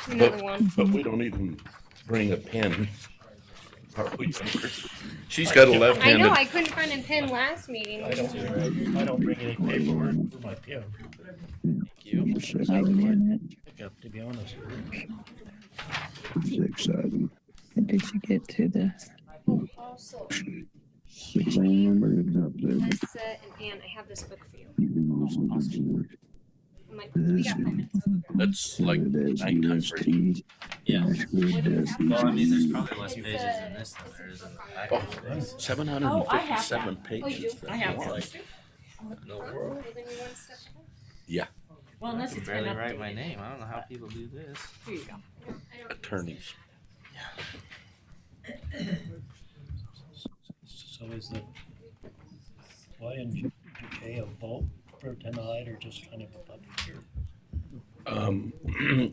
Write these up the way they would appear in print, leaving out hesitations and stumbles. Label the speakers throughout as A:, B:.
A: Another one.
B: But we don't even bring a pen. She's got a
A: I
B: left-handed.
A: know, I couldn't find a pen last meeting.
C: I don't bring any paperwork for my pen.
D: Thank you.
C: To be honest.
E: 6 7.
F: Did you get to the?
A: Also,
E: Six numbers up there.
A: Melissa and Ann, I have this book for you. I'm like, we
E: This
A: got 5 minutes.
B: That's like nighttime reading.
D: Yeah. Well, I mean, there's
E: It's
D: probably less pages in this than there is in the package.
B: 757 pages.
G: I have
B: That's
G: one.
B: like-
D: No world.
B: Yeah,
G: Well, unless
D: I can
G: it's
D: barely
G: been
D: write
G: updated.
D: my name. I don't know how people do this.
G: Here you go.
B: attorneys.
C: So is the Y&J a vote for tonight or just kind of a public hearing?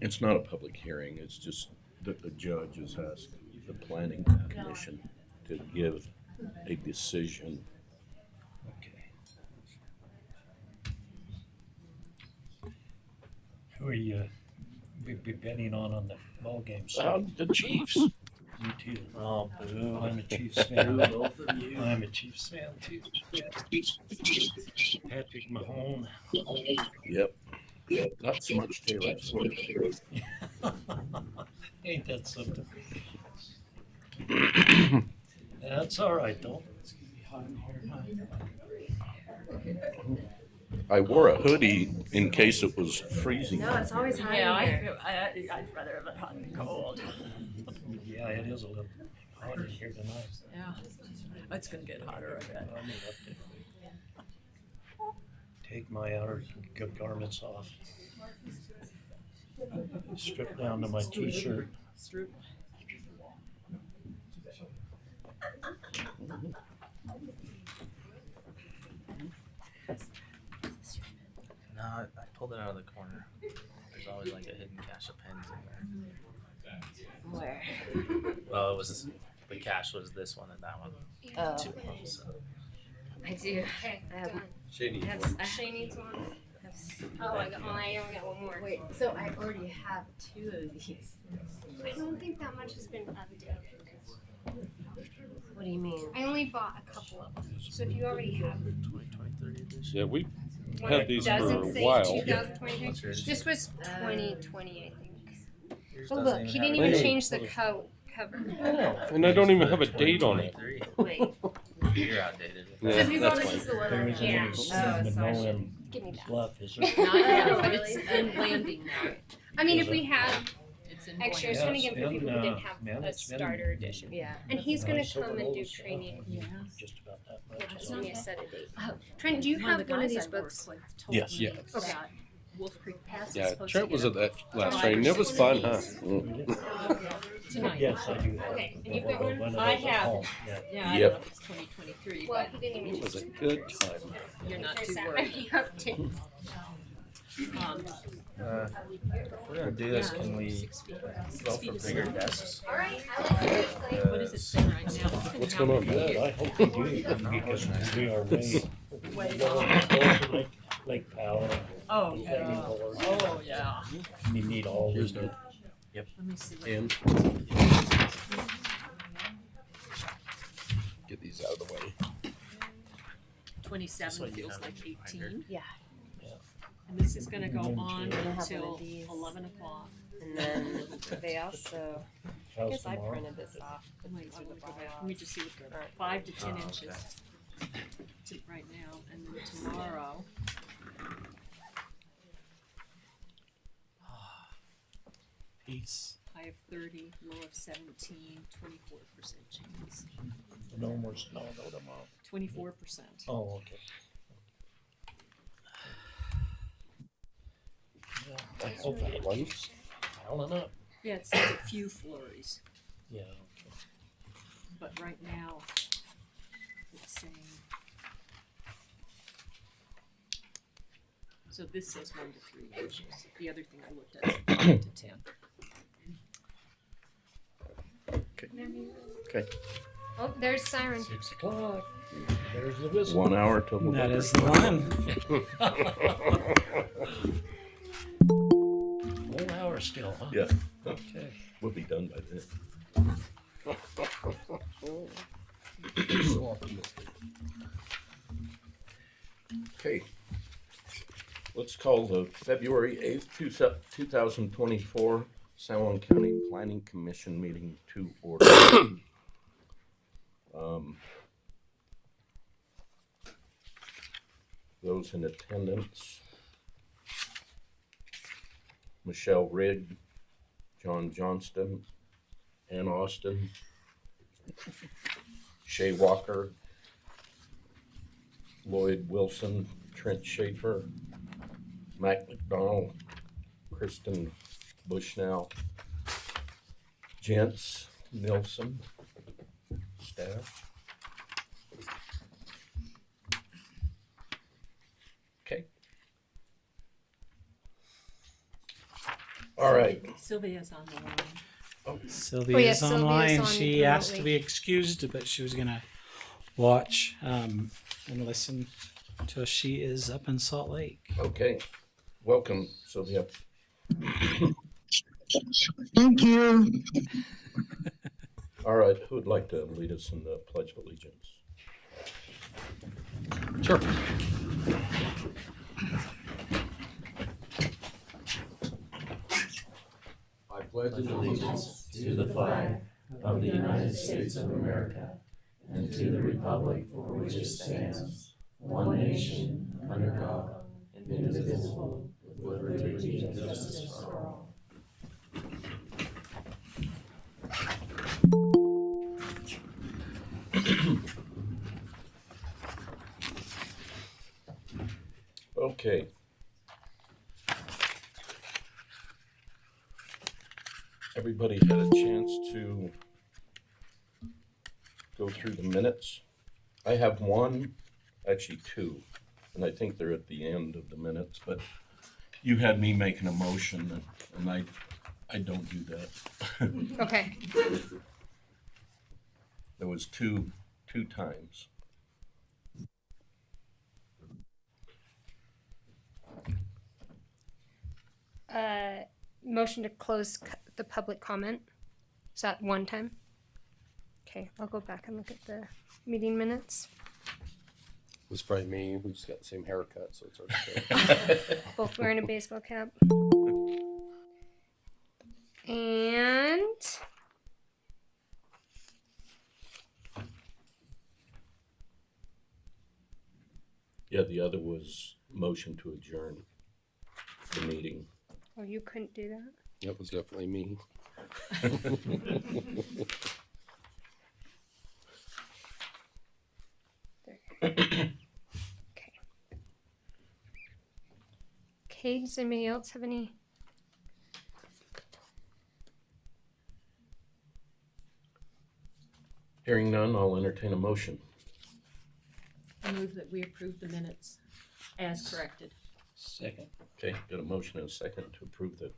B: It's not a public hearing, it's just that the judge has asked the planning commission to give a decision.
C: Okay. Who are you be betting on the ball game?
B: The Chiefs.
C: You too.
D: Oh, boo.
C: I'm a Chiefs fan.
D: Both of you.
C: I'm a Chiefs fan too. Patrick Mahomes.
B: Yep. Not so much Taylor Swift.
C: Ain't that something? That's all right though.
B: I wore a hoodie in case it was freezing.
H: No, it's always hot
G: Yeah,
H: in here.
G: I'd rather have it hot than cold.
C: Yeah, it is a little hot in here tonight.
G: Yeah, it's gonna get hotter, I bet.
C: I may have to take my outer good garments off. Strip down to my t-shirt.
D: No, I pulled it out of the corner. There's always like a hidden cache of pens in there.
H: Where?
D: Well, it was the cache was this one and that one.
H: Oh,
D: Two of them. So.
H: I do.
A: Okay,
H: I have,
A: done.
D: Shady.
H: I have, I
A: She needs one.
H: have,
A: Oh, I only got one more.
H: wait, so I already have 2 of these.
A: I don't think that much has been updated.
H: What do you mean?
A: I only bought a couple of them. So if you already have
D: 2020 edition.
I: Yeah, we
A: one
I: had
A: that
I: these for
A: doesn't
I: a
A: say
I: while.
A: 2023,
D: What's yours?
A: this was 2020, I think.
D: Yours
A: Oh
D: doesn't
A: look, he
D: have
A: didn't
D: a
A: even
D: date.
A: change the cover.
I: And I don't even have a date on it.
D: 2023.
H: Wait,
D: You're outdated.
I: Yeah,
A: So if you go
I: that's
A: to
I: fine.
A: this is the one
C: There
A: I
C: isn't
A: yeah.
C: any
H: so I
C: snow
H: should
C: in
A: Give me that.
C: Bluff, is there?
G: Not yet,
H: Oh,
G: but it's
H: really?
G: in landing now.
A: I mean, if we had
G: It's in
A: extra, I was
C: Yeah,
A: trying to
C: it's
A: get for
C: been,
A: people who didn't have
C: man,
A: a
C: it's been-
A: starter edition.
H: yeah.
A: And he's gonna
C: Nice
A: come and do
C: overalls, yeah.
A: training.
G: Yeah.
C: Just about that
A: He'll
C: much.
A: just give me a set of dates.
G: Oh,
A: Trent, do you
G: One of
A: have
G: the
A: one of
G: guys
A: these
G: I work
A: books?
G: with told
B: Yes.
G: me
B: Yeah.
G: that Wolf Creek Pass is
I: Yeah,
G: supposed
I: Trent
G: to
I: was
G: get
I: at that last
G: Five
I: training.
G: or
I: It was
G: six
I: fun, huh?
G: tonight.
C: Yes, I do have.
A: Okay, and you've got one?
C: of
G: I
C: those at
G: have.
C: home, yeah.
G: Yeah, I
B: Yep.
G: don't know if it's 2023,
A: Well,
G: but
A: he didn't even
I: It was a
A: use
I: good time.
G: you're not
A: There's
G: too
A: that
G: worried.
A: many updates.
D: If we're gonna do this, can we go for bigger desks?
A: All right, I like it.
G: What does it say right now?
I: What's going on,
C: Good,
I: man?
C: I hope we do, because we are way Lake Powell.
G: Oh, yeah. Oh, yeah.
C: We need all this.
G: Let me see. what-
I: And get these out of the way.
G: 27
D: what you
G: feels
D: have
G: like
D: in your
G: 18.
H: Yeah.
G: And this is gonna go on
H: have one of
G: until
H: these.
G: 11 o'clock.
H: And then they also, I
C: How's
H: guess I
C: tomorrow?
H: printed this off.
G: Wait, let me just see what the 5 to 10 inches right now, and then tomorrow.
D: Peace.
G: I have 30, low of 17, 24% chance.
C: No more snow though tomorrow.
G: 24%.
C: Oh, okay. Yeah, I hope that one's piling up.
G: Yeah, it says a few flurries,
C: Yeah, okay.
G: but right now it's saying. So this says 1 to 3 inches. The other thing I looked at is 5 to 10.
I: Okay.
A: Oh, there's siren.
C: 6 o'clock. There's the whistle.
B: 1 hour till the
D: That
B: weather
D: is the one.
C: Whole hour hour still, huh?
B: Yeah,
C: Okay.
B: we'll be done by then.
I: So optimistic.
B: Okay. Let's call the February 8th, 2024 San Juan County Planning Commission meeting to order. Those in attendance: Michelle Rigg, John Johnston, Ann Austin, Shay Walker, Lloyd Wilson, Trent Schaefer, Mac McDonald, Kristen Bushnell, Jentz Nilsson, staff. Okay. All right.
G: Sylvia's on the line.
A: Sylvia's
J: Sylvia's online.
A: on
J: She asked to
A: remotely.
J: be excused, but she was gonna watch and listen till she is up in Salt Lake.
B: Okay. Welcome, Sylvia.
E: Thank you.
B: All right. Who would like to lead us in the Pledge of Allegiance?
I: Sure. I pledge allegiance
K: to the flag of the United States of America and to the republic for which it stands, one nation, under God, indivisible, with liberty and justice for all.
B: Okay. Everybody had a chance to go through the minutes. I have one, actually two, and I think they're at the end of the minutes, but you had me making a motion, and I don't do that.
A: Okay.
B: There was two times.
A: Motion to close the public comment. Is that one time? Okay, I'll go back and look at the meeting minutes.
I: It was probably me. We just got the same haircut, so it's okay.
A: Both wearing a baseball cap. And
B: Yeah, the other was motion to adjourn the meeting.
A: oh, you couldn't do that.
I: That was definitely me.
A: Okay. Okay, does anybody else have any?
B: Hearing none, I'll entertain a motion.
G: I move that we approve the minutes as corrected.
C: Second.
B: Okay, got a motion and a second to approve the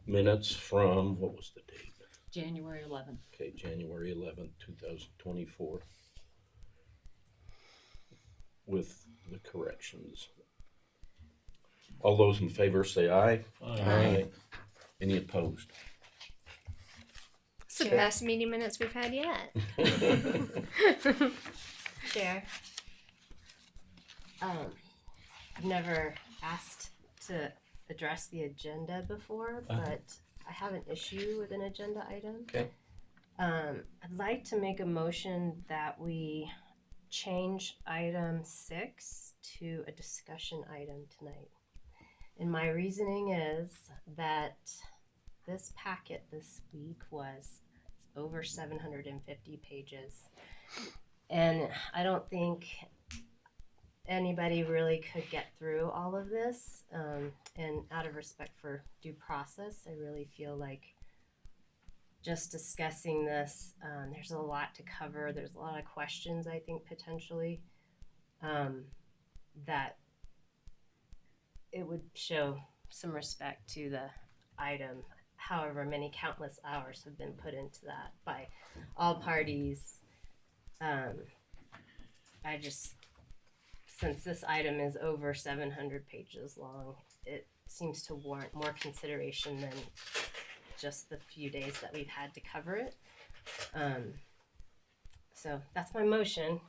B: minutes from, what was the date?
G: January 11th.
B: Okay, January 11th, 2024. With the corrections. All those in favor say aye.
C: Aye.
B: Any opposed?
A: It's the
H: Sure.
A: best meeting minutes we've had yet.
H: Chair. I've never asked to address the agenda before, but I have an issue with an agenda item.
B: Okay.
H: I'd like to make a motion that we change item 6 to a discussion item tonight. And my reasoning is that this packet this week was over 750 pages. And I don't think anybody really could get through all of this. And out of respect for due process, I really feel like just discussing this, there's a lot to cover. There's a lot of questions, I think, potentially, that it would show some respect to the item. However many countless hours have been put into that by all parties. Since this item is over 700 pages long, it seems to warrant more consideration than just the few days that we've had to cover it. So that's my motion.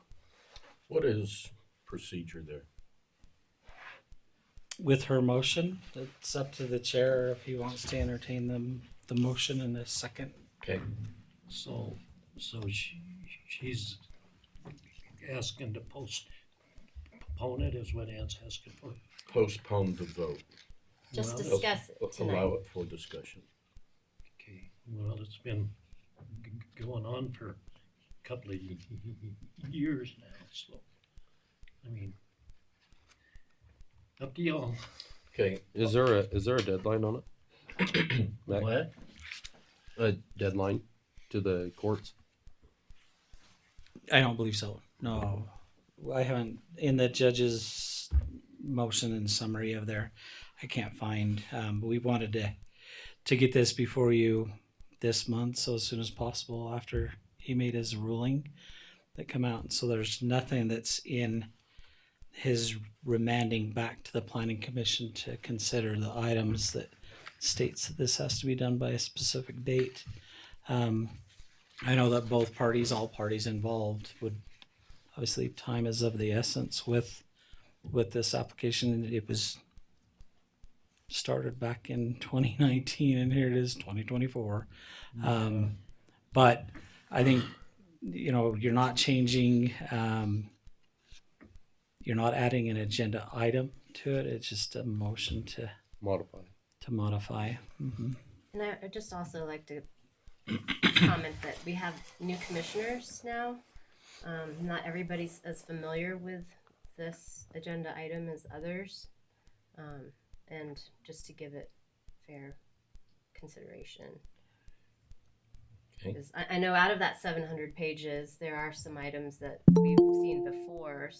B: What is procedure there?
J: With her motion, it's up to the chair if he wants to entertain the motion in a second.
B: Okay.
C: So she's asking to postpone it is what Ann's asking for.
B: Postpone the vote.
H: Just
C: Well,
H: discuss it tonight.
B: Allow it for discussion.
C: Okay, well, it's been going on for a couple of years now, so, I mean, up to y'all.
B: Okay.
I: Is there a deadline on it? Mac?
C: What?
I: A deadline to the courts?
J: I don't believe so. No, I haven't in the judge's motion and summary of there. I can't find. But we wanted to get this before you this month, so as soon as possible after he made his ruling that come out. So there's nothing that's in his remanding back to the planning commission to consider the items that states that this has to be done by a specific date. I know that both parties, all parties involved, would obviously time is of the essence with this application. It was started back in 2019 and here it is 2024. But I think, you're not changing, you're not adding an agenda item to it. It's just a motion to
I: Modify.
J: modify. Mm-hmm.
H: And I'd just also like to comment that we have new commissioners now. Not everybody's as familiar with this agenda item as others. And just to give it fair consideration.
B: Okay.
H: 'Cause I know out of that 700 pages, there are some items that we've seen before,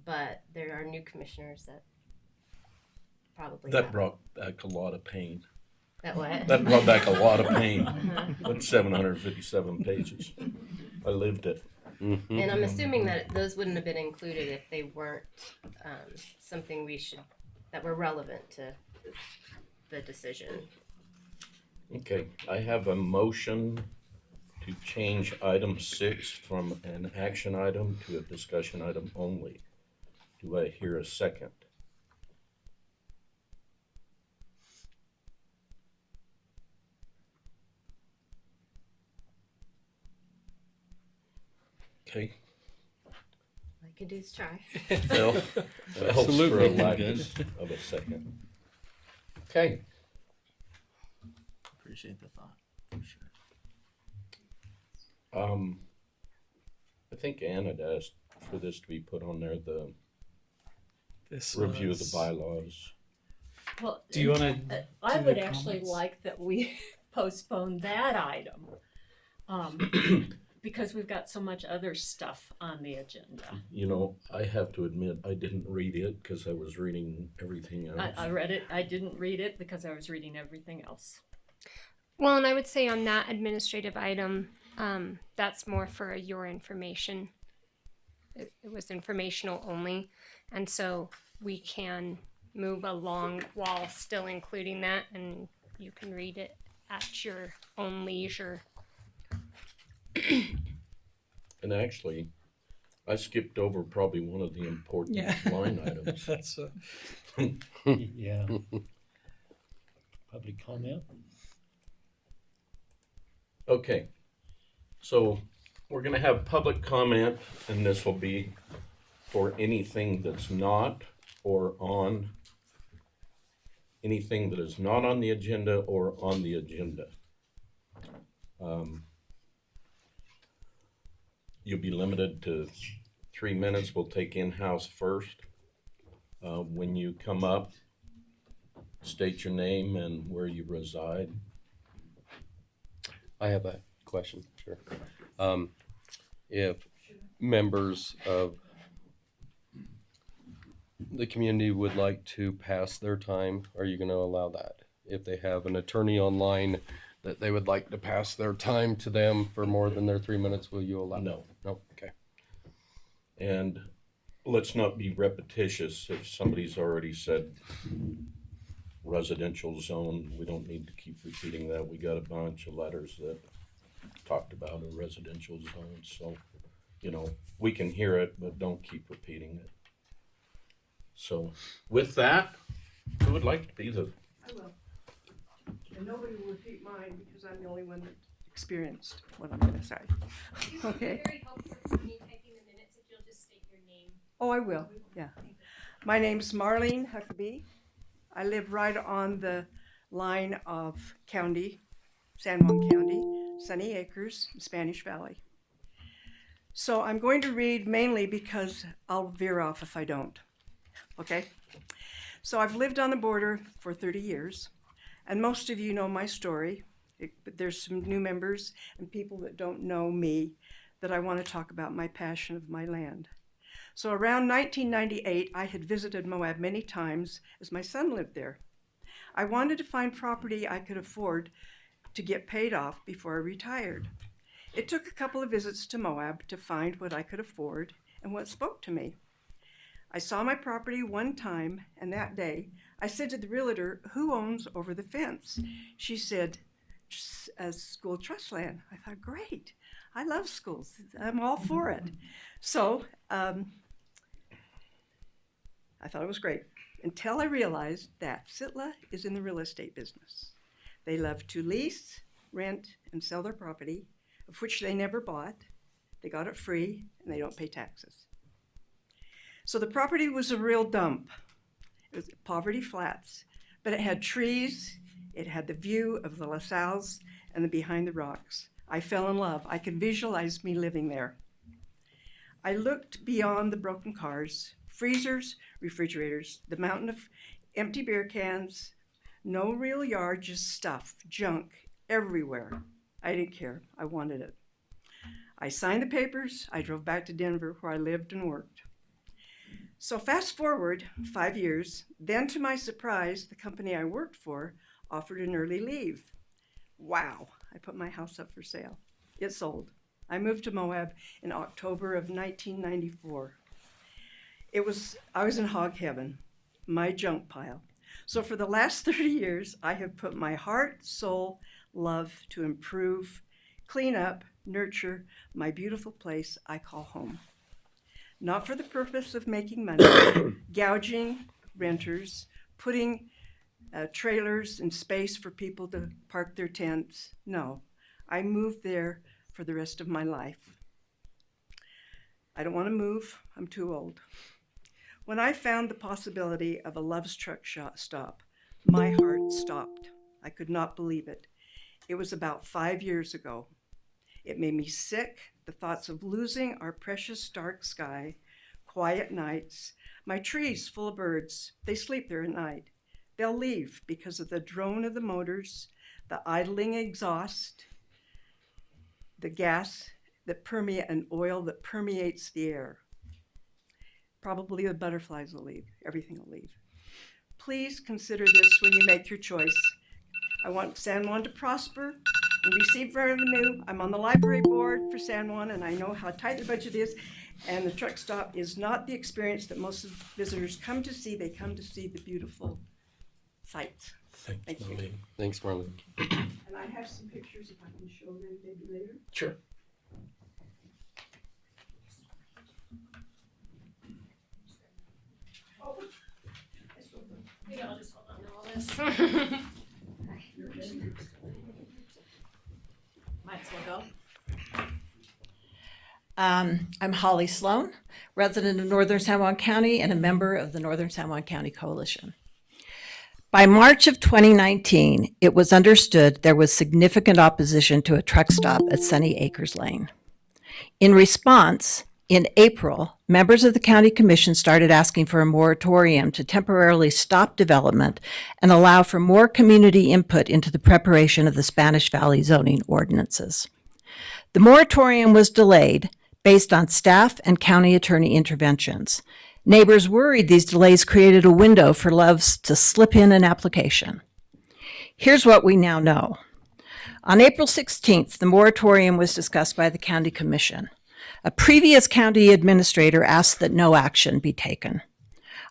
H: but there are new commissioners that probably
B: That
H: have.
B: brought back a lot of pain.
H: That what?
B: That brought back a lot of pain. That's 757 pages. I lived it.
I: Mm-hmm.
H: And I'm assuming that those wouldn't have been included if they weren't something that were relevant to the decision.
B: Okay, I have a motion to change item 6 from an action item to a discussion item only. Do I hear a second? Okay.
H: All I can do is try.
B: Well, that helps for a lack of a second. Okay.
D: Appreciate the thought, for sure.
B: I think Ann had asked for this to be put on there, the
J: This
B: review of the
J: was-
B: bylaws.
G: Well,
J: Do you want to?
G: I would actually like that we postpone that item. Because we've got so much other stuff on the agenda.
B: You know, I have to admit, I didn't read it because I was reading everything else.
G: I read it, I didn't read it because I was reading everything else.
A: Well, and I would say on that administrative item, that's more for your information. It was informational only. And so we can move along while still including that, and you can read it at your own leisure.
B: And actually, I skipped over probably one of the important line items.
J: That's
C: Yeah. Public comment?
B: Okay, so we're gonna have public comment, and this will be for anything that's not or on, anything that is not on the agenda or on the agenda. You'll be limited to 3 minutes. We'll take in-house first. When you come up, state your name and where you reside.
I: I have a question, sure. If members of the community would like to pass their time, are you going to allow that? If they have an attorney online that they would like to pass their time to them for more than their 3 minutes, will you allow?
B: No.
I: No, okay.
B: And let's not be repetitious if somebody's already said residential zone. We don't need to keep repeating that. We got a bunch of letters that talked about a residential zone, so, you know, we can hear it, but don't keep repeating it. So, with that, who would like to be the,
L: I will. And nobody will repeat mine because I'm the only one that experienced what I'm gonna say. Okay.
A: Very helpful for me typing the minutes if you'll just state your name.
L: Oh, I will, yeah. My name's Marlene Huckabee. I live right on the line of county, San Juan County, Sunny Acres, Spanish Valley. So I'm going to read mainly because I'll veer off if I don't. Okay? So I've lived on the border for 30 years, and most of you know my story. But there's some new members and people that don't know me that I want to talk about my passion of my land. So around 1998, I had visited Moab many times as my son lived there. I wanted to find property I could afford to get paid off before I retired. It took a couple of visits to Moab to find what I could afford and what spoke to me. I saw my property one time, and that day I said to the realtor, "Who owns over the fence?" She said, "School trust land." I thought, great. I love schools. I'm all for it. So I thought it was great until I realized that Sitla is in the real estate business. They love to lease, rent, and sell their property, of which they never bought. They got it free, and they don't pay taxes. So the property was a real dump. It was Poverty Flats, but it had trees, it had the view of the La Salles and the Behind the Rocks. I fell in love. I could visualize me living there. I looked beyond the broken cars, freezers, refrigerators, the mountain of empty beer cans, no real yard, just stuff, junk, everywhere. I didn't care. I wanted it. I signed the papers. I drove back to Denver where I lived and worked. So fast forward 5 years, then to my surprise, the company I worked for offered an early leave. Wow, I put my house up for sale. It sold. I moved to Moab in October of 1994. I was in hog heaven, my junk pile. So for the last 30 years, I have put my heart, soul, love to improve, clean up, nurture my beautiful place I call home. Not for the purpose of making money, gouging renters, putting trailers and space for people to park their tents. No, I moved there for the rest of my life. I don't want to move. I'm too old. When I found the possibility of a Love's truck stop, my heart stopped. I could not believe it. It was about 5 years ago. It made me sick, the thoughts of losing our precious dark sky, quiet nights, my trees full of birds. They sleep there at night. They'll leave because of the drone of the motors, the idling exhaust, the gas that permeate, and oil that permeates the air. Probably the butterflies will leave. Everything will leave. Please consider this when you make your choice. I want San Juan to prosper and receive revenue. I'm on the library board for San Juan, and I know how tight the budget is. And the truck stop is not the experience that most visitors come to see. They come to see the beautiful sights. Thank you.
B: Marlene?
I: Thanks, Marlene.
L: And I have some pictures if I can show them maybe later.
B: Sure.
L: Oh,
A: Maybe I'll just hold on to all this.
G: Might as well go. I'm Holly Sloan, resident of Northern San Juan County and a member of the Northern San Juan County Coalition. By March of 2019, it was understood there was significant opposition to a truck stop at Sunny Acres Lane. In response, in April, members of the County Commission started asking for a moratorium to temporarily stop development and allow for more community input into the preparation of the Spanish Valley zoning ordinances. The moratorium was delayed based on staff and county attorney interventions. Neighbors worried these delays created a window for Loves to slip in an application. Here's what we now know. On April 16th, the moratorium was discussed by the County Commission. A previous county administrator asked that no action be taken.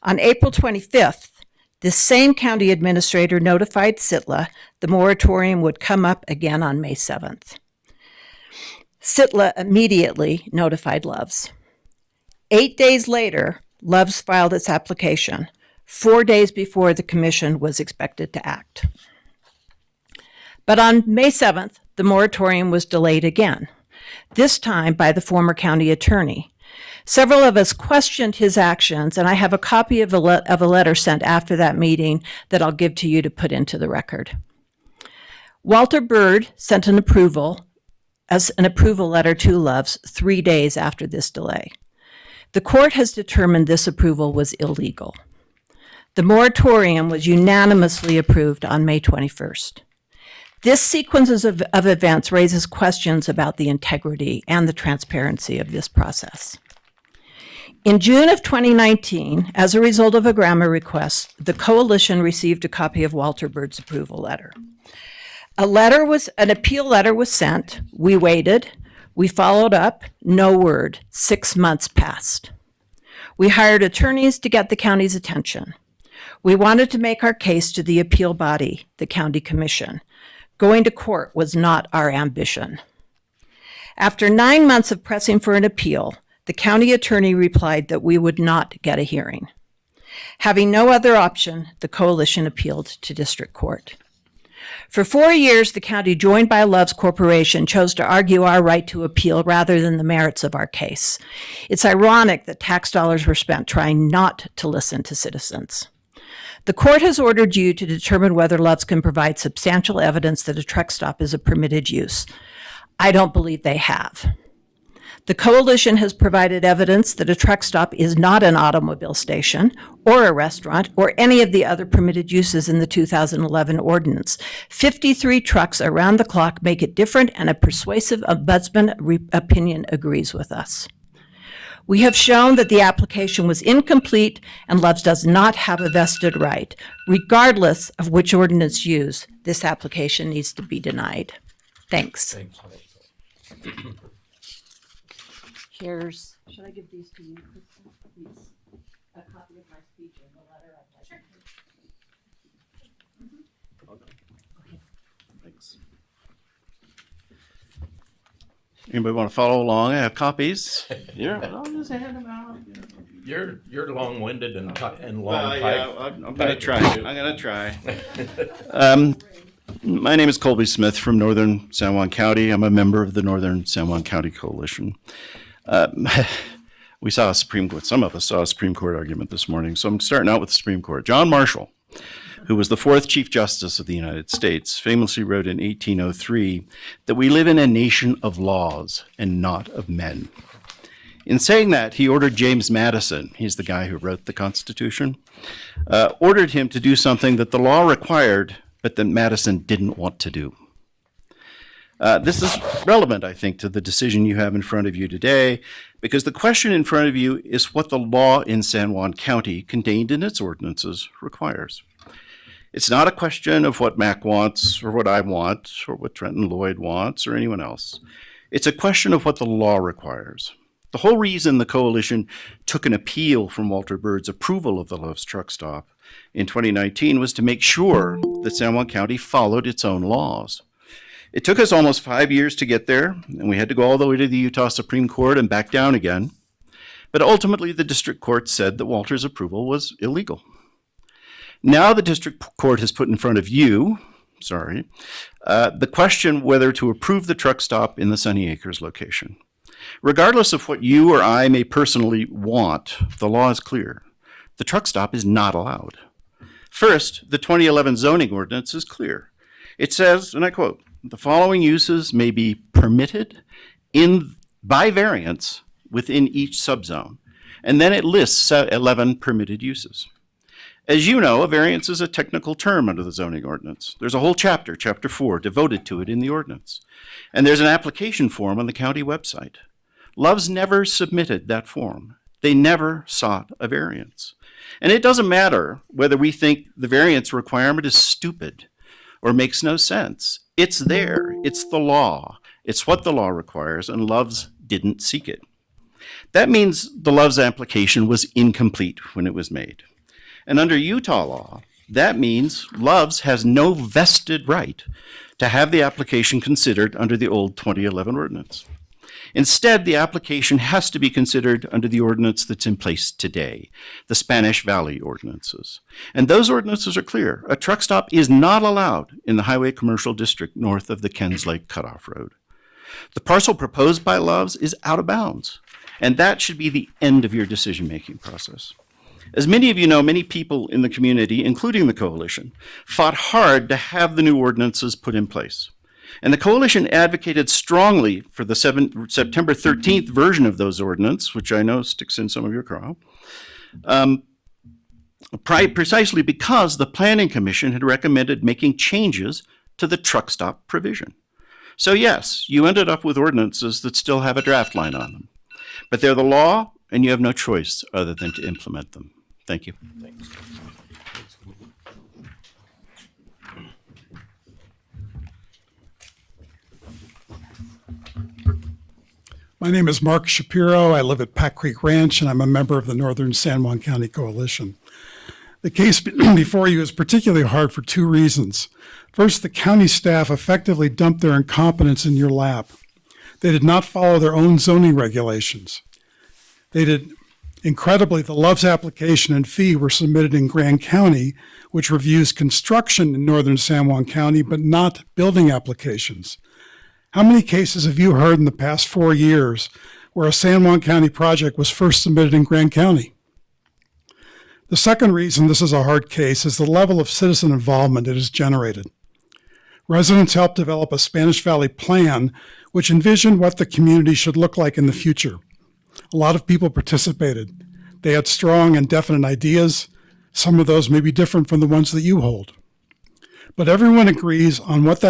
G: On April 25th, This same county administrator notified Sitla the moratorium would come up again on May 7th. Sitla immediately notified Loves. 8 days later, Loves filed its application, 4 days before the commission was expected to act. But on May 7th, the moratorium was delayed again, this time by the former county attorney. Several of us questioned his actions, and I have a copy of a letter sent after that meeting that I'll give to you to put into the record. Walter Bird sent an approval letter to Loves 3 days after this delay. The court has determined this approval was illegal. The moratorium was unanimously approved on May 21st. This sequence of events raises questions about the integrity and the transparency of this process. In June of 2019, as a result of a grammar request, the coalition received a copy of Walter Bird's approval letter. An appeal letter was sent. We waited. We followed up. No word. 6 months passed. We hired attorneys to get the county's attention. We wanted to make our case to the appeal body, the county commission. Going to court was not our ambition. After 9 months of pressing for an appeal, the county attorney replied that we would not get a hearing. Having no other option, the coalition appealed to district court. For 4 years, the county, joined by Loves Corporation, chose to argue our right to appeal rather than the merits of our case. It's ironic that tax dollars were spent trying not to listen to citizens. The court has ordered you to determine whether Loves can provide substantial evidence that a truck stop is a permitted use. I don't believe they have. The coalition has provided evidence that a truck stop is not an automobile station or a restaurant or any of the other permitted uses in the 2011 ordinance. 53 trucks around the clock make it different, and a persuasive ombudsman opinion agrees with us. We have shown that the application was incomplete and Loves does not have a vested right. Regardless of which ordinance used, this application needs to be denied. Thanks. Should I give these to you? These, a copy of my speech and the letter I typed.
M: Thanks. Anybody want to follow along? I have copies. I'll just hand them out.
B: You're long-winded and long
M: I'm gonna try. My name is Colby Smith from Northern San Juan County. I'm a member of the Northern San Juan County Coalition. We saw a Supreme Court, some of us saw a Supreme Court argument this morning, so I'm starting out with the Supreme Court. John Marshall, who was the fourth Chief Justice of the United States, famously wrote in 1803 that we live in a nation of laws and not of men. In saying that, he ordered James Madison, he's the guy who wrote the Constitution, ordered him to do something that the law required, but that Madison didn't want to do. This is relevant, I think, to the decision you have in front of you today, because the question in front of you is what the law in San Juan County, contained in its ordinances, requires. It's not a question of what Mac wants, or what I want, or what Trenton Lloyd wants, or anyone else. It's a question of what the law requires. The whole reason the coalition took an appeal from Walter Bird's approval of the Loves truck stop in 2019 was to make sure that San Juan County followed its own laws. It took us almost 5 years to get there, and we had to go all the way to the Utah Supreme Court and back down again. But ultimately, the district court said that Walter's approval was illegal. Now the district court has put in front of you, the question whether to approve the truck stop in the Sunny Acres location. Regardless of what you or I may personally want, the law is clear. The truck stop is not allowed. First, the 2011 zoning ordinance is clear. It says, and I quote, "The following uses may be permitted by variance within each subzone." And then it lists 11 permitted uses. As you know, a variance is a technical term under the zoning ordinance. There's a whole chapter, chapter 4, devoted to it in the ordinance. And there's an application form on the county website. Loves never submitted that form. They never sought a variance. And it doesn't matter whether we think the variance requirement is stupid or makes no sense. It's there. It's the law. It's what the law requires, and Loves didn't seek it. That means the Loves application was incomplete when it was made. And under Utah law, That means Loves has no vested right to have the application considered under the old 2011 ordinance. Instead, the application has to be considered under the ordinance that's in place today, the Spanish Valley ordinances. And those ordinances are clear. A truck stop is not allowed in the Highway Commercial District north of the Kens Lake Cutoff Road. The parcel proposed by Loves is out of bounds, and that should be the end of your decision-making process. As many of you know, many people in the community, including the coalition, fought hard to have the new ordinances put in place. And the coalition advocated strongly for the September 13th version of those ordinances, which I know sticks in some of your craw, precisely because the Planning Commission had recommended making changes to the truck stop provision. So yes, you ended up with ordinances that still have a draft line on them. But they're the law, and you have no choice other than to implement them. Thank you.
B: Thanks.
N: My name is Mark Shapiro. I live at Pack Creek Ranch, and I'm a member of the Northern San Juan County Coalition. The case before you is particularly hard for two reasons. First, the county staff effectively dumped their incompetence in your lap. They did not follow their own zoning regulations. Incredibly, the Loves application and fee were submitted in Grand County, which reviews construction in Northern San Juan County, but not building applications. How many cases have you heard in the past 4 years where a San Juan County project was first submitted in Grand County? The second reason this is a hard case is the level of citizen involvement it has generated. Residents helped develop a Spanish Valley plan which envisioned what the community should look like in the future. A lot of people participated. They had strong and definite ideas. Some of those may be different from the ones that you hold. But everyone agrees on what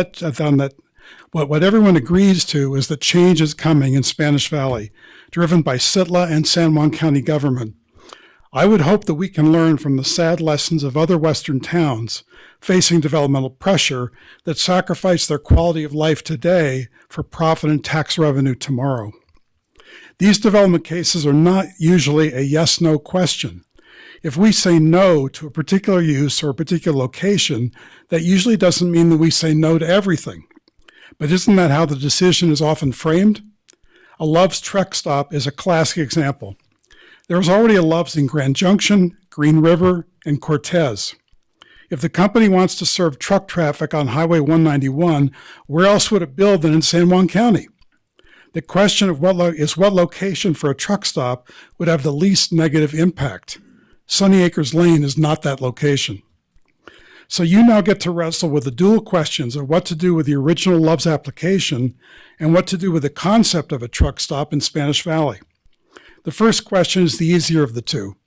N: everyone agrees to is that change is coming in Spanish Valley, driven by SITLA and San Juan County government. I would hope that we can learn from the sad lessons of other Western towns facing developmental pressure that sacrifice their quality of life today for profit and tax revenue tomorrow. These development cases are not usually a yes-no question. If we say no to a particular use or a particular location, that usually doesn't mean that we say no to everything. But isn't that how the decision is often framed? A Loves truck stop is a classic example. There was already a Loves in Grand Junction, Green River, and Cortez. If the company wants to serve truck traffic on Highway 191, where else would it build than in San Juan County? The question of what location for a truck stop would have the least negative impact. Sunny Acres Lane is not that location. So you now get to wrestle with the dual questions of what to do with the original Loves application and what to do with the concept of a truck stop in Spanish Valley. The first question is the easier of the two.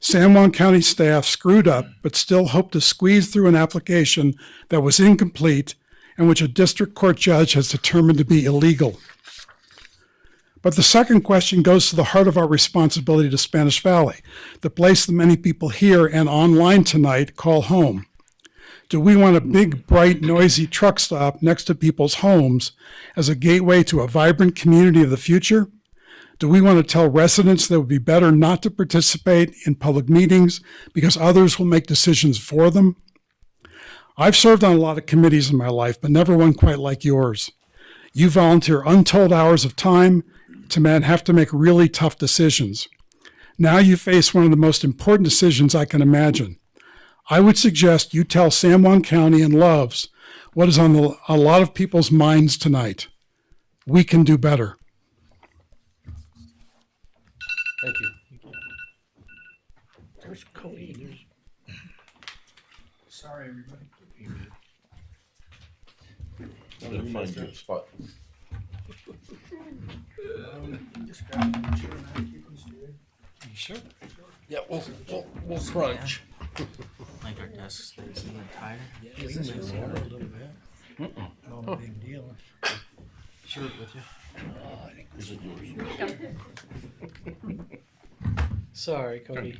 N: San Juan County staff screwed up, but still hoped to squeeze through an application that was incomplete and which a district court judge has determined to be illegal. But the second question goes to the heart of our responsibility to Spanish Valley, the place that many people here and online tonight call home. Do we want a big, bright, noisy truck stop next to people's homes as a gateway to a vibrant community of the future? Do we want to tell residents that it would be better not to participate in public meetings because others will make decisions for them? I've served on a lot of committees in my life, but never one quite like yours. You volunteer untold hours of time to have to make really tough decisions. Now you face one of the most important decisions I can imagine. I would suggest you tell San Juan County and Loves what is on a lot of people's minds tonight. We can do better.
I: Thank you.
C: There's Cody. Sorry, everybody.
B: I'm gonna find your spot.
C: Just grab the chair and I keep them straight.
J: You sure?
I: Yeah, we'll crunch.
D: Like our desk stays even tighter.
C: Yeah, we can move it a little bit. No big deal.
D: Sure, with you.
C: I think
B: Is it yours?
J: Sorry, Cody.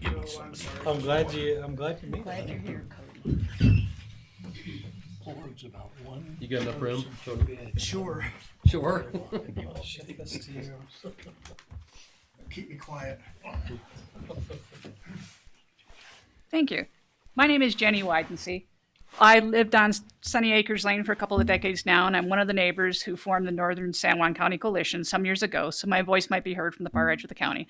J: I'm glad you made it.
F: Glad you're here, Cody.
C: boards about one.
I: You got enough room? Tony?
C: Sure.
I: Sure.
C: I'll shift this to you. Keep me quiet.
F: Thank you. My name is Jenny Widensee. I lived on Sunny Acres Lane for a couple of decades now, and I'm one of the neighbors who formed the Northern San Juan County Coalition some years ago, so my voice might be heard from the far edge of the county.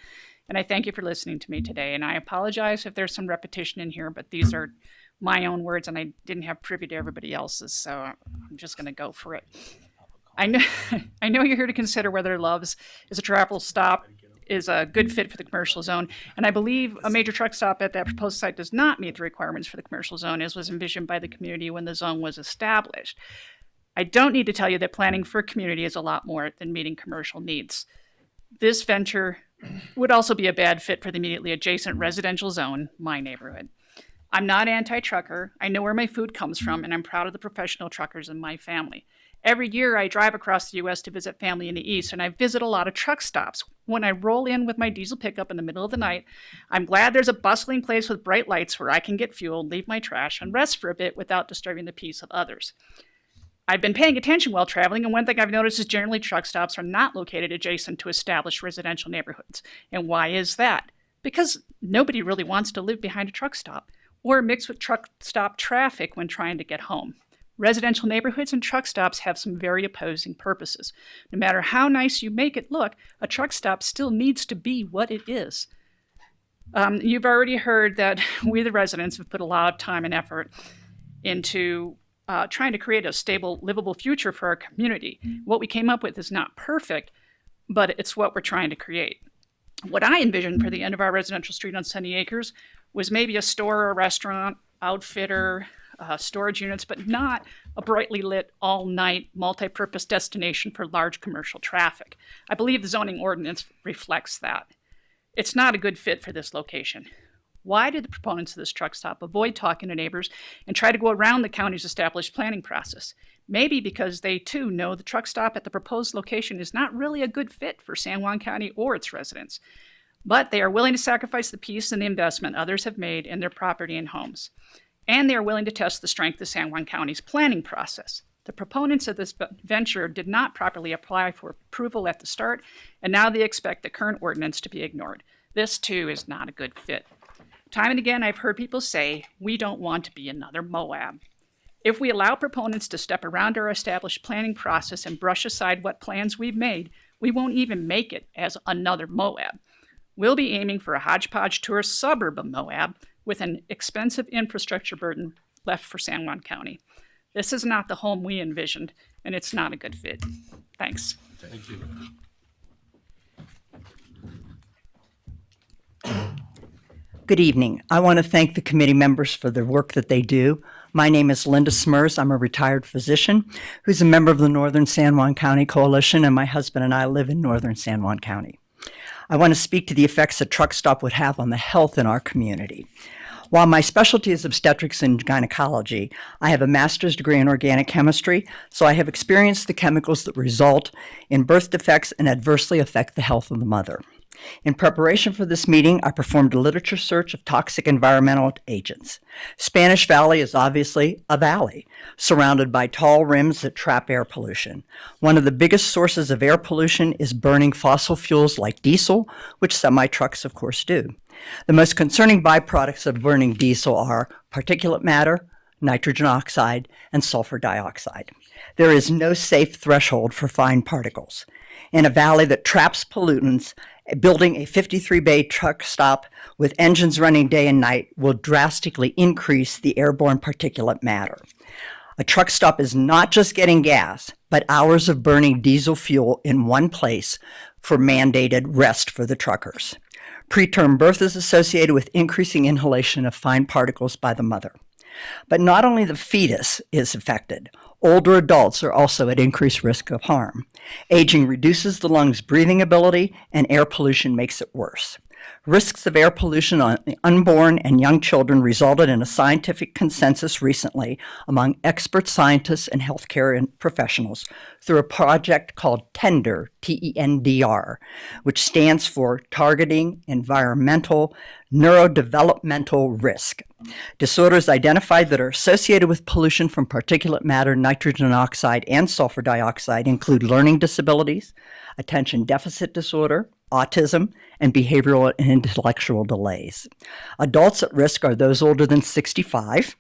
F: And I thank you for listening to me today, and I apologize if there's some repetition in here, but these are my own words, and I didn't have privy to everybody else's, so I'm just going to go for it. I know you're here to consider whether Love's is a travel stop is a good fit for the commercial zone, and I believe a major truck stop at that proposed site does not meet the requirements for the commercial zone as was envisioned by the community when the zone was established. I don't need to tell you that planning for a community is a lot more than meeting commercial needs. This venture would also be a bad fit for the immediately adjacent residential zone, my neighborhood. I'm not anti-trucker. I know where my food comes from, and I'm proud of the professional truckers in my family. Every year I drive across the U.S. to visit family in the East, and I visit a lot of truck stops. When I roll in with my diesel pickup in the middle of the night, I'm glad there's a bustling place with bright lights where I can get fuel, leave my trash, and rest for a bit without disturbing the peace of others. I've been paying attention while traveling, and one thing I've noticed is generally truck stops are not located adjacent to established residential neighborhoods. And why is that? Because nobody really wants to live behind a truck stop or mix with truck stop traffic when trying to get home. Residential neighborhoods and truck stops have some very opposing purposes. No matter how nice you make it look, a truck stop still needs to be what it is. You've already heard that we, the residents, have put a lot of time and effort into trying to create a stable, livable future for our community. What we came up with is not perfect, but it's what we're trying to create. What I envisioned for the end of our residential street on Sunny Acres was maybe a store or a restaurant, outfitter, storage units, but not a brightly lit all-night multi-purpose destination for large commercial traffic. I believe the zoning ordinance reflects that. It's not a good fit for this location. Why did the proponents of this truck stop avoid talking to neighbors and try to go around the county's established planning process? Maybe because they too know the truck stop at the proposed location is not really a good fit for San Juan County or its residents. But they are willing to sacrifice the peace and the investment others have made in their property and homes. And they are willing to test the strength of San Juan County's planning process. The proponents of this venture did not properly apply for approval at the start, and now they expect the current ordinance to be ignored. This too is not a good fit. Time and again, I've heard people say, we don't want to be another Moab. If we allow proponents to step around our established planning process and brush aside what plans we've made, we won't even make it as another Moab. We'll be aiming for a hodgepodge tourist suburb of Moab with an expensive infrastructure burden left for San Juan County. This is not the home we envisioned, and it's not a good fit. Thanks.
B: Thank you.
O: Good evening. I want to thank the committee members for the work that they do. My name is Linda Smers. I'm a retired physician who's a member of the Northern San Juan County Coalition, and my husband and I live in Northern San Juan County. I want to speak to the effects a truck stop would have on the health in our community. While my specialty is obstetrics and gynecology, I have a master's degree in organic chemistry, so I have experienced the chemicals that result in birth defects and adversely affect the health of the mother. In preparation for this meeting, I performed a literature search of toxic environmental agents. Spanish Valley is obviously a valley, surrounded by tall rims that trap air pollution. One of the biggest sources of air pollution is burning fossil fuels like diesel, which semi-trucks of course do. The most concerning byproducts of burning diesel are particulate matter, nitrogen oxide, and sulfur dioxide. There is no safe threshold for fine particles. In a valley that traps pollutants, building a 53-bay truck stop with engines running day and night will drastically increase the airborne particulate matter. A truck stop is not just getting gas, but hours of burning diesel fuel in one place for mandated rest for the truckers. Preterm birth is associated with increasing inhalation of fine particles by the mother. But not only the fetus is affected, older adults are also at increased risk of harm. Aging reduces the lungs' breathing ability, and air pollution makes it worse. Risks of air pollution on the unborn and young children resulted in a scientific consensus recently among expert scientists and healthcare professionals through a project called TENDR, T-E-N-D-R, which stands for Targeting Environmental Neurodevelopmental Risk. Disorders identified that are associated with pollution from particulate matter, nitrogen oxide, and sulfur dioxide include learning disabilities, attention deficit disorder, autism, and behavioral and intellectual delays. Adults at risk are those older than 65,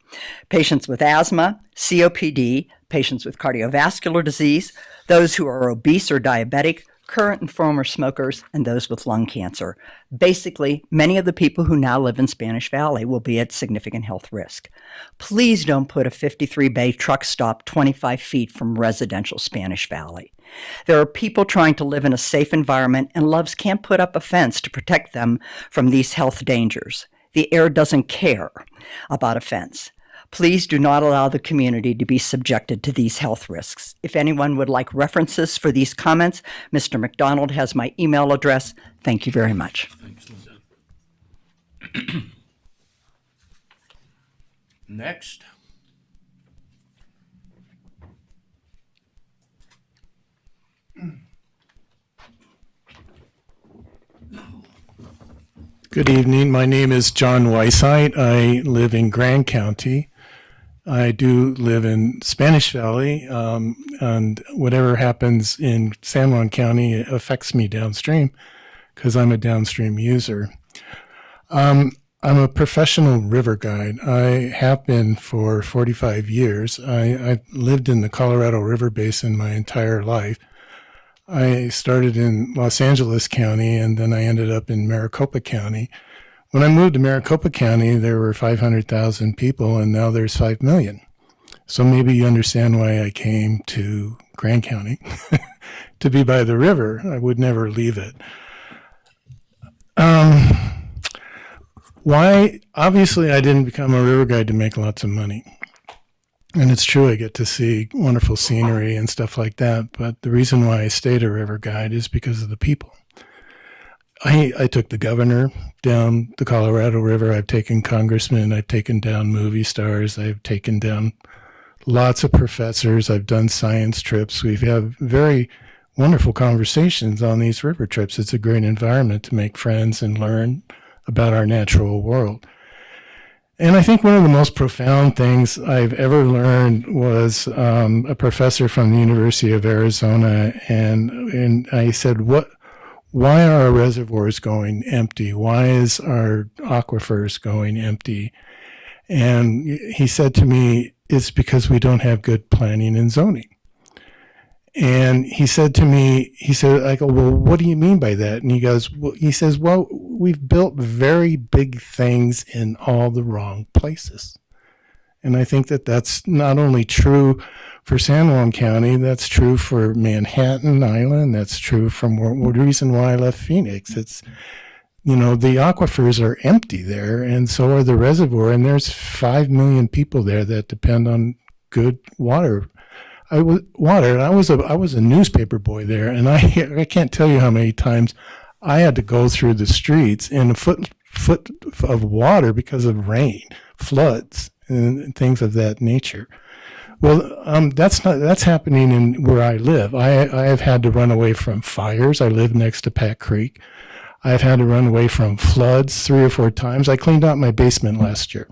O: patients with asthma, COPD, patients with cardiovascular disease, those who are obese or diabetic, current and former smokers, and those with lung cancer. Basically, many of the people who now live in Spanish Valley will be at significant health risk. Please don't put a 53-bay truck stop 25 feet from residential Spanish Valley. There are people trying to live in a safe environment, and Loves can't put up a fence to protect them from these health dangers. The air doesn't care about a fence. Please do not allow the community to be subjected to these health risks. If anyone would like references for these comments, Mr. McDonald has my email address. Thank you very much.
B: Thanks, Linda. Next.
P: Good evening. My name is John Weisheit. I live in Grand County. I do live in Spanish Valley, and whatever happens in San Juan County affects me downstream because I'm a downstream user. I'm a professional river guide. I have been for 45 years. I've lived in the Colorado River Basin my entire life. I started in Los Angeles County, and then I ended up in Maricopa County. When I moved to Maricopa County, there were 500,000 people, and now there's 5 million. So maybe you understand why I came to Grand County, to be by the river. I would never leave it. Why? Obviously, I didn't become a river guide to make lots of money. And it's true, I get to see wonderful scenery and stuff like that. But the reason why I stayed a river guide is because of the people. I took the governor down the Colorado River. I've taken congressmen. I've taken down movie stars. I've taken down lots of professors. I've done science trips. We've had very wonderful conversations on these river trips. It's a great environment to make friends and learn about our natural world. And I think one of the most profound things I've ever learned was a professor from the University of Arizona, and I said, why are our reservoirs going empty? Why is our aquifers going empty? And he said to me, it's because we don't have good planning and zoning. And he said to me, I go, well, what do you mean by that? And he says, well, we've built very big things in all the wrong places. And I think that that's not only true for San Juan County, that's true for Manhattan Island, that's true from the reason why I left Phoenix. It's, the aquifers are empty there, and so are the reservoir, and there's 5 million people there that depend on good water. I was a newspaper boy there, and I can't tell you how many times I had to go through the streets in a foot of water because of rain, floods, and things of that nature. Well, that's happening in where I live. I have had to run away from fires. I live next to Pat Creek. I've had to run away from floods 3 or 4 times. I cleaned out my basement last year.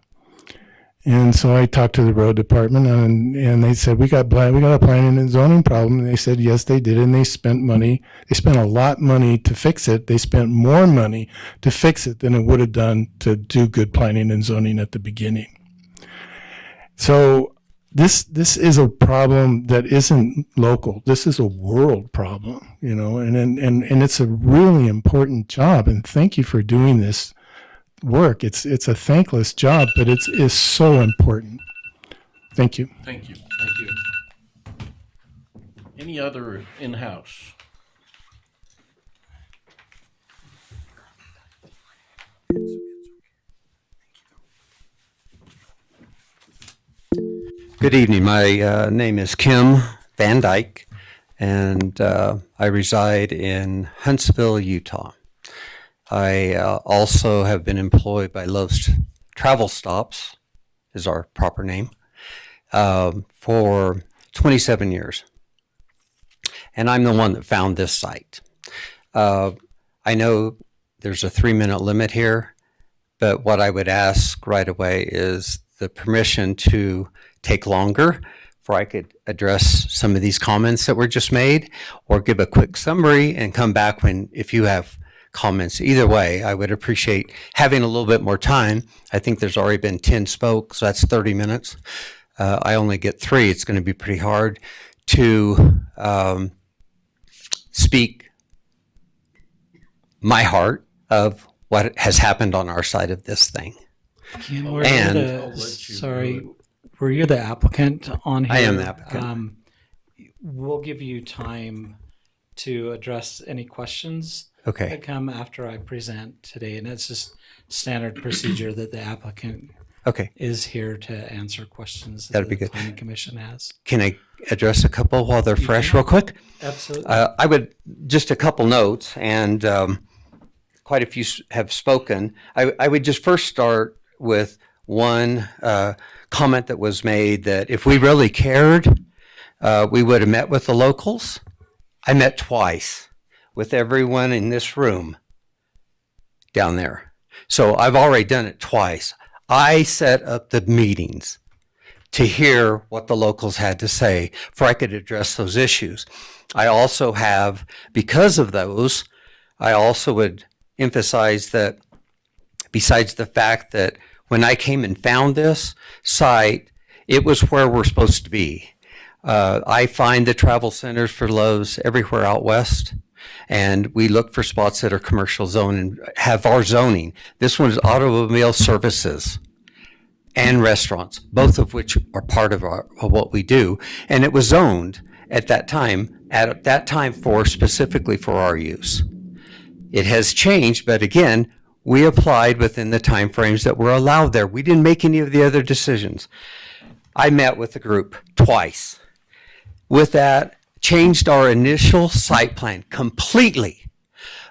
P: And so I talked to the road department, and they said, we got a planning and zoning problem. And they said, yes, they did. And they spent money. They spent a lot of money to fix it. They spent more money to fix it than it would have done to do good planning and zoning at the beginning. So this is a problem that isn't local. This is a world problem, and it's a really important job. And thank you for doing this work. It's a thankless job, but it's so important. Thank you.
B: Thank you. Any other in-house?
Q: Good evening. My name is Kim Van Dyke, and I reside in Huntsville, Utah. I also have been employed by Love's Travel Stops, is our proper name, for 27 years. And I'm the one that found this site. I know there's a 3-minute limit here, but what I would ask right away is the permission to take longer for I could address some of these comments that were just made, or give a quick summary and come back if you have comments. Either way, I would appreciate having a little bit more time. I think there's already been 10 spoke, so that's 30 minutes. I only get 3. It's going to be pretty hard to speak my heart of what has happened on our side of this thing.
J: Ken,
Q: And
J: were you the applicant on here?
Q: I am the applicant.
J: We'll give you time to address any questions
Q: Okay.
J: that come after I present today, and it's just standard procedure that the applicant
Q: Okay.
J: is here to answer questions that
Q: That'd be
J: the
Q: good.
J: planning commission has.
Q: Can I address a couple while they're
J: You
Q: fresh
J: can.
Q: real quick?
J: Absolutely.
Q: I would, just a couple notes, and quite a few have spoken. I would just first start with one comment that was made that if we really cared, we would have met with the locals. I met twice with everyone in this room down there. So I've already done it twice. I set up the meetings to hear what the locals had to say for I could address those issues. I also have, because of those, I also would emphasize that besides the fact that when I came and found this site, it was where we're supposed to be. I find the travel centers for Lowe's everywhere out west, and we look for spots that are commercial zone and have our zoning. This one is automobile services and restaurants, both of which are part of what we do. And it was zoned at that time for specifically for our use. It has changed, but again, we applied within the timeframes that were allowed there. We didn't make any of the other decisions. I met with the group twice. With that, changed our initial site plan completely,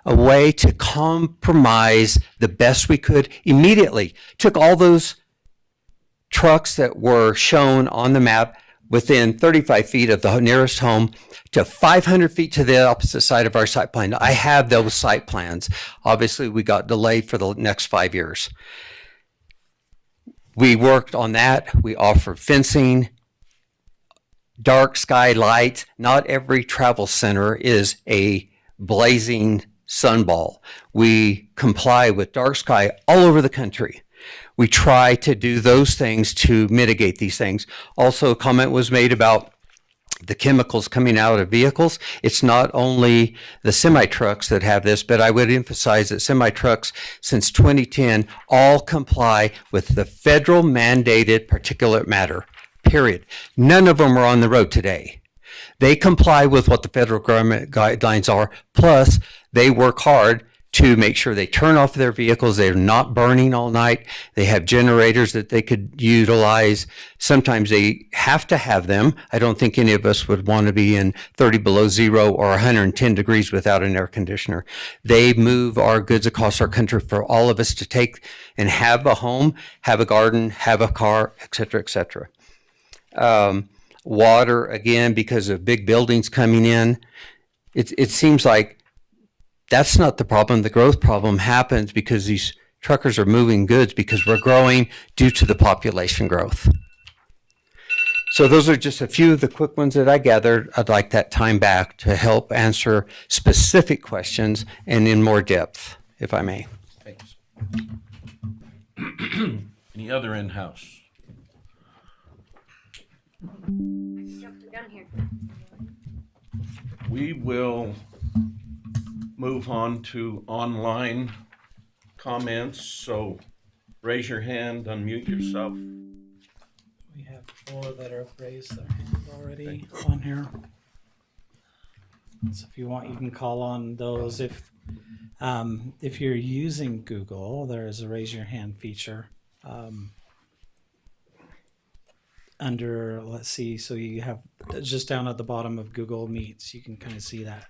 Q: a way to compromise the best we could immediately. Took all those trucks that were shown on the map within 35 feet of the nearest home to 500 feet to the opposite side of our site plan. I have those site plans. Obviously, we got delayed for the next 5 years. We worked on that. We offered fencing, dark sky lights. Not every travel center is a blazing sunball. We comply with dark sky all over the country. We try to do those things to mitigate these things. Also, a comment was made about the chemicals coming out of vehicles. It's not only the semi-trucks that have this, but I would emphasize that semi-trucks since 2010 all comply with the federal mandated particulate matter, period. None of them are on the road today. They comply with what the federal government guidelines are, plus they work hard to make sure they turn off their vehicles. They're not burning all night. They have generators that they could utilize. Sometimes they have to have them. I don't think any of us would want to be in 30 below zero or 110 degrees without an air conditioner. They move our goods across our country for all of us to take and have a home, have a garden, have a car, et cetera, et cetera. Water, again, because of big buildings coming in, it seems like that's not the problem. The growth problem happens because these truckers are moving goods because we're growing due to the population growth. So those are just a few of the quick ones that I gathered. I'd like that time back to help answer specific questions and in more depth, if I may.
B: Thanks. Any other in-house?
A: Jump the gun here.
B: We will move on to online comments. So raise your hand, unmute yourself.
J: We have 4 that are raised their hand already on here. So if you want, you can call on those. If you're using Google, there is a raise your hand feature. Under, let's see, so you have just down at the bottom of Google Meets, you can kind of see that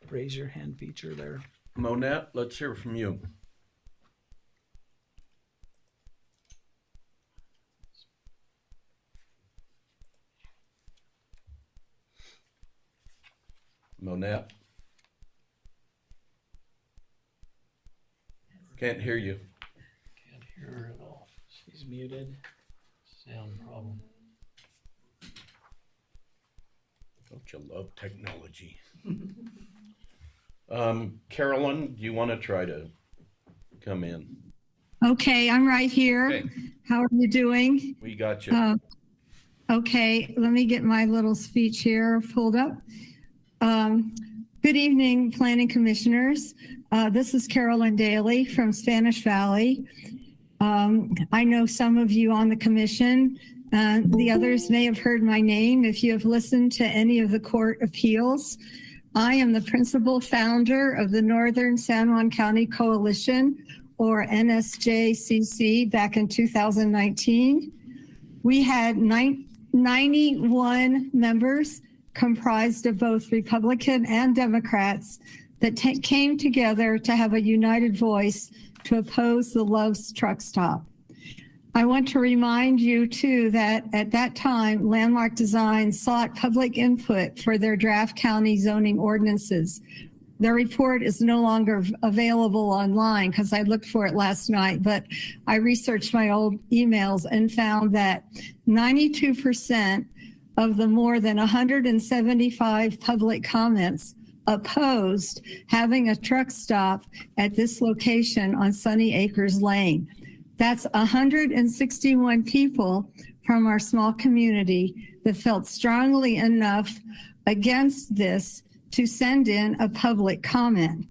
J: raise your hand feature there.
B: Monette, let's hear from you. Monette? Can't hear you.
C: Can't hear her at all.
J: She's muted.
C: Sound problem.
B: Don't you love technology? Carolyn, do you want to try to come in?
R: Okay, I'm right here.
B: Okay.
R: How are you doing?
B: We got you.
R: Okay, let me get my little speech here pulled up. Good evening, Planning Commissioners. This is Carolyn Daly from Spanish Valley. I know some of you on the commission. The others may have heard my name if you have listened to any of the court appeals. I am the principal founder of the Northern San Juan County Coalition, or NSJCC, back in 2019. We had 91 members comprised of both Republican and Democrats that came together to have a united voice to oppose the Love's truck stop. I want to remind you too that at that time, Landmark Design sought public input for their draft county zoning ordinances. Their report is no longer available online because I looked for it last night, but I researched my old emails and found that 92% of the more than 175 public comments opposed having a truck stop at this location on Sunny Acres Lane. That's 161 people from our small community that felt strongly enough against this to send in a public comment.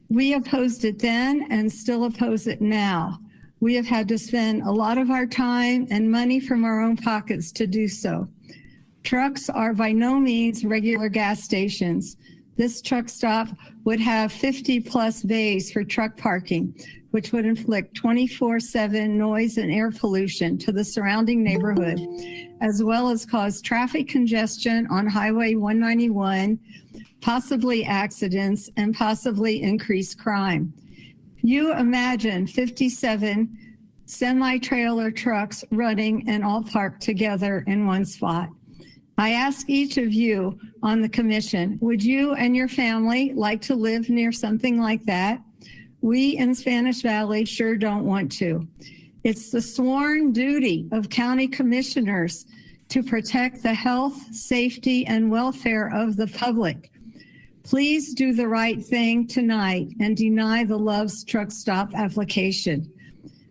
R: We opposed it then and still oppose it now. We have had to spend a lot of our time and money from our own pockets to do so. Trucks are by no means regular gas stations. This truck stop would have 50 plus bays for truck parking, which would inflict 24/7 noise and air pollution to the surrounding neighborhood, as well as cause traffic congestion on Highway 191, possibly accidents, and possibly increased crime. You imagine 57 semi-trailer trucks running and all parked together in one spot. I ask each of you on the commission, would you and your family like to live near something like that? We in Spanish Valley sure don't want to. It's the sworn duty of county commissioners to protect the health, safety, and welfare of the public. Please do the right thing tonight and deny the Love's truck stop application.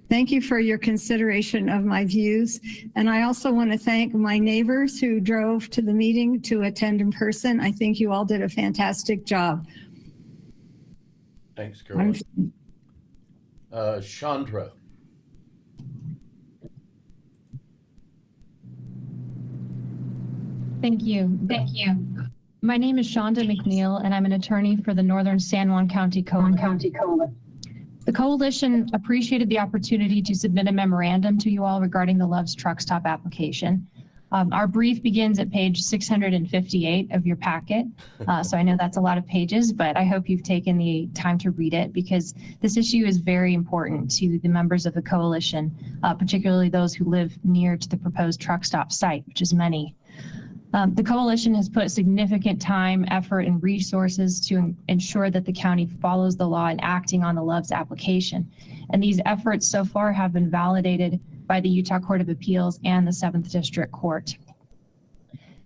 R: Thank you for your consideration of my views. And I also want to thank my neighbors who drove to the meeting to attend in person. I think you all did a fantastic job.
B: Thanks, Carolyn. Chandra.
S: Thank you. My name is Shonda McNeil, and I'm an attorney for the Northern San Juan County Coalition. The coalition appreciated the opportunity to submit a memorandum to you all regarding the Love's truck stop application. Our brief begins at page 658 of your packet. So I know that's a lot of pages, but I hope you've taken the time to read it because this issue is very important to the members of the coalition, particularly those who live near to the proposed truck stop site, which is many. The coalition has put significant time, effort, and resources to ensure that the county follows the law in acting on the Love's application. And these efforts so far have been validated by the Utah Court of Appeals and the 7th District Court.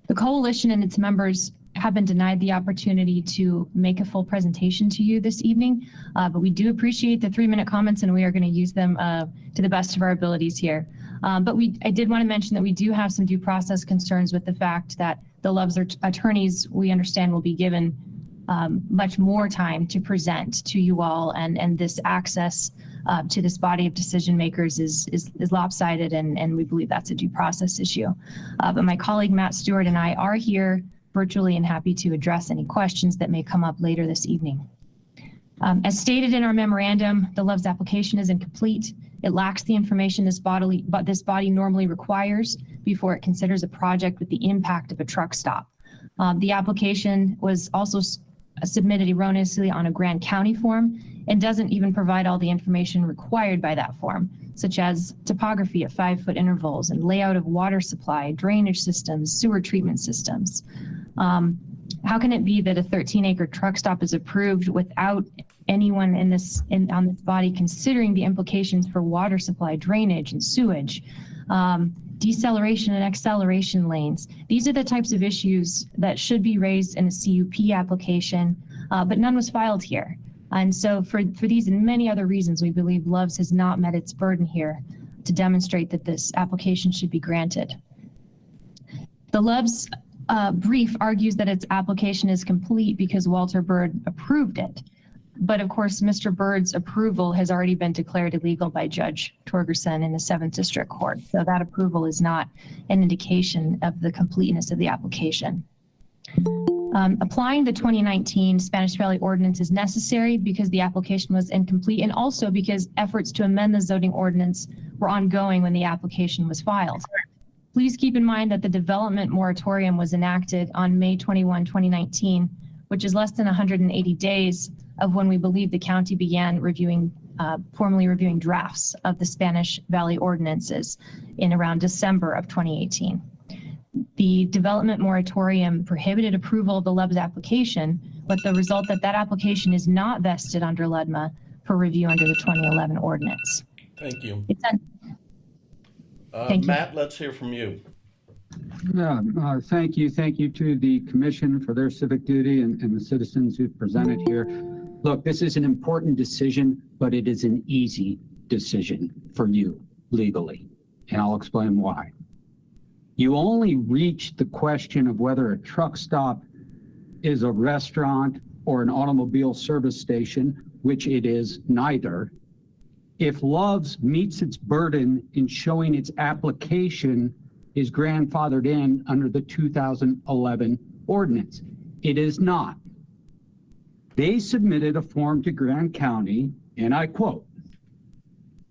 S: The coalition and its members have been denied the opportunity to make a full presentation to you this evening, but we do appreciate the 3-minute comments and we are going to use them to the best of our abilities here. But I did want to mention that we do have some due process concerns with the fact that the Love's attorneys, we understand, will be given much more time to present to you all, and this access to this body of decision makers is lopsided, and we believe that's a due process issue. But my colleague Matt Stewart and I are here virtually and happy to address any questions that may come up later this evening. As stated in our memorandum, the Love's application is incomplete. It lacks the information this body normally requires before it considers a project with the impact of a truck stop. The application was also submitted erroneously on a Grand County form and doesn't even provide all the information required by that form, such as topography at 5-foot intervals and layout of water supply, drainage systems, sewer treatment systems. How can it be that a 13-acre truck stop is approved without anyone on this body considering the implications for water supply, drainage, and sewage, deceleration and acceleration lanes? These are the types of issues that should be raised in a CUP application but none was filed here. And so for these and many other reasons, we believe Loves has not met its burden here to demonstrate that this application should be granted. The Loves brief argues that its application is complete because Walter Bird approved it. But of course, Mr. Bird's approval has already been declared illegal by Judge Torgerson in the 7th District Court. So that approval is not an indication of the completeness of the application. Applying the 2019 Spanish Valley Ordinance is necessary because the application was incomplete and also because efforts to amend the zoning ordinance were ongoing when the application was filed. Please keep in mind that the development moratorium was enacted on May 21, 2019, which is less than 180 days of when we believe the county began formally reviewing drafts of the Spanish Valley ordinances in around December of 2018. The development moratorium prohibited approval of the Loves application, but the result that application is not vested under LUDMA for review under the 2011 ordinance.
B: Thank you.
S: Thank you.
B: Matt, let's hear from you.
T: Thank you. Thank you to the commission for their civic duty and the citizens who've presented here. Look, this is an important decision, but it is an easy decision for you legally, and I'll explain why. You only reach the question of whether a truck stop is a restaurant or an automobile service station, which it is neither, if Loves meets its burden in showing its application is grandfathered in under the 2011 ordinance. It is not. They submitted a form to Grand County, and I quote,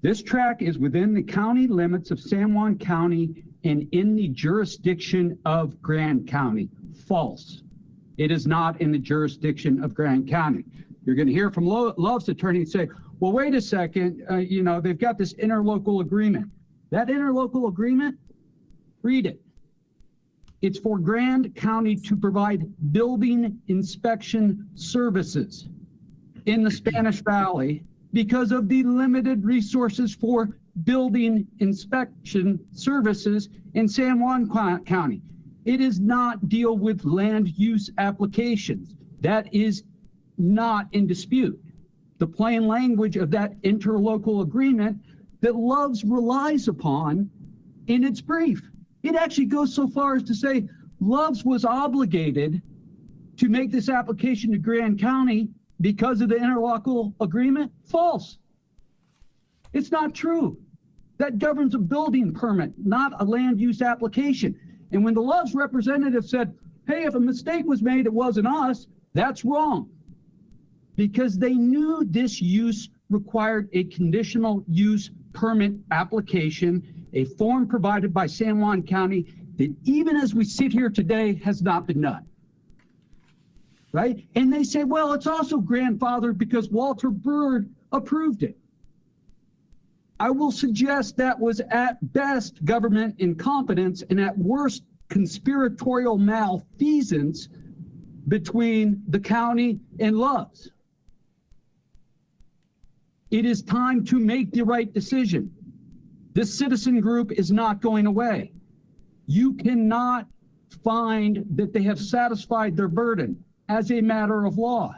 T: "This track is within the county limits of San Juan County and in the jurisdiction of Grand County." False. It is not in the jurisdiction of Grand County. You're going to hear from Love's attorney and say, well, wait a second, they've got this interlocal agreement. That interlocal agreement, read it. It's for Grand County to provide building inspection services in the Spanish Valley because of the limited resources for building inspection services in San Juan County. It does not deal with land use applications. That is not in dispute. The plain language of that interlocal agreement that Loves relies upon in its brief. It actually goes so far as to say Loves was obligated to make this application to Grand County because of the interlocal agreement. False. It's not true. That governs a building permit, not a land use application. And when the Loves representative said, hey, if a mistake was made, it wasn't us, that's wrong. Because they knew this use required a conditional use permit application, a form provided by San Juan County that even as we sit here today has not been done. Right? And they say, well, it's also grandfathered because Walter Bird approved it. I will suggest that was at best government incompetence and at worst conspiratorial malfeasance between the county and Loves. It is time to make the right decision. This citizen group is not going away. You cannot find that they have satisfied their burden as a matter of law.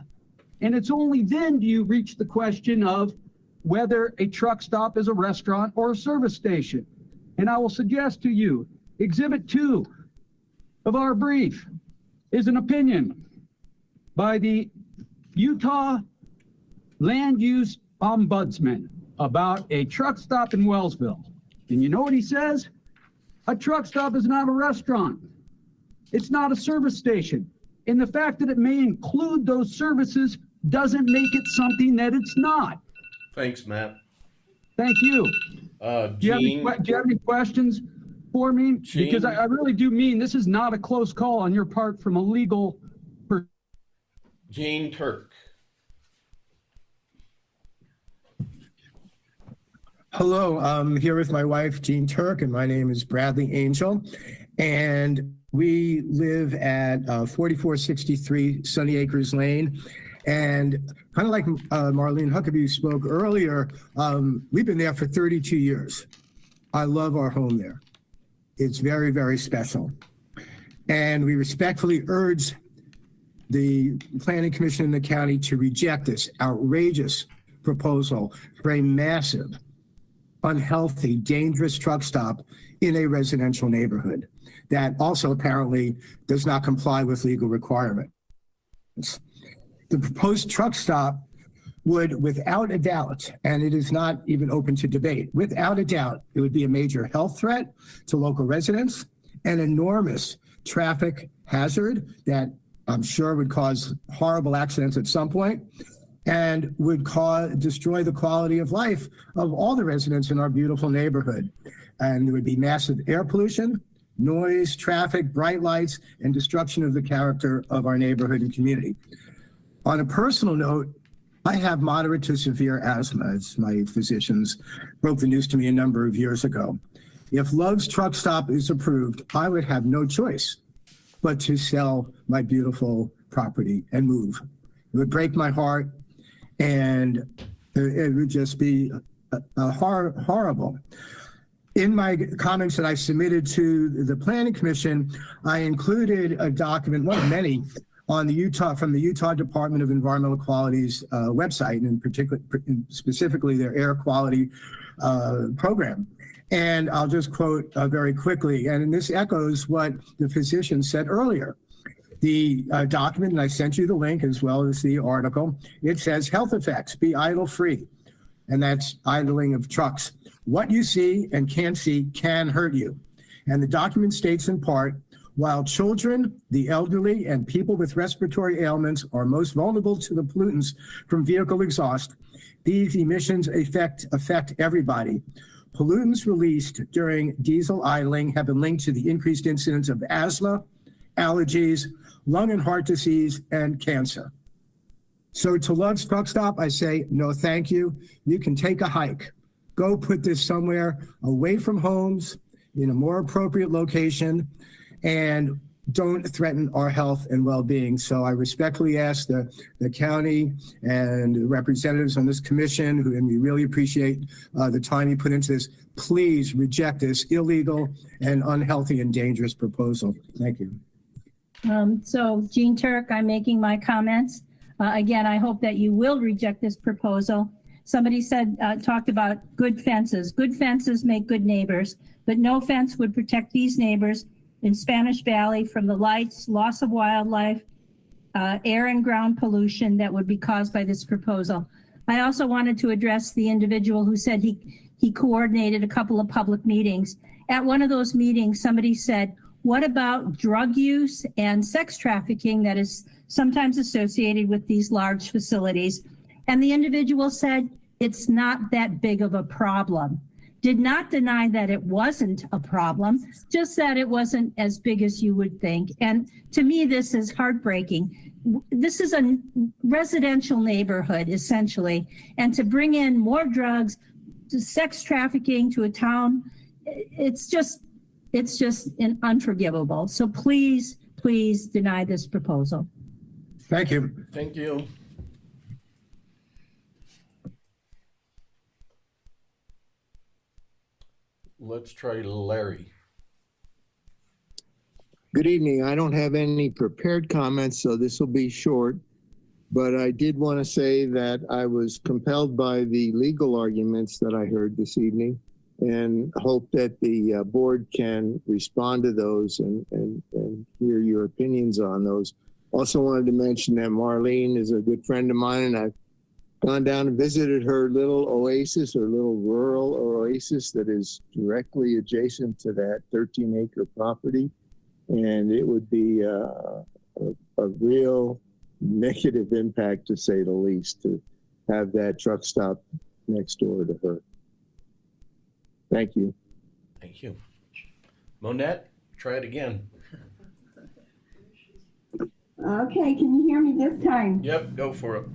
T: And it's only then do you reach the question of whether a truck stop is a restaurant or a service station. And I will suggest to you, Exhibit 2 of our brief is an opinion by the Utah Land Use Ombudsman about a truck stop in Wellsville. And you know what he says? A truck stop is not a restaurant. It's not a service station. And the fact that it may include those services doesn't make it something that it's not.
B: Thanks, Matt.
T: Thank you. Do you have any questions for me?
B: Gene?
T: Because I really do mean this is not a close call on your part from a legal perspective.
B: Gene Turk.
U: Hello, I'm here with my wife, Jean Turk, and my name is Bradley Angel. And we live at 4463 Sunny Acres Lane. And kind of like Marlene Huckabee spoke earlier, we've been there for 32 years. I love our home there. It's very, very special. And we respectfully urge the Planning Commission in the county to reject this outrageous proposal for a massive, unhealthy, dangerous truck stop in a residential neighborhood that also apparently does not comply with legal requirements. The proposed truck stop would, without a doubt, and it is not even open to debate, without a doubt, it would be a major health threat to local residents, an enormous traffic hazard that I'm sure would cause horrible accidents at some point, and would destroy the quality of life of all the residents in our beautiful neighborhood. And there would be massive air pollution, noise, traffic, bright lights, and destruction of the character of our neighborhood and community. On a personal note, I have moderate to severe asthma, as my physicians broke the news to me a number of years ago. If Love's Truck Stop is approved, I would have no choice but to sell my beautiful property and move. It would break my heart, and it would just be horrible. In my comments that I submitted to the Planning Commission, I included a document, one of many, on the from the Utah Department of Environmental Quality's website, and in particular, specifically their air quality program. And I'll just quote very quickly, and this echoes what the physician said earlier. The document, and I sent you the link as well as the article, it says health effects, be idle free. And that's idling of trucks. What you see and can't see can hurt you. And the document states in part, while children, the elderly, and people with respiratory ailments are most vulnerable to the pollutants from vehicle exhaust, these emissions affect everybody. Pollutants released during diesel idling have been linked to the increased incidence of asthma, allergies, lung and heart disease, and cancer. So to Love's Truck Stop, I say, no, thank you. You can take a hike. Go put this somewhere away from homes in a more appropriate location, and don't threaten our health and well-being. So I respectfully ask the county and the representatives on this commission, and we really appreciate the time you put into this, please reject this illegal and unhealthy and dangerous proposal. Thank you.
R: So Jean Turk, I'm making my comments. Again, I hope that you will reject this proposal. Somebody said, talked about good fences. Good fences make good neighbors, but no fence would protect these neighbors in Spanish Valley from the lights, loss of wildlife, air and ground pollution that would be caused by this proposal. I also wanted to address the individual who said he coordinated a couple of public meetings. At one of those meetings, somebody said, what about drug use and sex trafficking that is sometimes associated with these large facilities? And the individual said, it's not that big of a problem. Did not deny that it wasn't a problem, just that it wasn't as big as you would think. And to me, this is heartbreaking. This is a residential neighborhood, essentially. And to bring in more drugs, to sex trafficking to a town, it's just unforgivable. So please, please deny this proposal.
U: Thank you.
B: Thank you. Let's try Larry.
E: Good evening. I don't have any prepared comments, so this will be short. But I did want to say that I was compelled by the legal arguments that I heard this evening, and hope that the board can respond to those and hear your opinions on those. Also wanted to mention that Marlene is a good friend of mine, and I've gone down and visited her little oasis, or little rural oasis that is directly adjacent to that 13-acre property. And it would be a real negative impact, to say the least, to have that truck stop next door to her. Thank you.
B: Thank you. Monette, try it again.
V: Okay, can you hear me this time?
B: Yep, go for it.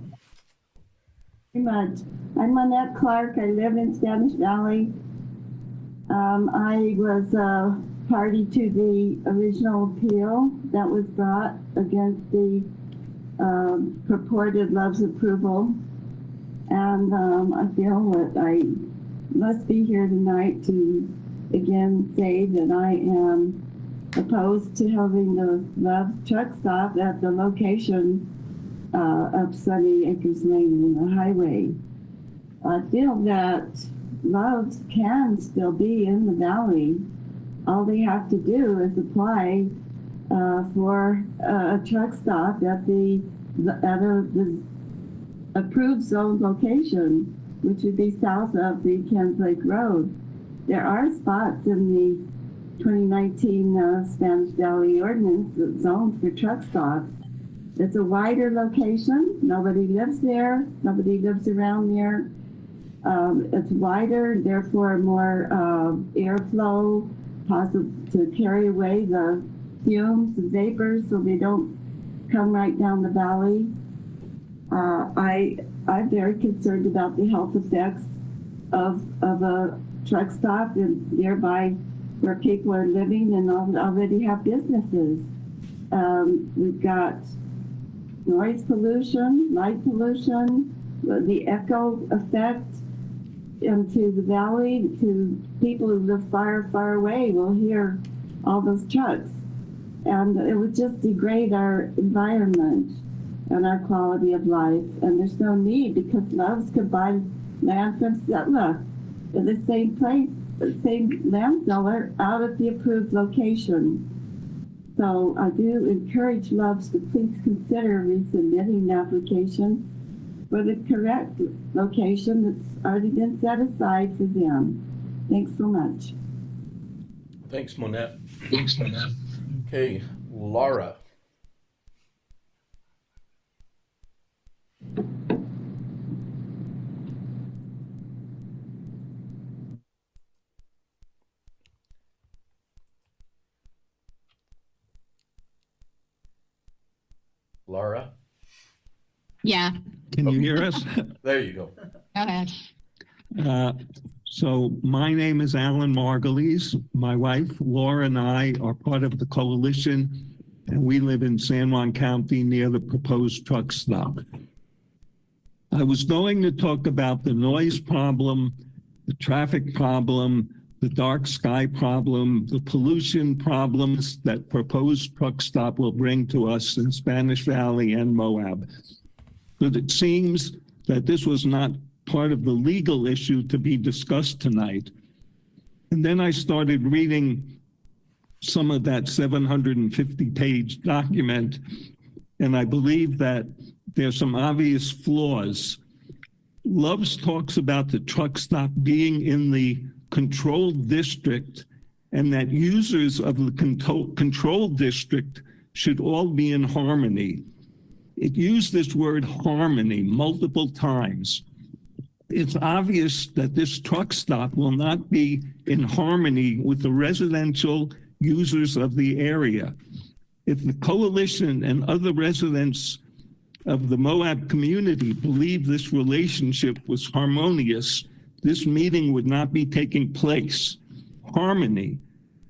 V: Very much. I'm Monette Clark. I live in Spanish Valley. I was party to the original appeal that was brought against the purported Love's approval. And I feel that I must be here tonight to again say that I am opposed to having the Love truck stop at the location of Sunny Acres Lane in the highway. I feel that Love's can still be in the valley. All they have to do is apply for a truck stop at the approved zone location, which would be south of the Kens Lake Road. There are spots in the 2019 Spanish Valley ordinance that zones for truck stops. It's a wider location. Nobody lives there. Nobody lives around there. It's wider, therefore more airflow, possible to carry away the fumes and vapors so they don't come right down the valley. I'm very concerned about the health effects of a truck stop and nearby where people are living and already have businesses. We've got noise pollution, light pollution, the echo effect into the valley. To people who live far away will hear all those trucks. And it would just degrade our environment and our quality of life. And there's no need, because Love's could buy land from Sitla in the same place, the same land seller out at the approved location. So I do encourage Love's to please consider resubmitting the application for the correct location that's already been set aside for them. Thanks so much.
B: Thanks, Monette. Okay, Laura. Laura?
H: Yeah,
K: Can you hear us?
B: There you go.
H: go ahead.
K: So my name is Alan Margulies. My wife, Laura, and I are part of the coalition, and we live in San Juan County near the proposed truck stop. I was going to talk about the noise problem, the traffic problem, the dark sky problem, the pollution problems that proposed truck stop will bring to us in Spanish Valley and Moab. But it seems that this was not part of the legal issue to be discussed tonight. And then I started reading some of that 750-page document, and I believe that there's some obvious flaws. Loves talks about the truck stop being in the controlled district, and that users of the controlled district should all be in harmony. It used this word harmony multiple times. It's obvious that this truck stop will not be in harmony with the residential users of the area. If the coalition and other residents of the Moab community believe this relationship was harmonious, this meeting would not be taking place. Harmony,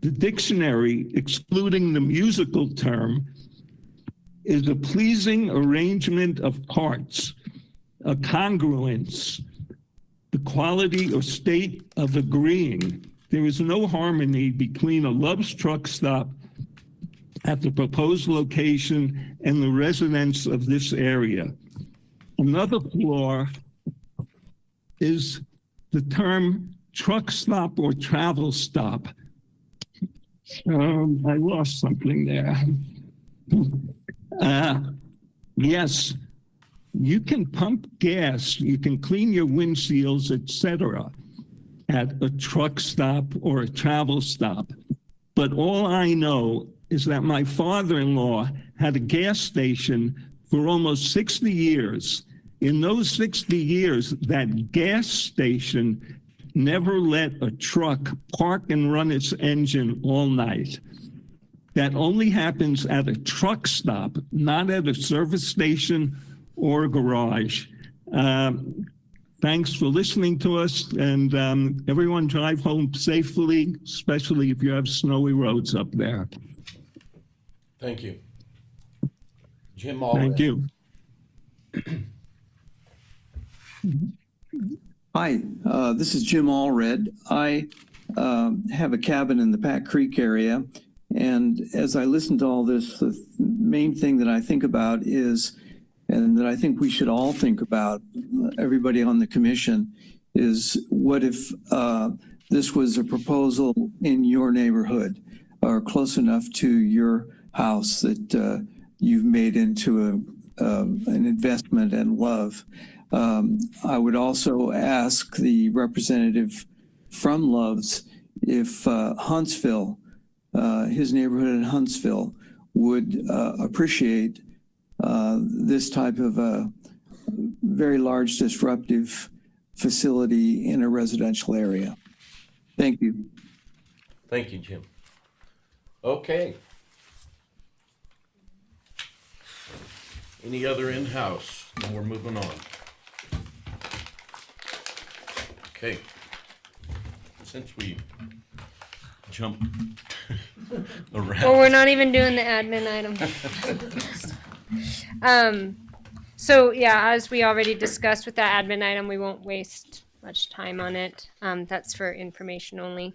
K: the dictionary, excluding the musical term, is a pleasing arrangement of parts, a congruence, the quality or state of agreeing. There is no harmony between a Love's truck stop at the proposed location and the residents of this area. Another flaw is the term truck stop or travel stop. I lost something there. Yes, you can pump gas, you can clean your windshields, etc., at a truck stop or a travel stop. But all I know is that my father-in-law had a gas station for almost 60 years. In those 60 years, that gas station never let a truck park and run its engine all night. That only happens at a truck stop, not at a service station or a garage. Thanks for listening to us, and everyone drive home safely, especially if you have snowy roads up there.
B: Thank you. Jim Allred.
K: Thank you.
W: Hi, this is Jim Allred. I have a cabin in the Pack Creek area,
G: And as I listen to all this, the main thing that I think about is, and that I think we should all think about, everybody on the commission, is what if this was a proposal in your neighborhood or close enough to your house that you've made into an investment and love. I would also ask the representative from Love's if Huntsville, his neighborhood in Huntsville, would appreciate this type of a very large disruptive facility in a residential area. Thank you.
B: Thank you, Jim. Okay. Any other in-house? Then we're moving on. Okay. Since we jumped around.
A: Well, we're not even doing the admin item. So yeah, as we already discussed with that admin item, we won't waste much time on it. That's for information only.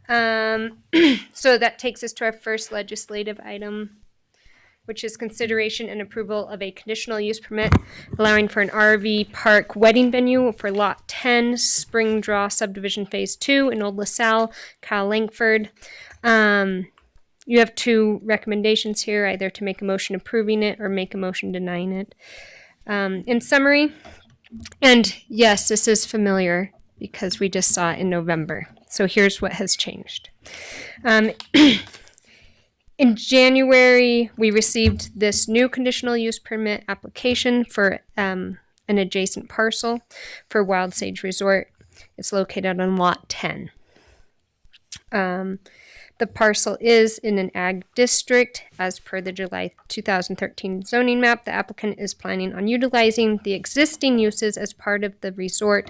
A: So that takes us to our first legislative item, which is consideration and approval of a conditional use permit allowing for an RV park wedding venue for Lot 10, Spring Draw Subdivision Phase 2 in Old LaSalle, Kyle Langford. You have two recommendations here, either to make a motion approving it or make a motion denying it. In summary, and yes, this is familiar because we just saw it in November. So here's what has changed. In January, we received this new conditional use permit application for an adjacent parcel for Wild Sage Resort. It's located on Lot 10. The parcel is in an ag district. As per the July 2013 zoning map, the applicant is planning on utilizing the existing uses as part of the resort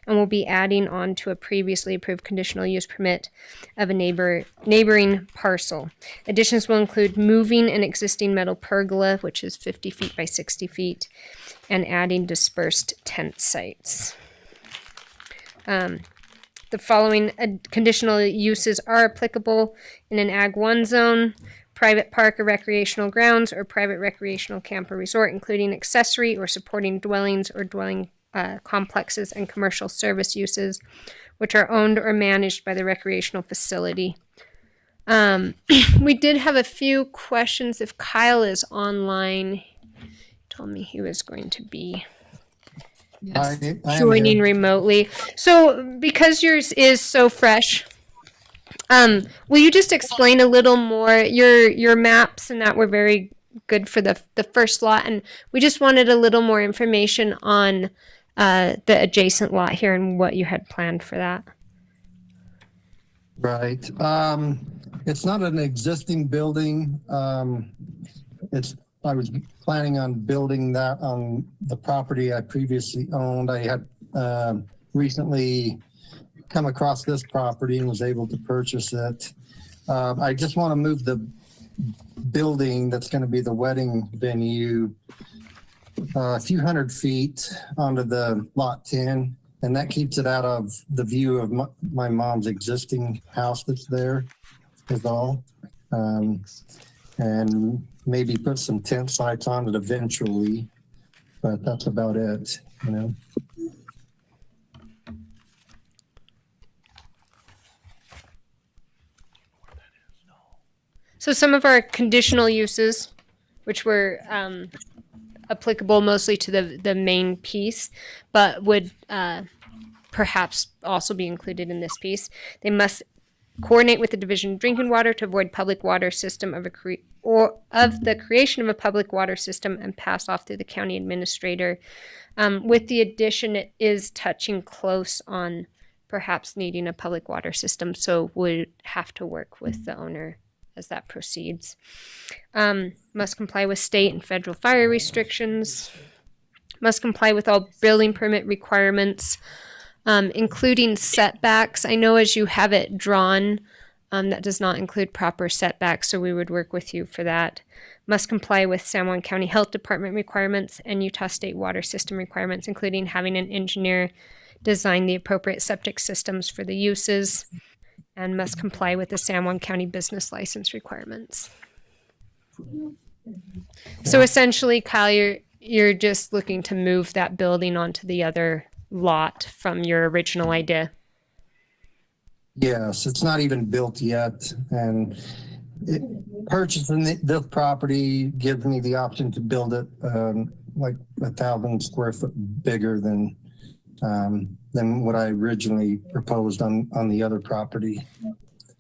A: and will be adding on to a previously approved conditional use permit of a neighboring parcel. Additions will include moving an existing metal pergola, which is 50 feet by 60 feet, and adding dispersed tent sites. The following conditional uses are applicable in an Ag 1 zone, private park or recreational grounds, or private recreational camp or resort, including accessory or supporting dwellings or dwelling complexes and commercial service uses, which are owned or managed by the recreational facility. We did have a few questions. If Kyle is online, he told me he was going to be joining remotely. So because yours is so fresh, will you just explain a little more? Your maps and that were very good for the first lot, and we just wanted a little more information on the adjacent lot here and what you had planned for that.
L: Right. It's not an existing building. I was planning on building that on the property I previously owned. I had recently come across this property and was able to purchase it. I just want to move the building that's going to be the wedding venue a few hundred feet onto the Lot 10, and that keeps it out of the view of my mom's existing house that's there is all. And maybe put some tent sites on it eventually, but that's about it, you know.
A: So some of our conditional uses, which were applicable mostly to the main piece, but would perhaps also be included in this piece. They must coordinate with the Division of Drinking Water to avoid public water system of the creation of a public water system and pass off through the county administrator. With the addition, it is touching close on perhaps needing a public water system, so would have to work with the owner as that proceeds. Must comply with state and federal fire restrictions. Must comply with all building permit requirements, including setbacks. I know as you have it drawn, that does not include proper setbacks, so we would work with you for that. Must comply with San Juan County Health Department requirements and Utah State water system requirements, including having an engineer design the appropriate septic systems for the uses. and must comply with the San Juan County business license requirements. So essentially, Kyle, you're just looking to move that building onto the other lot from your original idea.
L: Yes, it's not even built yet, and purchasing the property gives me the option to build it like 1,000 square foot bigger than what I originally proposed on the other property.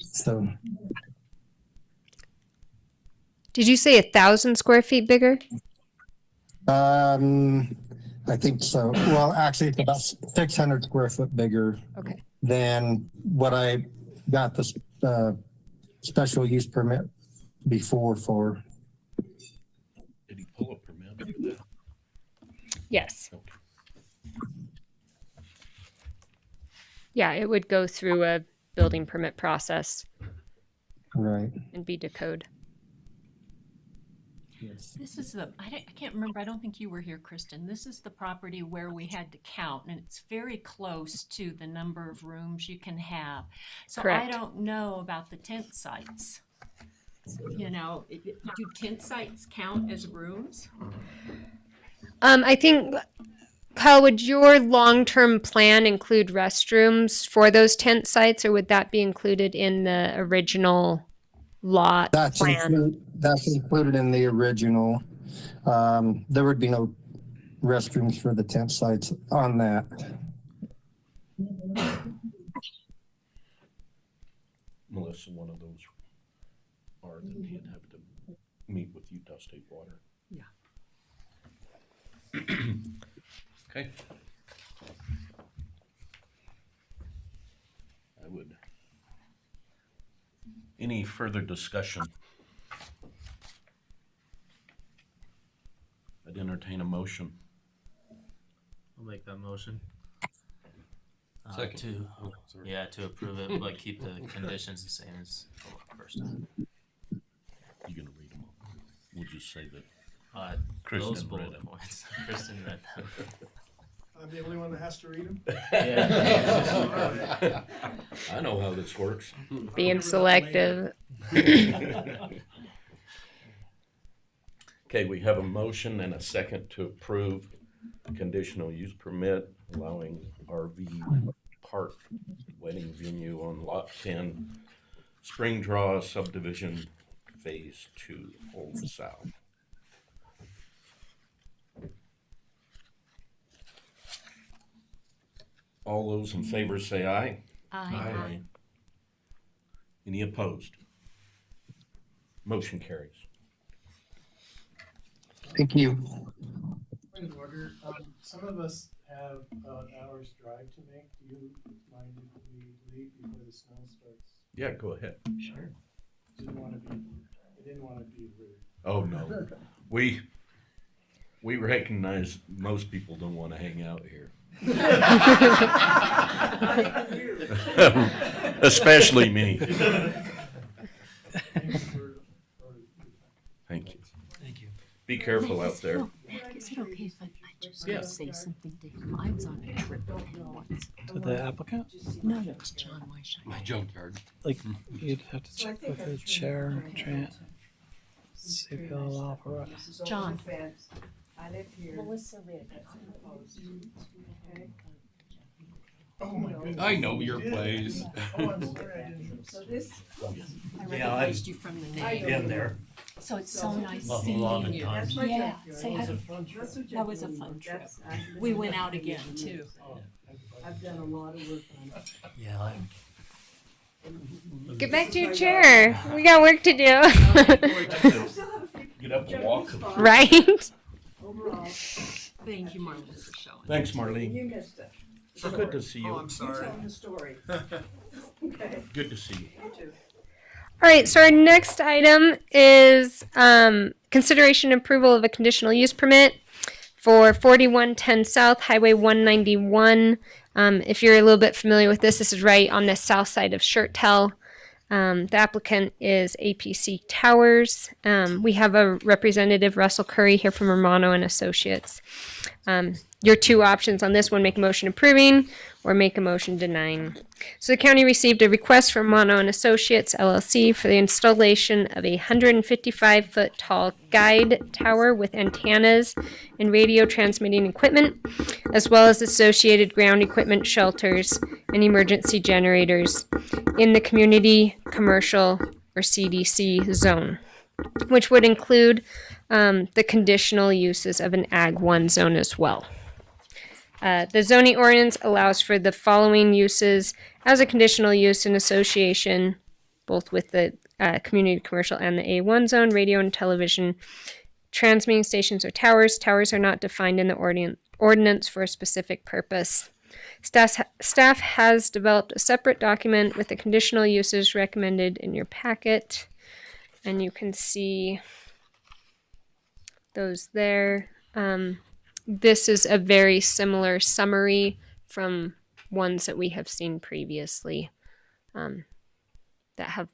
L: So,
A: Did you say 1,000 square feet bigger?
L: I think so. Well, actually, it's about 600 square foot bigger
A: Okay.
L: than what I got the special use permit before for.
B: Did he pull a permit for that?
A: Yes. Yeah, it would go through a building permit process
L: Right.
A: and be decode.
M: This is I can't remember, I don't think you were here, Kristen. This is the property where we had to count, and it's very close to the number of rooms you can have. So
A: Correct.
M: I don't know about the tent sites. You know, do tent sites count as rooms?
A: I think, Kyle, would your long-term plan include restrooms for those tent sites, or would that be included in the original lot plan?
L: That's included in the original. There would be no restrooms for the tent sites on that.
B: Melissa, one of those are that you'd have to meet with Utah State Water.
M: Yeah.
B: Okay. I would. Any further discussion? I'd entertain a motion.
D: I'll make that motion.
I: Second.
D: To approve it, but keep the conditions the same as the first time.
B: You gonna read them all? We'll just say that
D: Kristen
B: Kristen read
D: bullet
B: them.
D: points. Kristen read them.
N: I'm the only one that has to read them?
B: Yeah. I know how this works.
A: Being selective.
B: Okay, we have a motion and a second to approve a conditional use permit allowing RV park wedding venue on Lot 10, Spring Draw subdivision Phase 2, Old South. All those in favor say aye.
M: Aye.
B: Any opposed? Motion carries.
L: Thank you.
N: Point of order, some of us have an hour's drive to make. Do you mind if we leave before the snow starts?
B: Yeah, go ahead.
N: Sure. I didn't want to be rude.
B: Oh, no. We recognize most people don't want to hang out here. Especially me. Thank you.
J: Thank you.
B: Be careful out there.
M: Is it okay if I just
B: Yeah.
M: say something to him? I was on a trip with him once.
J: To the applicant?
M: No, it's John Weishaupt.
I: My junkyard.
J: Like, you'd have to check with the chair, see if he'll allow for it.
M: John.
W: I live here.
M: Melissa read.
N: Oh my goodness.
I: I know your place.
N: Oh, I'm sorry I didn't.
W: So this.
M: I
C: Yeah,
M: recognized you from the name.
C: Been there.
M: So it's so nice
C: A lot
M: seeing
C: of
M: you.
C: times.
W: That's my
M: Yeah,
W: junkyard.
M: say
W: It was
M: hi.
W: a fun trip.
M: That was a fun trip.
W: That's- I live
M: We
W: in
M: went
W: that
M: out again
W: community,
M: too.
W: so I've done a lot of work on it.
C: Yeah,
A: Get back to your chair. We got work to do.
B: Get up and walk.
A: Right?
W: Overall,
M: Thank you, Marlon, for showing.
B: Thanks, Marlene.
W: you missed it.
B: Good to see you.
W: Oh, I'm sorry. You're telling the story. Okay.
B: Good to see you.
W: You too.
A: All right, so our next item is consideration and approval of a conditional use permit for 4110 South Highway 191. If you're a little bit familiar with this is right on the south side of Shirtel. The applicant is APC Towers. We have a representative, Russell Curry, here from Romano and Associates. Your two options on this one: make a motion approving or make a motion denying. So the county received a request from Mono and Associates LLC for the installation of a 155-foot tall guide tower with antennas and radio transmitting equipment, as well as associated ground equipment shelters and emergency generators in the community, commercial, or CDC zone, which would include the conditional uses of an Ag 1 zone as well. The zoning ordinance allows for the following uses as a conditional use in association, both with the community, commercial, and the A1 zone: radio and television transmitting stations or towers. Towers are not defined in the ordinance for a specific purpose. Staff has developed a separate document with the conditional uses recommended in your packet, and you can see those there. This is a very similar summary from ones that we have seen previously that have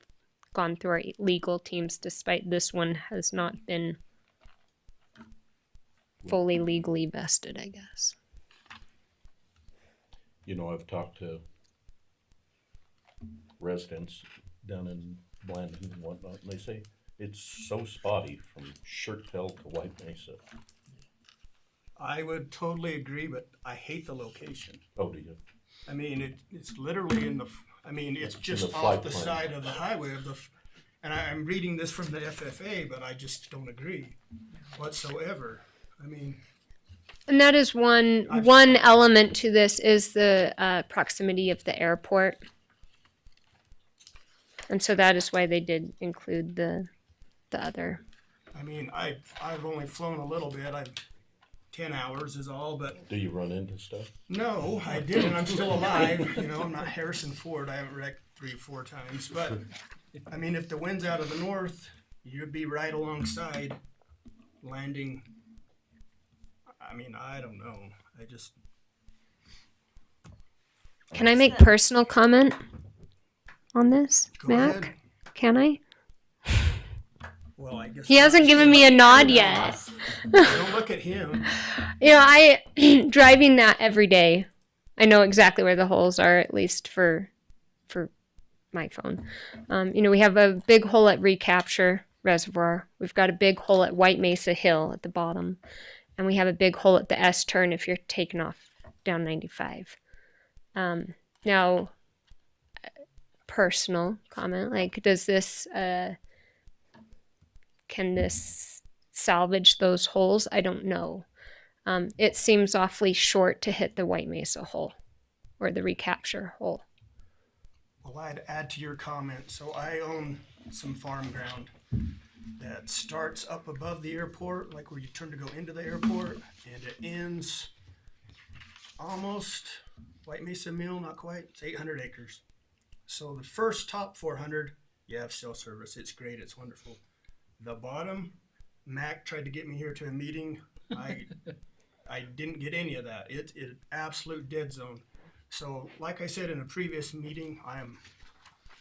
A: gone through our legal teams, despite this one has not been fully legally vested, I guess.
B: You know, I've talked to residents down in Blandon and whatnot, and they say it's so spotty from Shirtell to White Mesa.
F: I would totally agree, but I hate the location.
B: Oh, do you?
F: I mean, it's literally in the, it's just
B: in the
F: off
B: flight
F: the
B: plan.
F: side of the highway of the, and I'm reading this from the FFA, but I just don't agree whatsoever. I mean,
A: And that is one element to this is the proximity of the airport. And so that is why they did include the other.
F: I mean, I've only flown a little bit. 10 hours is all, but
B: Do you run into stuff?
F: no, I didn't. I'm still alive. You know, I'm not Harrison Ford. I haven't wrecked 3 or 4 times. But, I mean, if the wind's out of the north, you'd be right alongside landing. I mean, I don't know. I just...
A: Can I make personal comment on this,
F: Go
A: Mac?
F: ahead.
A: Can I?
F: Well, I guess
A: He hasn't given me a nod yet.
F: Don't look at him.
A: You know, I driving that every day. I know exactly where the holes are, at least for my phone. You know, we have a big hole at Recapture Reservoir. We've got a big hole at White Mesa Hill at the bottom, and we have a big hole at the S turn if you're taking off down 95. Now, personal comment, like, does this can this salvage those holes? I don't know. It seems awfully short to hit the White Mesa hole or the Recapture hole.
F: Well, I'd add to your comment. So I own some farm ground that starts up above the airport, like where you turn to go into the airport, and it ends almost White Mesa Mill, not quite. It's 800 acres. So the first top 400, you have cell service. It's great. It's wonderful. The bottom, Mac tried to get me here to a meeting. I didn't get any of that. It's absolute dead zone. So like I said in a previous meeting, I am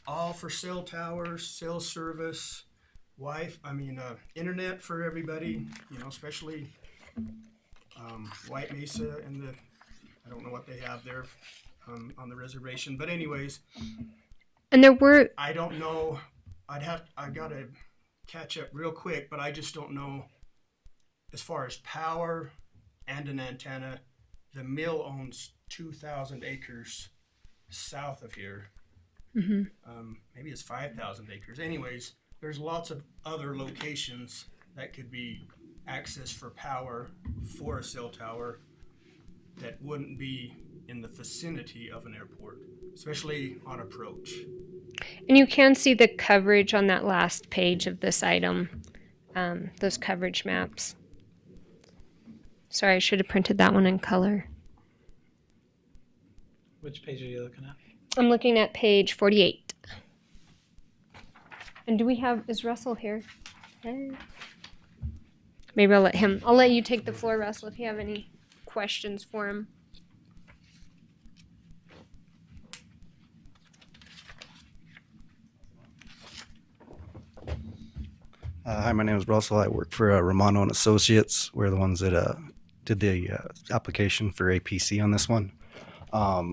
F: all for cell towers, cell service, internet for everybody, you know, especially White Mesa and I don't know what they have there on the reservation. But anyways,
A: and there were,
F: I don't know. I gotta catch up real quick, but I just don't know as far as power and an antenna. The mill owns 2,000 acres south of here.
A: Mm-hmm.
F: Maybe it's 5,000 acres. Anyways, there's lots of other locations that could be access for power for a cell tower that wouldn't be in the vicinity of an airport, especially on approach.
A: And you can see the coverage on that last page of this item, those coverage maps. Sorry, I should have printed that one in color.
J: Which page are you looking at?
A: I'm looking at page 48. And is Russell here? Maybe I'll let you take the floor, Russell, if you have any questions for him.
O: Hi, my name is Russell. I work for Romano and Associates. We're the ones that did the application for APC on this one.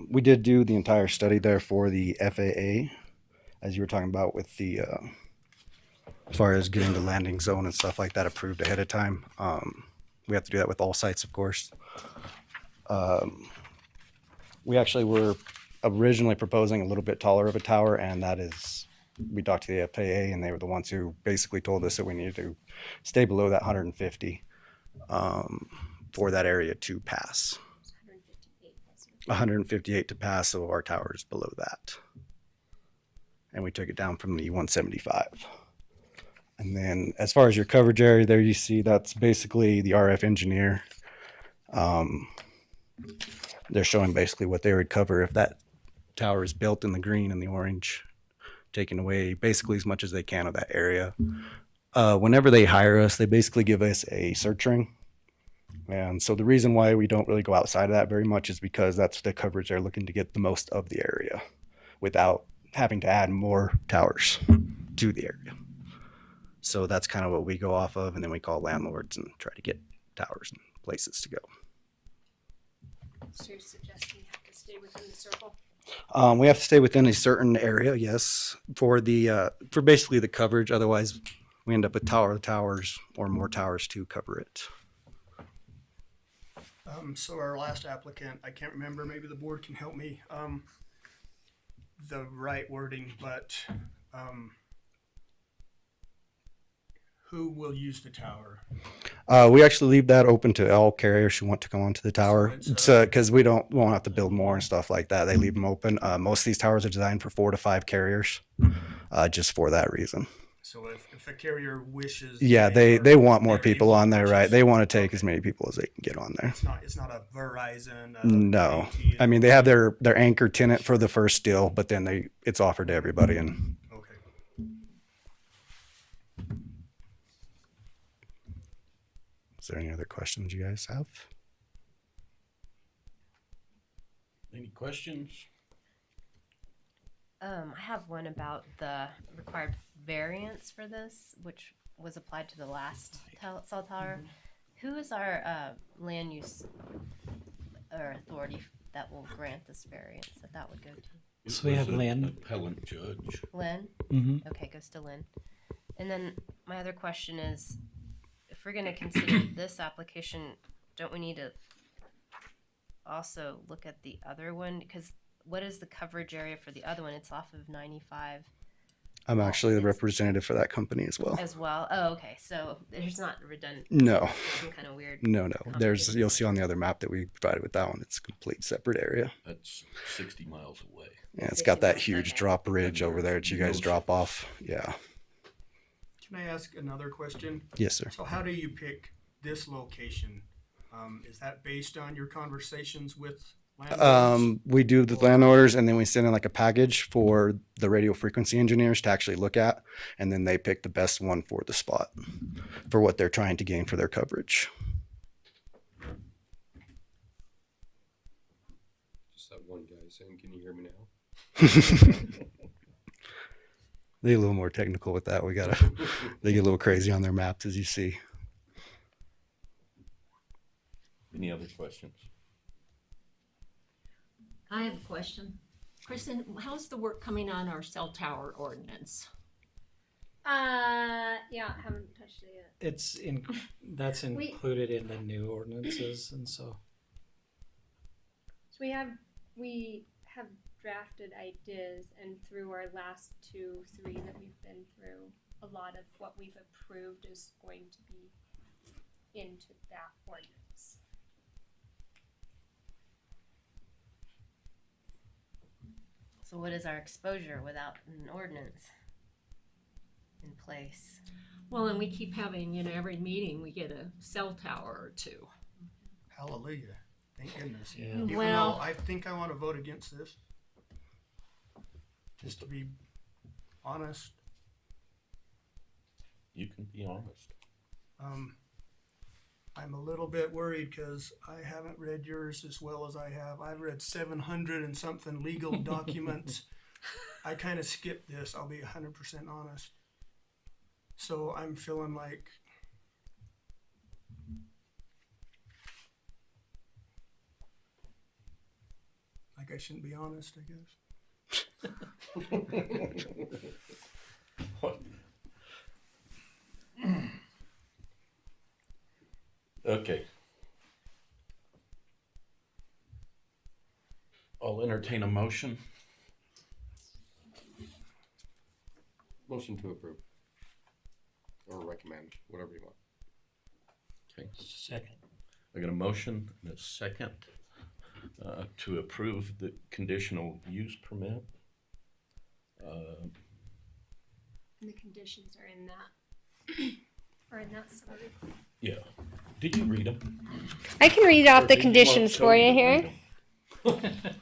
O: We did do the entire study there for the FAA, as you were talking about with the, as far as getting the landing zone and stuff like that approved ahead of time. We have to do that with all sites, of course. We actually were originally proposing a little bit taller of a tower, and that is, we talked to the FAA, and they were the ones who basically told us that we needed to stay below that 150 for that area to pass. 158 to pass, so our tower is below that. And we took it down from the 175. And then as far as your coverage area there, you see that's basically the RF engineer. They're showing basically what they would cover if that tower is built in the green and the orange, taking away basically as much as they can of that area. Whenever they hire us, they basically give us a search ring. And so the reason why we don't really go outside of that very much is because that's the coverage they're looking to get the most of the area without having to add more towers to the area. So that's kind of what we go off of, and then we call landlords and try to get towers and places to go.
A: So you're suggesting you have to stay within the circle?
O: We have to stay within a certain area, yes, for basically the coverage. Otherwise, we end up with towers or more towers to cover it.
F: So our last applicant, I can't remember, maybe the board can help me, the right wording, but who will use the tower?
O: We actually leave that open to all carriers who want to come onto the tower. So because we won't have to build more and stuff like that. They leave them open. Most of these towers are designed for 4 to 5 carriers, just for that reason.
F: So if a carrier wishes,
O: Yeah, they want more people on there, right? They want to take as many people as they can get on there.
F: It's not a Verizon.
O: No, I mean they have their anchor tenant for the first deal, but then it's offered to everybody. And
F: okay.
O: Is there any other questions you guys have?
B: Any questions?
P: I have one about the required variance for this, which was applied to the last cell tower. Who is our land use or authority that will grant this variance that would go to?
J: So we have Lynn.
B: Appellant judge.
P: Lynn?
J: Mm-hmm.
P: Okay, goes to Lynn. And then my other question is, if we're going to consider this application, don't we need to also look at the other one? Because what is the coverage area for the other one? It's off of 95.
O: I'm actually the representative for that company as well.
P: As well? Oh, okay. So there's not redundant.
O: No.
P: Some kind of weird.
O: No. You'll see on the other map that we provided with that one, it's a complete separate area.
B: That's 60 miles away.
O: Yeah, it's got that huge drop ridge over there that you guys drop off. Yeah.
F: Can I ask another question?
O: Yes, sir.
F: So how do you pick this location? Is that based on your conversations with landlords?
O: We do the land orders, and then we send in like a package for the radio frequency engineers to actually look at, and then they pick the best one for the spot for what they're trying to gain for their coverage.
I: Just that one guy saying, "Can you hear me now?"
O: They get a little more technical with that. They get a little crazy on their maps, as you see.
B: Any other questions?
M: I have a question. Kristen, how's the work coming on our cell tower ordinance?
A: Yeah, haven't touched it yet.
J: That's included in the new ordinances, and so.
A: So we have drafted ideas, and through our last 2-3 that we've been through, a lot of what we've approved is going to be into that ordinance.
P: So what is our exposure without an ordinance in place?
M: Well, and we keep having, every meeting we get a cell tower or two.
F: Hallelujah. Thank goodness.
M: Yeah.
F: Even
M: Well,
F: though I think I want to vote against this. Just to be honest.
B: You can be honest.
F: I'm a little bit worried because I haven't read yours as well as I have. I've read 700 and something legal documents. I kind of skipped this, I'll be 100% honest. So I'm feeling like I shouldn't be honest, I guess.
B: What? Okay. I'll entertain a motion.
I: Motion to approve. Or recommend, whatever you want.
B: Okay.
C: Second.
B: I got a motion and a second to approve the conditional use permit.
A: And the conditions are in that, or in that summary.
B: Yeah. Did you read them?
A: I can read off
B: Or
A: the
B: did you
A: conditions
B: want
A: for you
B: Toby to
A: here.
B: read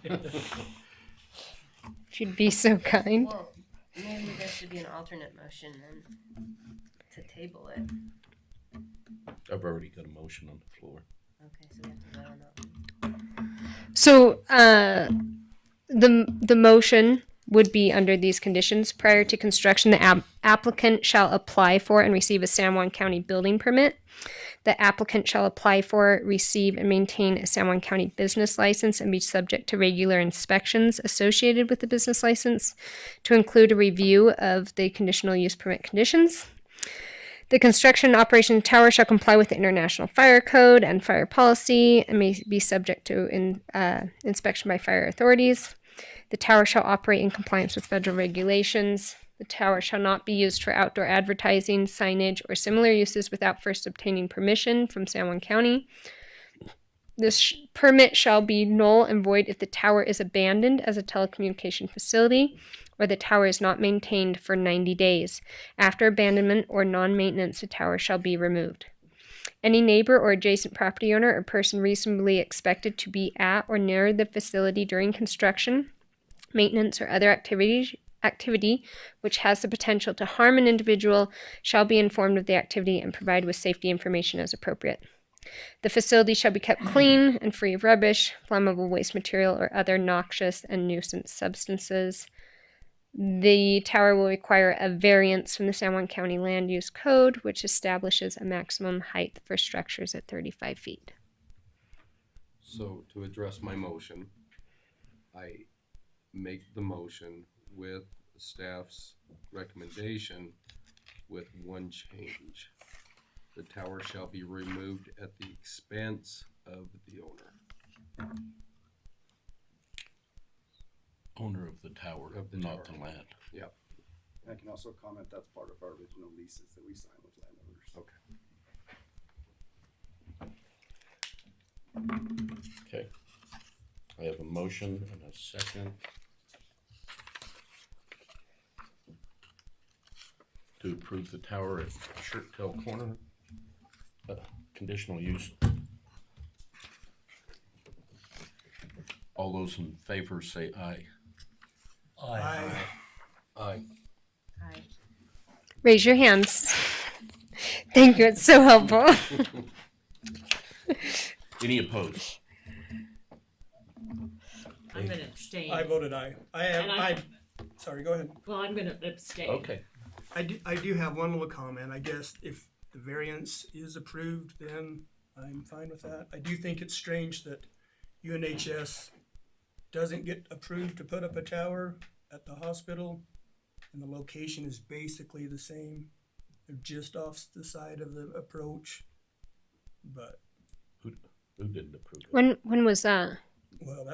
B: 'em?
A: If you'd be so kind.
P: Well, maybe there should be an alternate motion then to table it.
B: I've already got a motion on the floor.
P: Okay, so we have to vote on that one.
A: So the motion would be under these conditions. Prior to construction, the applicant shall apply for and receive a San Juan County building permit. The applicant shall apply for, receive, and maintain a San Juan County business license and be subject to regular inspections associated with the business license, to include a review of the conditional use permit conditions. The construction and operation of the tower shall comply with the International Fire Code and fire policy and may be subject to inspection by fire authorities. The tower shall operate in compliance with federal regulations. The tower shall not be used for outdoor advertising, signage, or similar uses without first obtaining permission from San Juan County. This permit shall be null and void if the tower is abandoned as a telecommunication facility or the tower is not maintained for 90 days. After abandonment or non-maintenance, the tower shall be removed. Any neighbor or adjacent property owner or person reasonably expected to be at or near the facility during construction, maintenance, or other activity which has the potential to harm an individual shall be informed of the activity and provide with safety information as appropriate. The facility shall be kept clean and free of rubbish, flammable waste material, or other noxious and nuisance substances. The tower will require a variance from the San Juan County Land Use Code, which establishes a maximum height for structures at 35 feet.
I: So to address my motion, I make the motion with staff's recommendation with one change. The tower shall be removed at the expense of the owner.
B: Owner of the tower,
I: Of the
B: not
I: tower.
B: the land.
I: Yep.
Q: I can also comment that's part of our original leases that we signed with landowners.
I: Okay.
B: Okay. I have a motion and a second to approve the tower at Shirt Tail Corner. Conditional use. All those in favor say aye.
F: Aye.
I: Aye.
P: Aye.
A: Raise your hands. Thank you. It's so helpful.
B: Any opposed?
M: I'm gonna abstain.
F: I voted aye. Sorry, go ahead.
M: Well, I'm gonna abstain.
B: Okay.
F: I do have one little comment. I guess if the variance is approved, then I'm fine with that. I do think it's strange that UNHS doesn't get approved to put up a tower at the hospital, and the location is basically the same. They're just off the side of the approach, but
B: Who didn't approve it?
A: When was that?
F: well,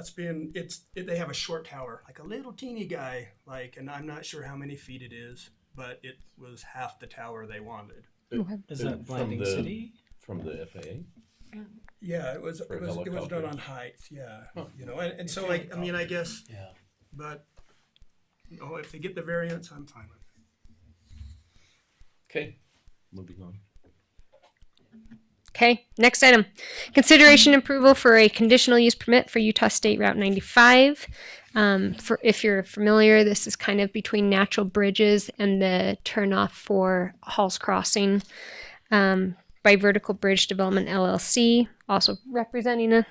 F: they have a short tower, like a little teeny guy, and I'm not sure how many feet it is, but it was half the tower they wanted.
J: Is that Blinding City?
B: From the FAA?
F: Yeah, it was
B: For
F: done
B: helicopters?
F: on height. Yeah,
B: Huh.
F: and so I guess.
C: Yeah.
F: But if they get the variance, I'm fine with it.
B: Okay, moving on.
A: Okay, next item. Consideration and approval for a conditional use permit for Utah State Route 95. If you're familiar, this is kind of between Natural Bridges and the turnoff for Halls Crossing by Vertical Bridge Development LLC. Also representing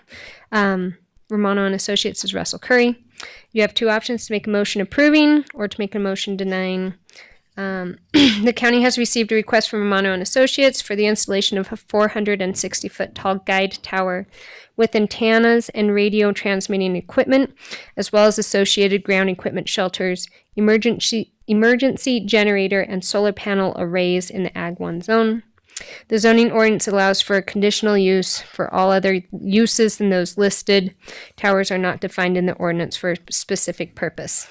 A: Romano and Associates is Russell Curry. You have two options: to make a motion approving or to make a motion denying. The county has received a request from Romano and Associates for the installation of a 460-foot tall guide tower with antennas and radio transmitting equipment, as well as associated ground equipment shelters, emergency generator, and solar panel arrays in the Ag 1 zone. The zoning ordinance allows for a conditional use for all other uses than those listed. Towers are not defined in the ordinance for a specific purpose.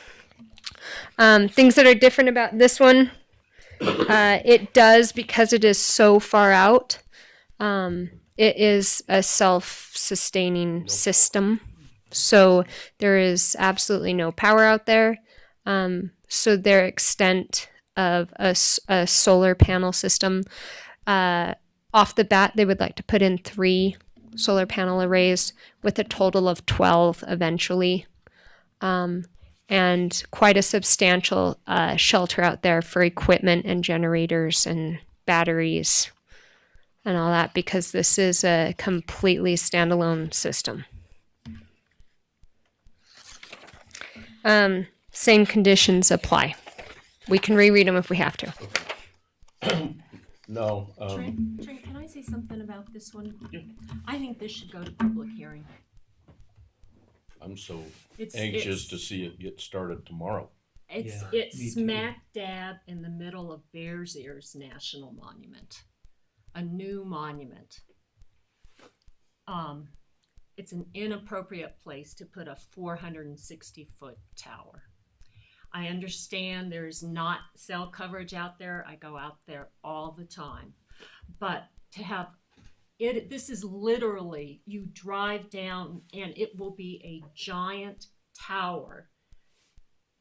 A: Things that are different about this one, it does, because it is so far out, it is a self-sustaining system. So there is absolutely no power out there. So their extent of a solar panel system, off the bat, they would like to put in 3 solar panel arrays with a total of 12 eventually. And quite a substantial shelter out there for equipment and generators and batteries and all that, because this is a completely standalone system. Same conditions apply. We can reread them if we have to.
B: No.
M: Trent, can I say something about this one? I think this should go to public hearing.
B: I'm so
M: It's-
B: anxious to see it get started tomorrow.
M: It's
J: me too.
M: smack dab in the middle of Bears Ears National Monument, a new monument. It's an inappropriate place to put a 460-foot tower. I understand there's not cell coverage out there. I go out there all the time, but to have it, this is literally, you drive down and it will be a giant tower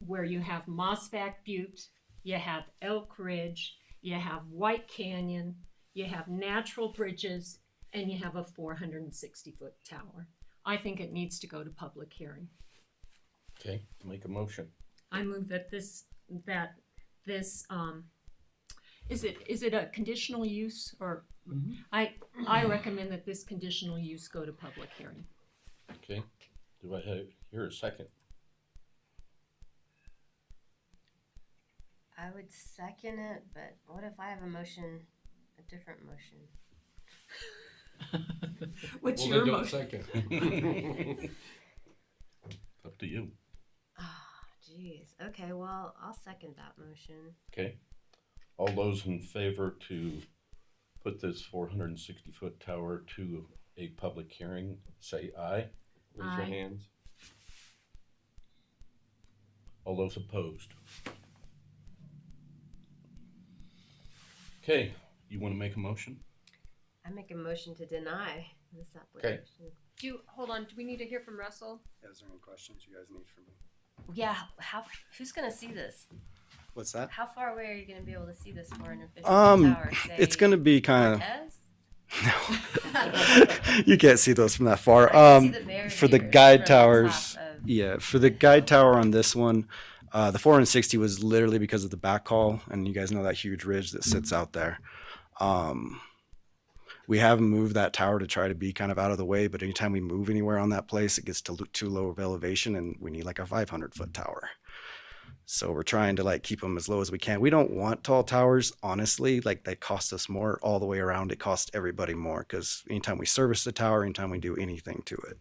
M: where you have Mossback Butte, you have Elk Ridge, you have White Canyon, you have natural bridges, and you have a 460-foot tower. I think it needs to go to public hearing.
B: Okay, make a motion.
M: I move that this is it a conditional use, or I recommend that this conditional use go to public hearing.
B: Okay, do I hear a second?
P: I would second it, but what if I have a different motion?
M: What's
I: Well,
M: your
I: then don't
M: motion?
I: second.
B: Up to you.
P: Jeez. Okay, well, I'll second that motion.
B: Okay. All those in favor to put this 460-foot tower to a public hearing, say aye.
I: Raise your hands.
B: All those opposed? Okay, you want to make a motion?
P: I make a motion to deny this application.
A: Hold on, do we need to hear from Russell?
Q: Yeah, is there any questions you guys need from me?
P: Yeah, who's gonna see this?
O: What's that?
P: How far away are you gonna be able to see this 450 tower? Say,
O: It's gonna be kind
P: Cortez?
O: of. You can't see those from that far.
P: I can see the Bears
O: For the
P: Ears
O: guide
P: from the
O: towers,
P: top of-
O: yeah, for the guide tower on this one, the 460 was literally because of the backhaul, and you guys know that huge ridge that sits out there. We have moved that tower to try to be kind of out of the way, but anytime we move anywhere on that place, it gets to too low of elevation, and we need like a 500-foot tower. So we're trying to like keep them as low as we can. We don't want tall towers, honestly. Like they cost us more all the way around. It costs everybody more because anytime we service the tower, anytime we do anything to it.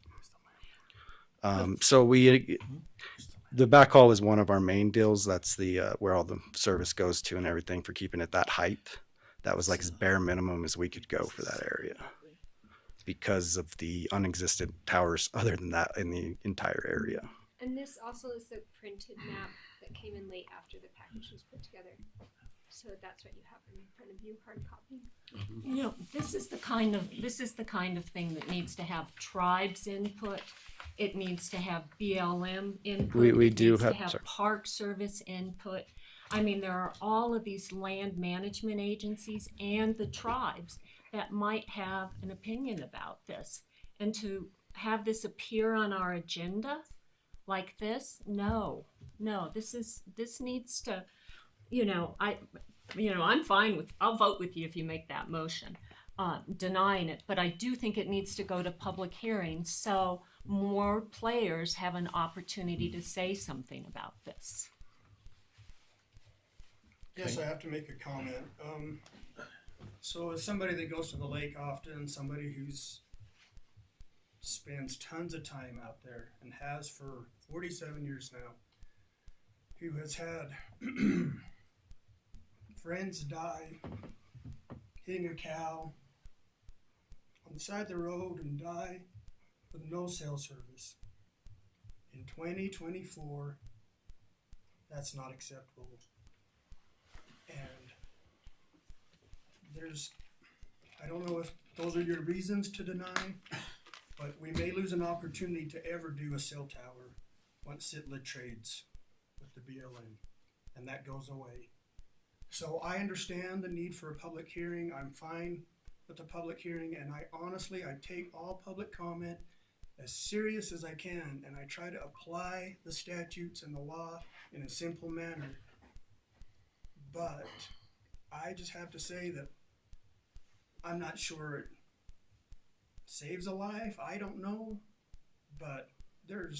O: So the backhaul is one of our main deals. That's the where all the service goes to and everything for keeping it that height. That was like as bare minimum as we could go for that area because of the unexistent towers other than that in the entire area.
A: And this also is the printed map that came in late after the package was put together. So that's what you have in front of you, hard copy.
M: You know, this is the kind of thing that needs to have tribes input. It needs to have BLM input.
O: We
M: it
O: do
M: needs
O: have-
M: to have
O: sorry.
M: Park Service input. I mean, there are all of these land management agencies and the tribes that might have an opinion about this. And to have this appear on our agenda like this, no, this needs to, I'm fine with, I'll vote with you if you make that motion, denying it, but I do think it needs to go to public hearing so more players have an opportunity to say something about this.
F: Yes, I have to make a comment. So as somebody that goes to the lake often, somebody who's spends tons of time out there and has for 47 years now, who has had friends die hitting a cow on the side of the road and die with no cell service. In 2024, that's not acceptable. And I don't know if those are your reasons to deny, but we may lose an opportunity to ever do a cell tower once Sitla trades with the BLM, and that goes away. So I understand the need for a public hearing. I'm fine with the public hearing, and I take all public comment as serious as I can, and I try to apply the statutes and the law in a simple manner. But I just have to say that I'm not sure it saves a life. I don't know, but there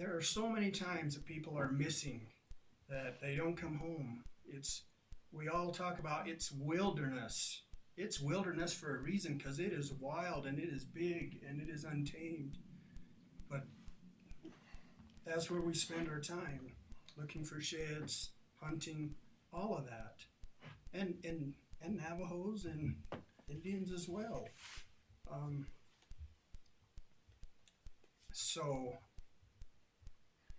F: are so many times that people are missing, that they don't come home. We all talk about it's wilderness. It's wilderness for a reason, because it is wild and it is big and it is untamed. But that's where we spend our time, looking for sheds, hunting, all of that, and Navajos and Indians as well. So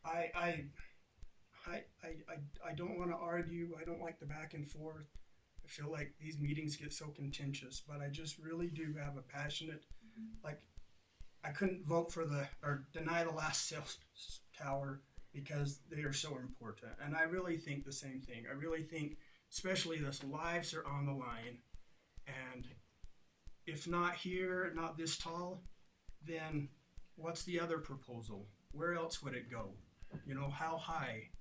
F: I don't want to argue. I don't like the back and forth. I feel like these meetings get so contentious, but I just really do have a passionate, like, I couldn't vote for or deny the last cell tower because they are so important. And I really think the same thing. I really think, especially this, lives are on the line. And if not here, not this tall, then what's the other proposal? Where else would it go? You know, how high?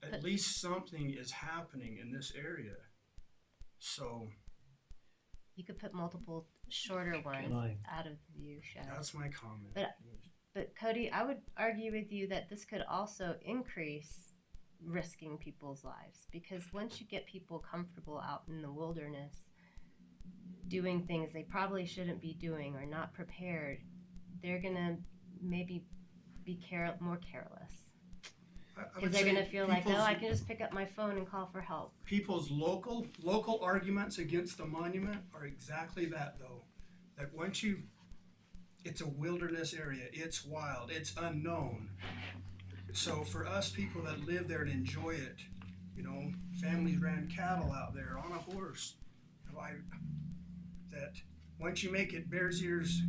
F: At least something is happening in this area. So
P: You could put multiple shorter ones out of view shed.
F: that's my comment.
P: But Cody, I would argue with you that this could also increase risking people's lives, because once you get people comfortable out in the wilderness doing things they probably shouldn't be doing or not prepared, they're gonna maybe be more careless. Because they're gonna feel like, oh, I can just pick up my phone and call for help.
F: People's local arguments against the monument are exactly that, though. That it's a wilderness area, it's wild, it's unknown. So for us people that live there and enjoy it, you know, families ran cattle out there on a horse. That once you make it Bears Ears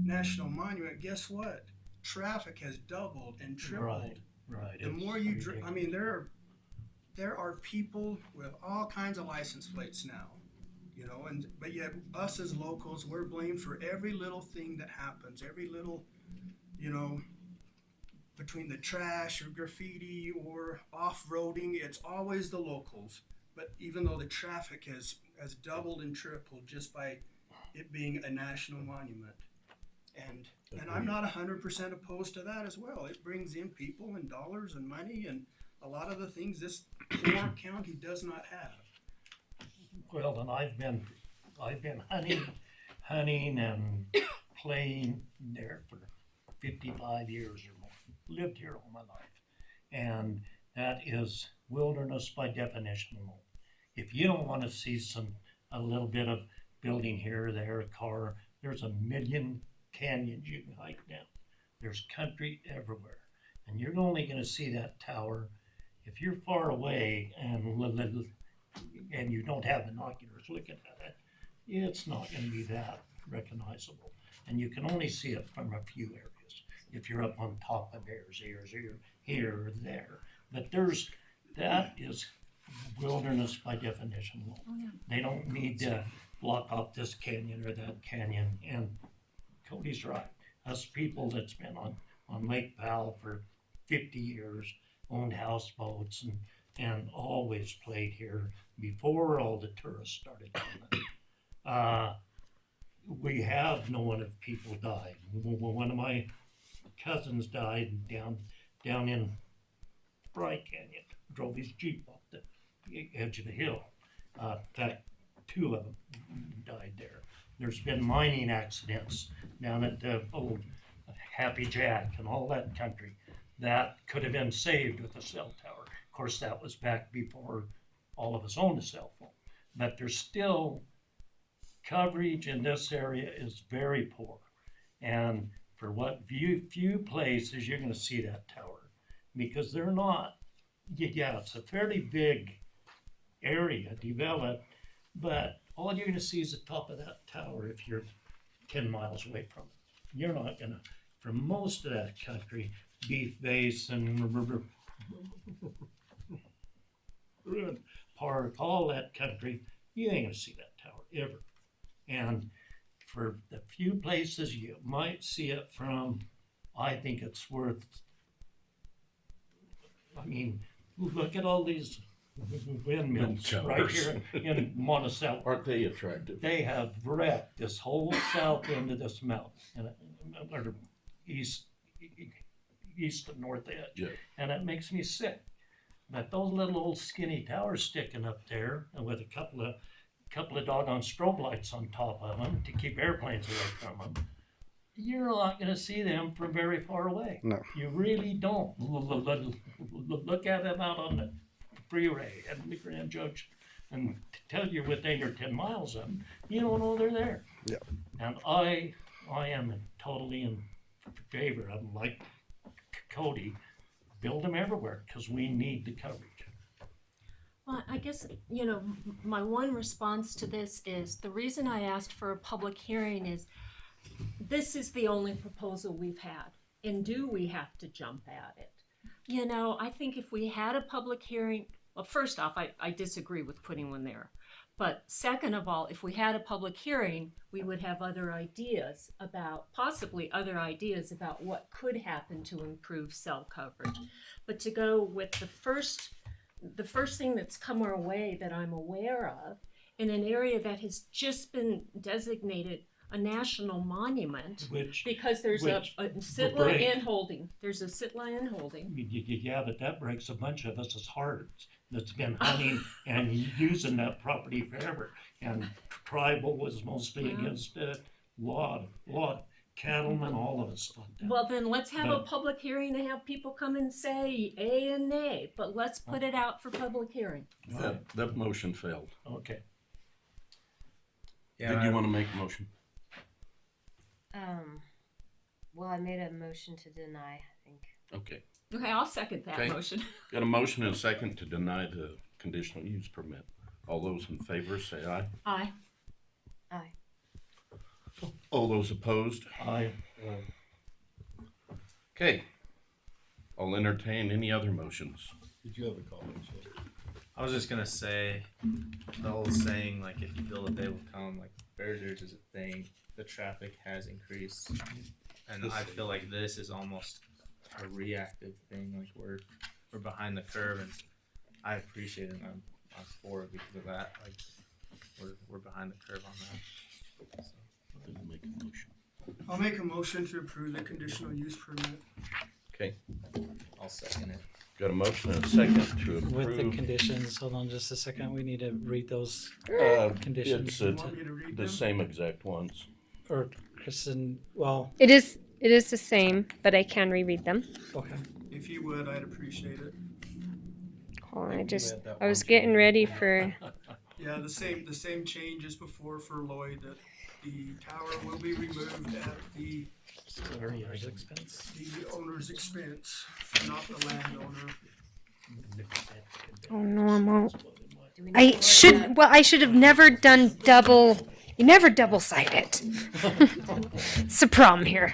F: National Monument, guess what? Traffic has doubled and tripled.
C: Right.
F: The more you I mean, there are people with all kinds of license plates now, you know, but yet us as locals, we're blamed for every little thing that happens, every little, you know, between the trash or graffiti or off-roading, it's always the locals. But even though the traffic has doubled and tripled just by it being a national monument. And I'm not 100% opposed to that as well. It brings in people and dollars and money and a lot of the things this poor county does not have.
C: Well, and I've been hunting and playing there for 55 years or more. Lived here all my life. And that is wilderness by definition. If you don't want to see a little bit of building here or there, there's a million canyons you can hike down. There's country everywhere. And you're only going to see that tower if you're far away and you don't have binoculars looking at it. It's not going to be that recognizable. And you can only see it from a few areas. If you're up on top of Bears Ears or here or there. But that is wilderness by definition. They don't need to block off this canyon or that canyon. And Cody's right. Us people that's been on Lake Powell for 50 years, owned houseboats and always played here before all the tourists started coming. We have known if people died. One of my cousins died down in Fry Canyon. drove his Jeep off the edge of the hill. In fact, 2 of them died there. There's been mining accidents down at the old Happy Jack and all that country. That could have been saved with a cell tower. Of course, that was back before all of us owned a cell phone. But there's still coverage in this area is very poor. And for what few places you're going to see that tower, because they're not, yeah, it's a fairly big area developed, but all you're going to see is the top of that tower if you're 10 miles away from it. You're not going to, for most of that country, Beef Basin, Park, all that country, you ain't going to see that tower ever. And for the few places you might see it from, I think it's worth, I mean, look at all these windmills right here in Monticello.
B: Aren't they attractive?
C: They have wrecked this whole south end of this mountain, or east and north edge.
B: Yeah.
C: And it makes me sick. But those little old skinny towers sticking up there, and with a couple of doggone strobe lights on top of them to keep airplanes away from them, you're not going to see them from very far away.
O: No.
C: You really don't. Look at them out on the freeway and the Grand Junction, and tell you within or 10 miles of them, you don't know they're there.
O: Yeah.
C: And I am totally in favor of them, like Cody. Build them everywhere because we need the coverage.
M: Well, I guess, my one response to this is the reason I asked for a public hearing is this is the only proposal we've had. And do we have to jump at it? I think if we had a public hearing, well, first off, I disagree with putting one there. But second of all, if we had a public hearing, we would have possibly other ideas about what could happen to improve cell coverage. But to go with the first thing that's come our way that I'm aware of in an area that has just been designated a national monument because there's a Sitla in holding. There's a Sitla in holding.
C: Yeah, but that breaks a bunch of us' hearts that's been hunting and using that property forever. And tribal was mostly against it. Lot cattlemen, all of us thought that.
M: Well, then let's have a public hearing and have people come and say A and nay, but let's put it out for public hearing.
B: That motion failed.
C: Okay.
B: Yeah, Did you want to make a motion?
P: Well, I made a motion to deny, I think.
B: Okay.
M: Okay, I'll second that motion.
B: Got a motion and a second to deny the conditional use permit. All those in favor say aye.
M: Aye.
P: Aye.
B: All those opposed?
C: Aye.
B: Okay. I'll entertain any other motions.
I: Did you have a comment?
D: I was just gonna say, the whole saying, like, if you build it, they will come. Like, barriers is a thing. The traffic has increased, and I feel like this is almost a reactive thing. Like, we're behind the curve, and I appreciate it. And I'm for it because of that. Like, we're behind the curve on that. So.
B: Make a motion.
F: I'll make a motion to approve the conditional use permit.
B: Okay.
D: I'll second it.
B: Got a motion and a second to approve.
J: With the conditions, hold on just a second. We need to read those conditions.
B: It's the same exact ones.
J: Or Kristen, well.
A: It is the same, but I can reread them.
J: Okay.
F: If you would, I'd appreciate it.
A: Hold on, I was getting ready for.
F: Yeah, the same change as before for Lloyd. That the tower will be removed at the
J: owner's expense.
F: The owner's expense, not the landowner.
A: Oh no, I'm out. I should have never done double. You never double cite it. It's a problem here.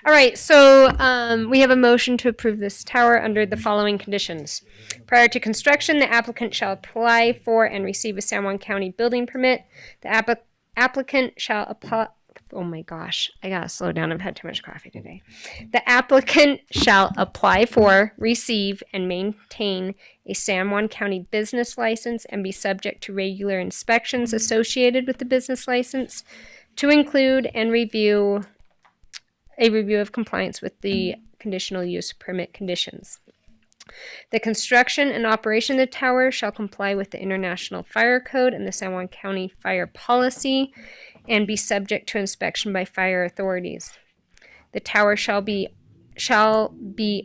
A: All right, so we have a motion to approve this tower under the following conditions. Prior to construction, the applicant shall apply for and receive a San Juan County building permit. The applicant shall apply. Oh my gosh, I gotta slow down. I've had too much coffee today. The applicant shall apply for, receive, and maintain a San Juan County business license and be subject to regular inspections associated with the business license to include and review a review of compliance with the conditional use permit conditions. The construction and operation of the tower shall comply with the International Fire Code and the San Juan County Fire Policy and be subject to inspection by fire authorities. The tower shall be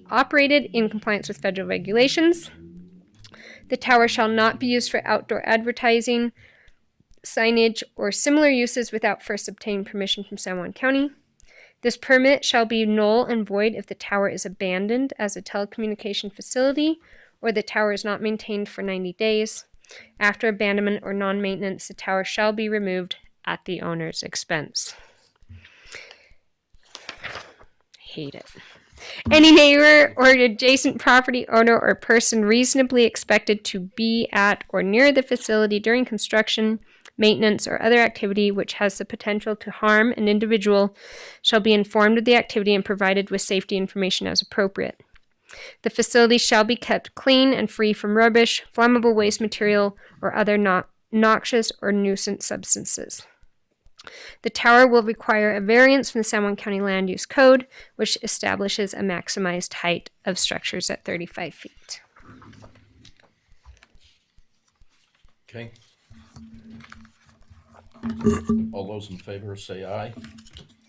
A: operated in compliance with federal regulations. The tower shall not be used for outdoor advertising, signage, or similar uses without first obtaining permission from San Juan County. This permit shall be null and void if the tower is abandoned as a telecommunication facility or the tower is not maintained for 90 days. After abandonment or non-maintenance, the tower shall be removed at the owner's expense. Hate it. Any neighbor or adjacent property owner or person reasonably expected to be at or near the facility during construction, maintenance, or other activity which has the potential to harm an individual shall be informed of the activity and provided with safety information as appropriate. The facility shall be kept clean and free from rubbish, flammable waste material, or other noxious or nuisance substances. The tower will require a variance from the San Juan County Land Use Code, which establishes a maximized height of structures at 35 feet.
B: Okay. All those in favor say aye.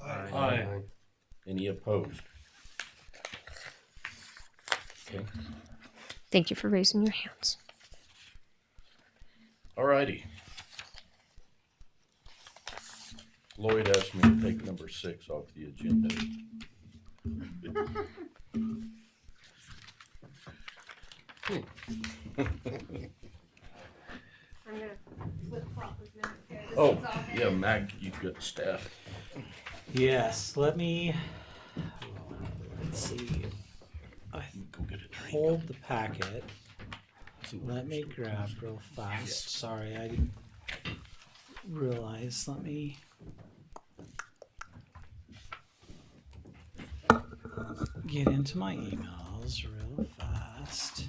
C: Aye.
B: Any opposed? Okay.
A: Thank you for raising your hands.
B: All righty. Lloyd asked me to take number 6 off the agenda.
A: I'm gonna flip-flop with Mac here.
B: Oh, yeah, Mac, you good staff.
J: Yes, let's see. I hold the packet. Let me grab real fast. Sorry, I didn't realize. Let me get into my emails real fast.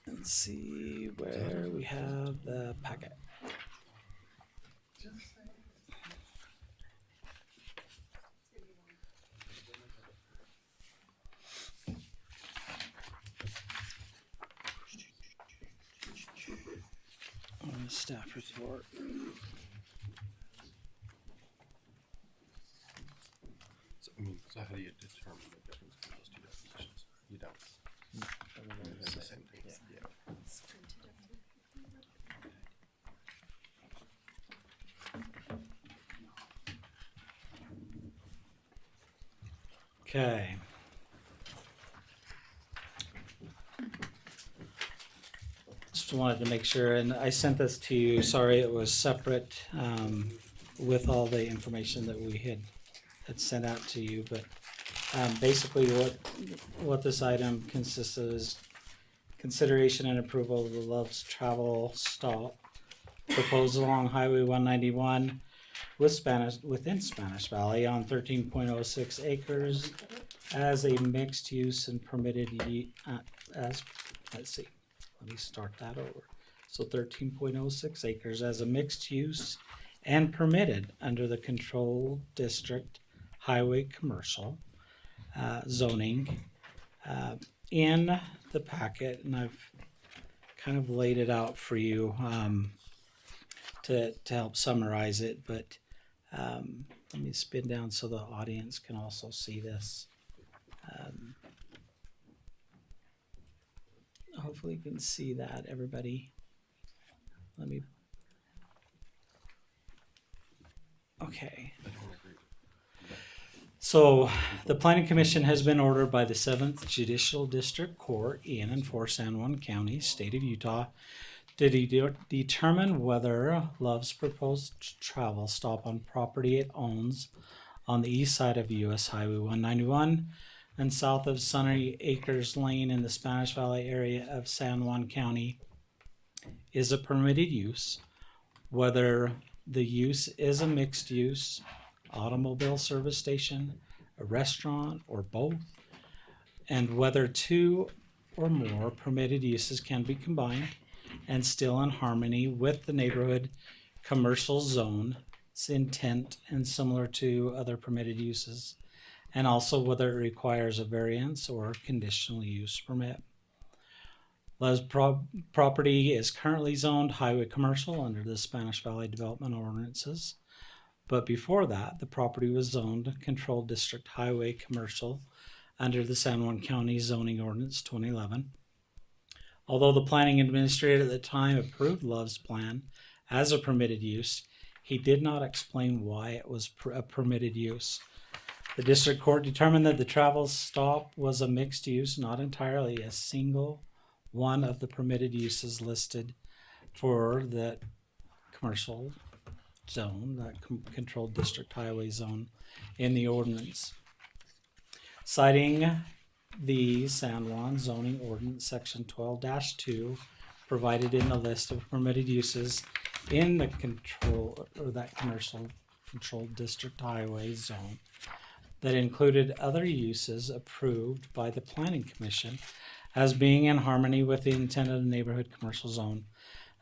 J: And see where we have the packet. Staff report.
I: So, so how do you determine the difference between those two definitions? You don't. It's the same thing. Yeah.
J: Okay. Just wanted to make sure, and I sent this to you. Sorry, it was separate with all the information that we had sent out to you. But basically, what this item consists of is consideration and approval of the Love's Travel Stop proposed along Highway 191 within Spanish Valley on 13.06 acres as a mixed use and permitted as let's see. Let me start that over. So 13.06 acres as a mixed use and permitted under the Control District Highway Commercial zoning in the packet, and I've kind of laid it out for you to help summarize it, but let me spin down so the audience can also see this. Hopefully you can see that, everybody. Let me. Okay. So the Planning Commission has been ordered by the 7th Judicial District Court in and for San Juan County, state of Utah, to determine whether Love's proposed travel stop on property it owns on the east side of US Highway 191 and south of Sunny Acres Lane in the Spanish Valley area of San Juan County is a permitted use, whether the use is a mixed use, automobile service station, a restaurant, or both, and whether 2 or more permitted uses can be combined and still in harmony with the neighborhood commercial zone's intent and similar to other permitted uses, and also whether it requires a variance or conditional use permit. Love's property is currently zoned highway commercial under the Spanish Valley Development Ordinances. But before that, the property was zoned controlled district highway commercial under the San Juan County Zoning Ordinance 2011. Although the planning administrator at the time approved Love's plan as a permitted use, he did not explain why it was a permitted use. The district court determined that the travel stop was a mixed use, not entirely a single one of the permitted uses listed for the commercial zone, that controlled district highway zone in the ordinance. Citing the San Juan zoning ordinance section 12-2 provided in the list of permitted uses in the commercial controlled district highway zone that included other uses approved by the planning commission as being in harmony with the intent of the neighborhood commercial zone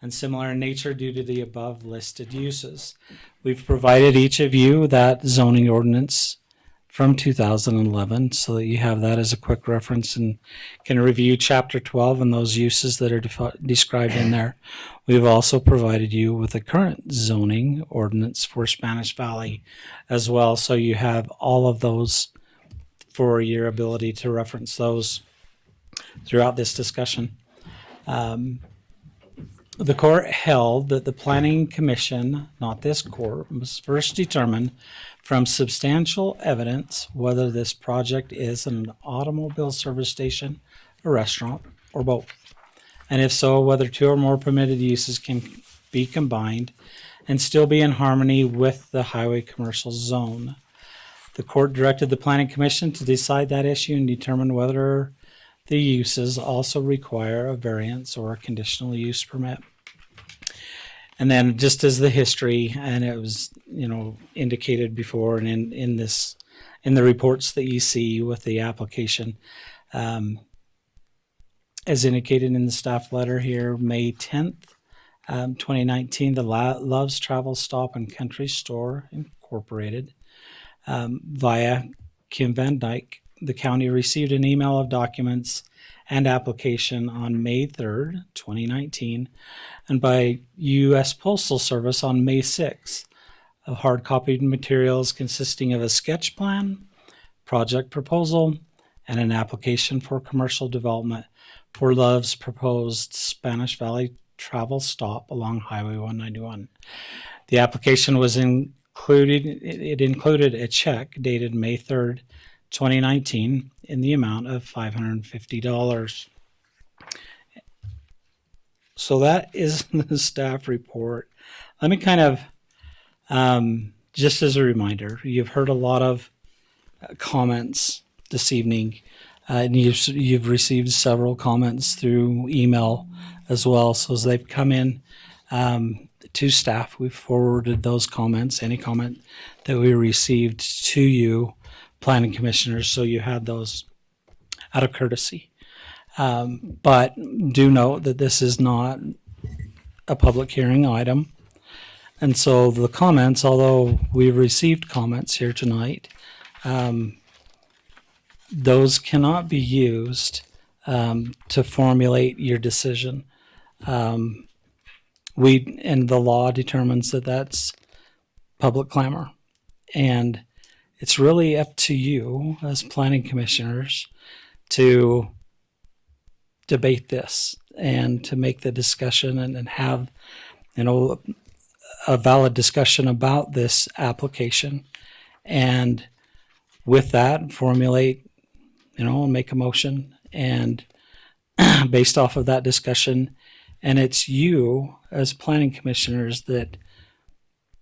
J: and similar in nature due to the above listed uses. We've provided each of you that zoning ordinance from 2011 so that you have that as a quick reference and can review chapter 12 and those uses that are described in there. We've also provided you with the current zoning ordinance for Spanish Valley as well, so you have all of those for your ability to reference those throughout this discussion. The court held that the planning commission, not this court, must first determine from substantial evidence whether this project is an automobile service station, a restaurant, or both. And if so, whether two or more permitted uses can be combined and still be in harmony with the highway commercial zone. The court directed the planning commission to decide that issue and determine whether the uses also require a variance or a conditional use permit. And then just as the history, and it was, indicated before and in the reports that you see with the application, as indicated in the staff letter here, May 10th, 2019, the Love's Travel Stop and Country Store Incorporated, via Kim Van Dyke, the county received an email of documents and application on May 3rd, 2019, and by U.S. Postal Service on May 6th, of hard-copied materials consisting of a sketch plan, project proposal, and an application for commercial development for Love's proposed Spanish Valley travel stop along Highway 191. The application was it included a check dated May 3rd, 2019 in the amount of $550. So that is the staff report. Let me kind of, just as a reminder, you've heard a lot of comments this evening, and you've received several comments through email as well. So as they've come in to staff, we've forwarded those comments, any comment that we received to you, planning commissioners, so you had those out of courtesy. But do note that this is not a public hearing item. And so the comments, although we've received comments here tonight, those cannot be used to formulate your decision. And the law determines that that's public clamor. And it's really up to you as planning commissioners to debate this and to make the discussion and have, a valid discussion about this application. And with that, formulate, and make a motion and based off of that discussion. And it's you as planning commissioners that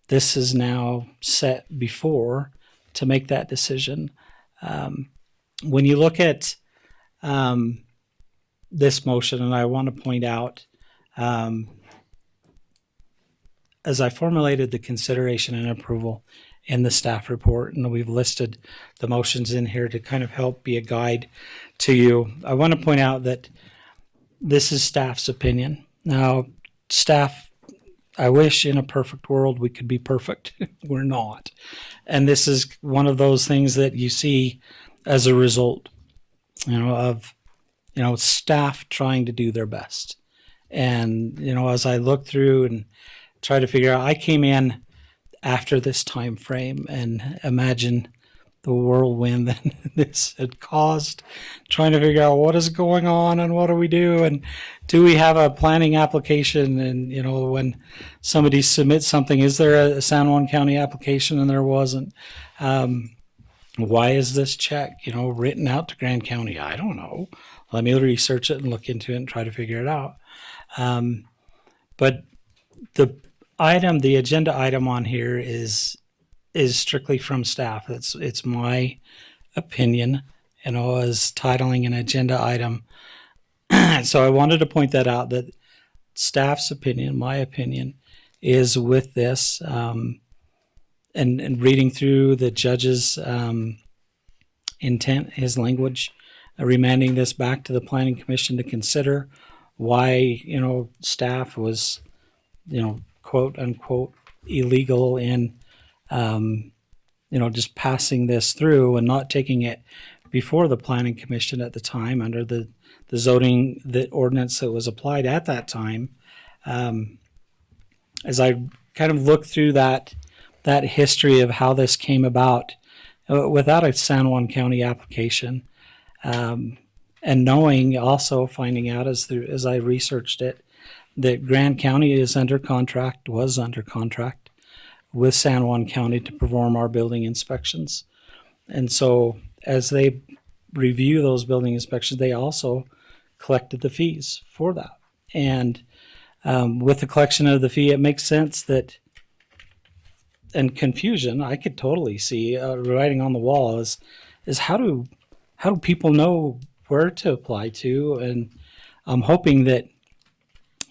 J: this is now set before to make that decision. When you look at this motion, and I want to point out, as I formulated the consideration and approval in the staff report, and we've listed the motions in here to kind of help be a guide to you, I want to point out that this is staff's opinion. Now, staff I wish in a perfect world we could be perfect. We're not. And this is one of those things that you see as a result, of, staff trying to do their best. And, as I look through and try to figure out, I came in after this time frame, and imagine the whirlwind that this had caused, trying to figure out what is going on and what do we do, and do we have a planning application? And when somebody submits something, is there a San Juan County application? And there wasn't. Why is this check written out to Grand County? I don't know. Let me research it and look into it and try to figure it out. But the agenda item on here is strictly from staff. It's my opinion, as titling an agenda item. So I wanted to point that out, that staff's opinion, my opinion, is with this, and reading through the judge's intent, his language, remanding this back to the Planning Commission to consider why, staff was, quote unquote, illegal in, just passing this through and not taking it before the Planning Commission at the time under the zoning, the ordinance that was applied at that time. As I kind of look through that history of how this came about without a San Juan County application, and knowing, also finding out as I researched it, that Grand County was under contract with San Juan County to perform our building inspections. And so as they review those building inspections, they also collected the fees for that. And with the collection of the fee, it makes sense that, and confusion, I could totally see writing on the wall is how do people know where to apply to? And I'm hoping that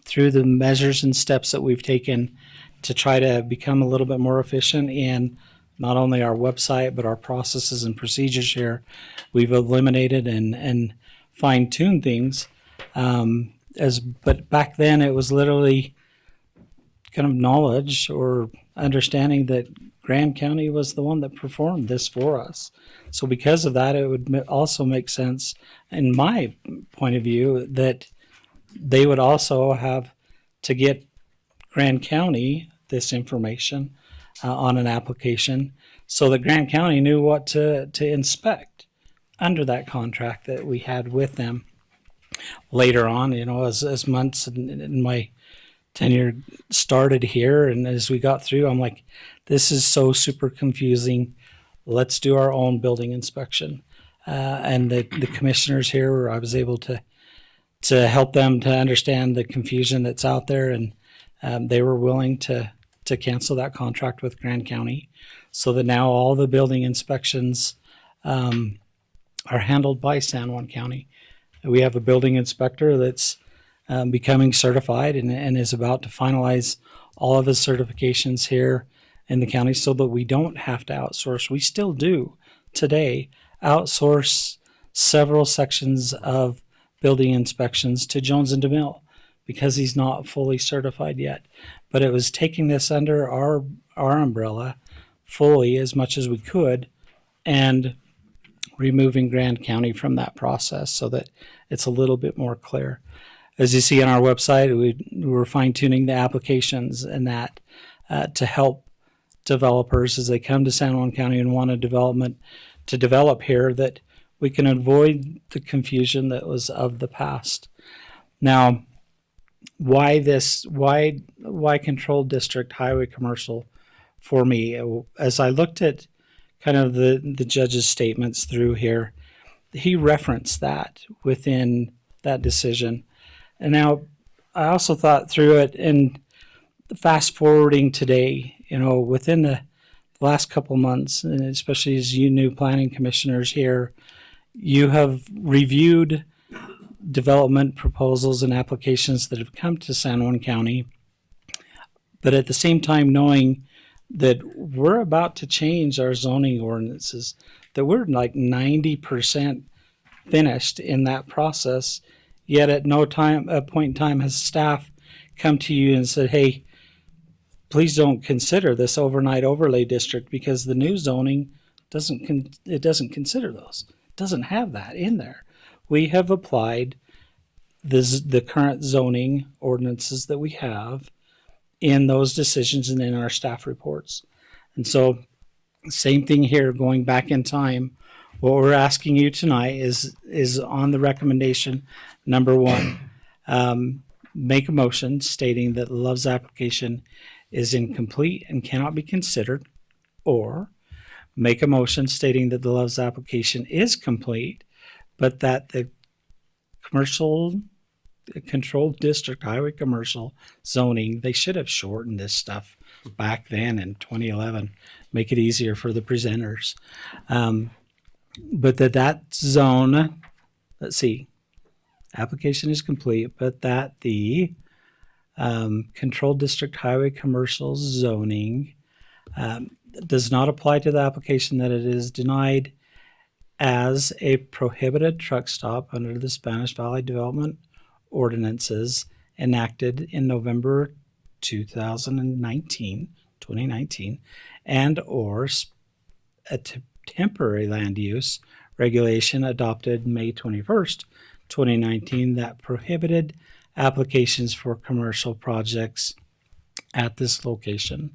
J: through the measures and steps that we've taken to try to become a little bit more efficient in not only our website, but our processes and procedures here, we've eliminated and fine-tuned things. But back then it was literally kind of knowledge or understanding that Grand County was the one that performed this for us. So because of that, it would also make sense, in my point of view, that they would also have to get Grand County this information on an application, so that Grand County knew what to inspect under that contract that we had with them. Later on, as months in my tenure started here, and as we got through, I'm like, this is so super confusing. Let's do our own building inspection. And the commissioners here, I was able to help them to understand the confusion that's out there, and they were willing to cancel that contract with Grand County, so that now all the building inspections are handled by San Juan County. We have a building inspector that's becoming certified and is about to finalize all of his certifications here in the county, so that we don't have to outsource. We still do today outsource several sections of building inspections to Jones and DeMille because he's not fully certified yet. But it was taking this under our umbrella fully as much as we could and removing Grand County from that process so that it's a little bit more clear. As you see on our website, we were fine-tuning the applications and that to help developers as they come to San Juan County and want a development to develop here, that we can avoid the confusion that was of the past. Now, why controlled district highway commercial for me? As I looked at kind of the judge's statements through here, he referenced that within that decision. And now I also thought through it, and fast forwarding today, within the last couple months, and especially as you new planning commissioners here, you have reviewed development proposals and applications that have come to San Juan County, but at the same time knowing that we're about to change our zoning ordinances, that we're like 90% finished in that process, yet at no point in time has staff come to you and said, hey, please don't consider this overnight overlay district, because the new zoning doesn't consider those. It doesn't have that in there. We have applied the current zoning ordinances that we have in those decisions and in our staff reports. And so same thing here, going back in time. What we're asking you tonight is on the recommendation number 1. Make a motion stating that Love's application is incomplete and cannot be considered, or make a motion stating that the Love's application is complete, but that the commercial controlled district highway commercial zoning, they should have shortened this stuff back then in 2011, make it easier for the presenters. But that zone, let's see, application is complete, but that the controlled district highway commercial zoning does not apply to the application, that it is denied as a prohibited truck stop under the Spanish Valley Development ordinances enacted in November 2019, and or a temporary land use regulation adopted May 21st, 2019 that prohibited applications for commercial projects at this location.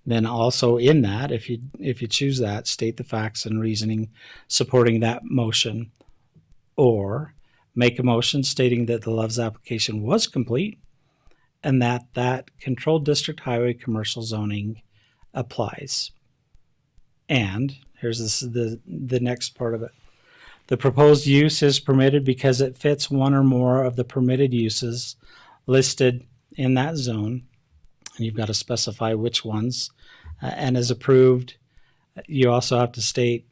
J: Then also in that, if you choose that, state the facts and reasoning supporting that motion, or make a motion stating that the Love's application was complete and that controlled district highway commercial zoning applies. And here's the next part of it. The proposed use is permitted because it fits one or more of the permitted uses listed in that zone. And you've got to specify which ones, and is approved. You also have to state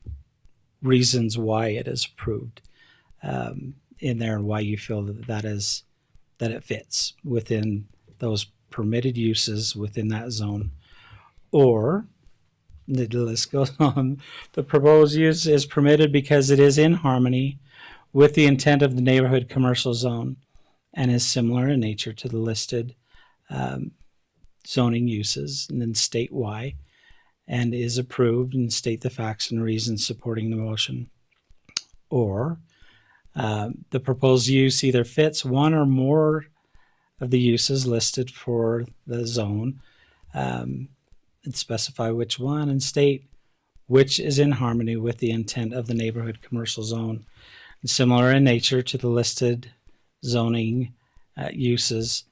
J: reasons why it is approved in there, and why you feel that it fits within those permitted uses within that zone. Or the list goes on. The proposed use is permitted because it is in harmony with the intent of the neighborhood commercial zone and is similar in nature to the listed zoning uses, and then state why, and is approved, and state the facts and reasons supporting the motion. Or the proposed use either fits one or more of the uses listed for the zone, and specify which one, and state which is in harmony with the intent of the neighborhood commercial zone, and similar in nature to the listed zoning uses,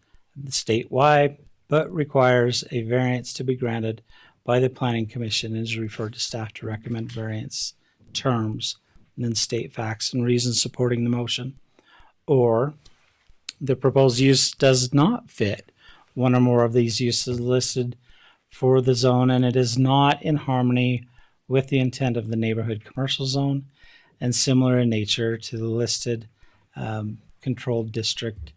J: state why, but requires a variance to be granted by the Planning Commission and is referred to staff to recommend variance terms, and then state facts and reasons supporting the motion. Or the proposed use does not fit one or more of these uses listed for the zone, and it is not in harmony with the intent of the neighborhood commercial zone and similar in nature to the listed controlled district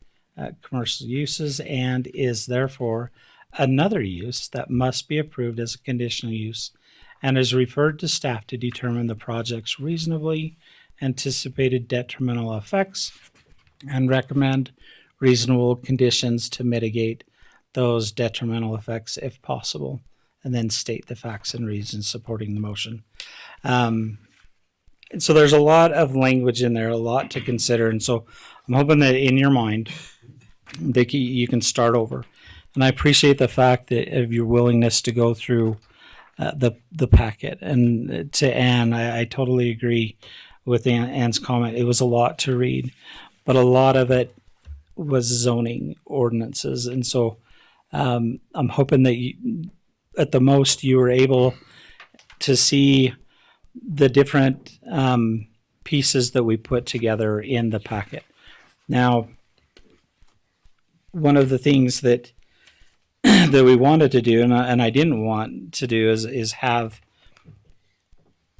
J: commercial uses, and is therefore another use that must be approved as a conditional use, and is referred to staff to determine the project's reasonably anticipated detrimental effects and recommend reasonable conditions to mitigate those detrimental effects if possible, and then state the facts and reasons supporting the motion. And so there's a lot of language in there, a lot to consider, and so I'm hoping that in your mind that you can start over. And I appreciate the fact that of your willingness to go through the packet. And to Ann, I totally agree with Ann's comment. It was a lot to read, but a lot of it was zoning ordinances. And so I'm hoping that you, at the most, you were able to see the different pieces that we put together in the packet. Now, one of the things that that we wanted to do, and I didn't want to do, is have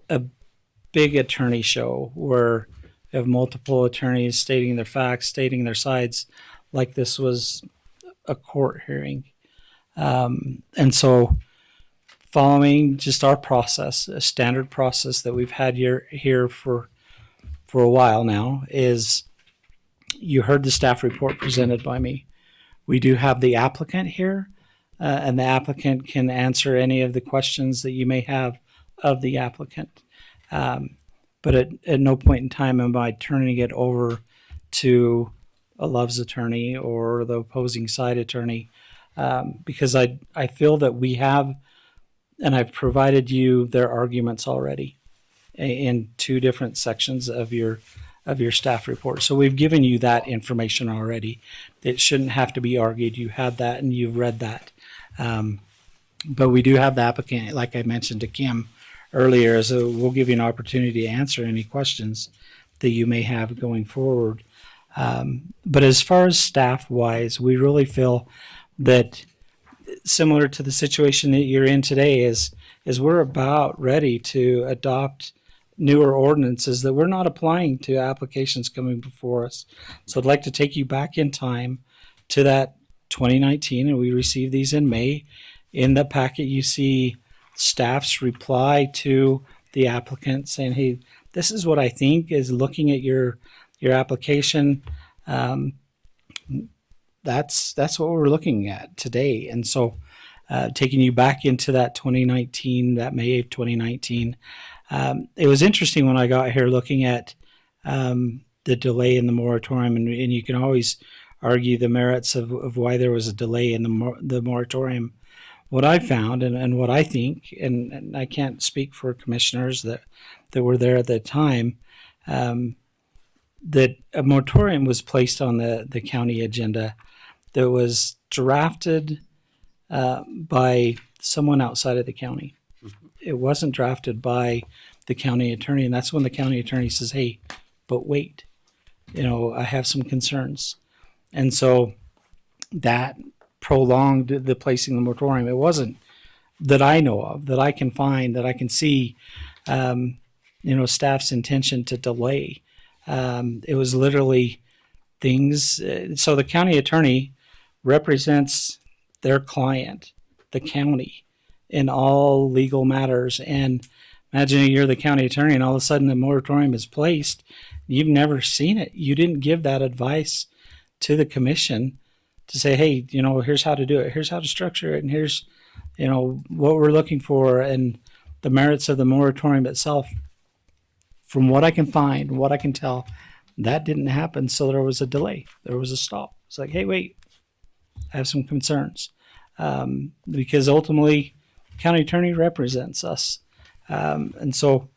J: a big attorney show where we have multiple attorneys stating their facts, stating their sides, like this was a court hearing. And so following just our process, a standard process that we've had here for a while now, is you heard the staff report presented by me. We do have the applicant here. and the applicant can answer any of the questions that you may have of the applicant. But at no point in time am I turning it over to a Love's attorney or the opposing side attorney, because I feel that we have, and I've provided you their arguments already in two different sections of your staff report. So we've given you that information already. It shouldn't have to be argued. You have that and you've read that. But we do have the applicant, like I mentioned to Kim earlier, so we'll give you an opportunity to answer any questions that you may have going forward. But as far as staff-wise, we really feel that similar to the situation that you're in today is we're about ready to adopt newer ordinances that we're not applying to applications coming before us. So I'd like to take you back in time to that 2019, and we received these in May. In the packet, you see staff's reply to the applicant saying, hey, this is what I think is looking at your application. That's what we're looking at today. And so taking you back into that 2019, that May of 2019, it was interesting when I got here looking at the delay in the moratorium, and you can always argue the merits of why there was a delay in the moratorium. What I found and what I think, and I can't speak for commissioners that were there at the time, that a moratorium was placed on the county agenda that was drafted by someone outside of the county. It wasn't drafted by the county attorney, and that's when the county attorney says, hey, but wait, I have some concerns. And so that prolonged the placing of the moratorium. It wasn't that I know of, that I can find, that I can see, staff's intention to delay. It was literally things. So the county attorney represents their client, the county, in all legal matters. And imagine you're the county attorney and all of a sudden the moratorium is placed. You've never seen it. You didn't give that advice to the commission to say, hey, here's how to do it. Here's how to structure it. And here's, what we're looking for and the merits of the moratorium itself. From what I can find, what I can tell, that didn't happen. So there was a delay. There was a stop. It's like, hey, wait, I have some concerns. Because ultimately, county attorney represents us. And so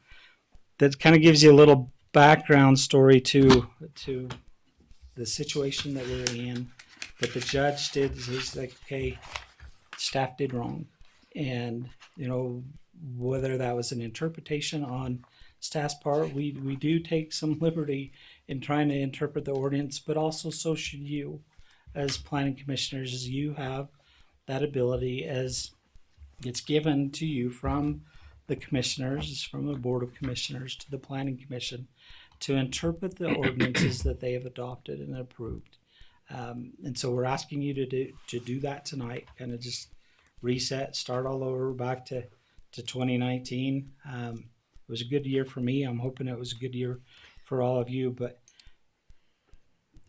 J: that kind of gives you a little background story to the situation that we're in. But the judge did, he's like, okay, staff did wrong. And, whether that was an interpretation on staff's part, we do take some liberty in trying to interpret the ordinance, but also so should you as planning commissioners, as you have that ability as it's given to you from the commissioners, from the board of commissioners to the planning commission to interpret the ordinances that they have adopted and approved. And so we're asking you to do that tonight, kind of just reset, start all over back to 2019. It was a good year for me. I'm hoping it was a good year for all of you, but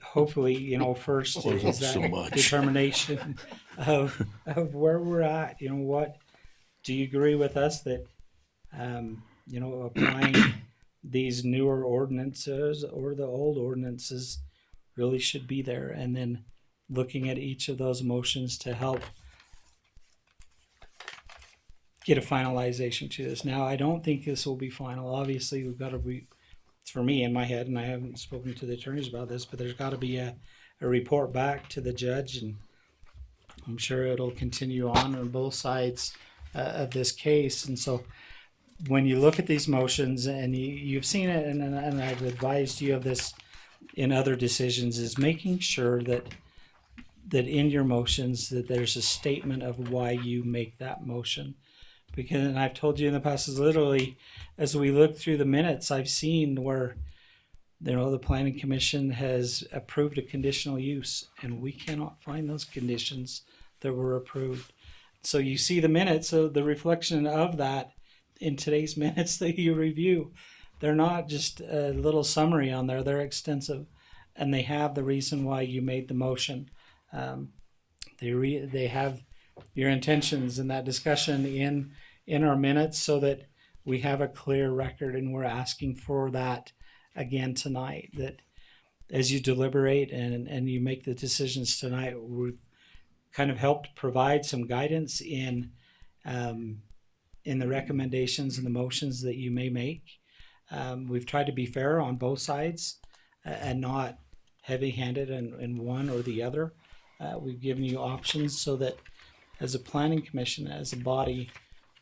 J: hopefully, first is that determination of where we're at. What do you agree with us that, applying these newer ordinances or the old ordinances really should be there, and then looking at each of those motions to help get a finalization to this. Now, I don't think this will be final. Obviously, we've got to be, it's for me in my head, and I haven't spoken to the attorneys about this, but there's got to be a report back to the judge, and I'm sure it'll continue on both sides of this case. And so when you look at these motions, and you've seen it, and I've advised you of this in other decisions, is making sure that in your motions that there's a statement of why you make that motion. Because, and I've told you in the past, is literally as we look through the minutes, I've seen where the planning commission has approved a conditional use, and we cannot find those conditions that were approved. So you see the minutes, so the reflection of that in today's minutes that you review. They're not just a little summary on there, they're extensive, and they have the reason why you made the motion. They have your intentions in that discussion in our minutes so that we have a clear record, and we're asking for that again tonight, that as you deliberate and you make the decisions tonight, we've kind of helped provide some guidance in the recommendations and the motions that you may make. We've tried to be fair on both sides and not heavy-handed in one or the other. We've given you options so that as a planning commission, as a body,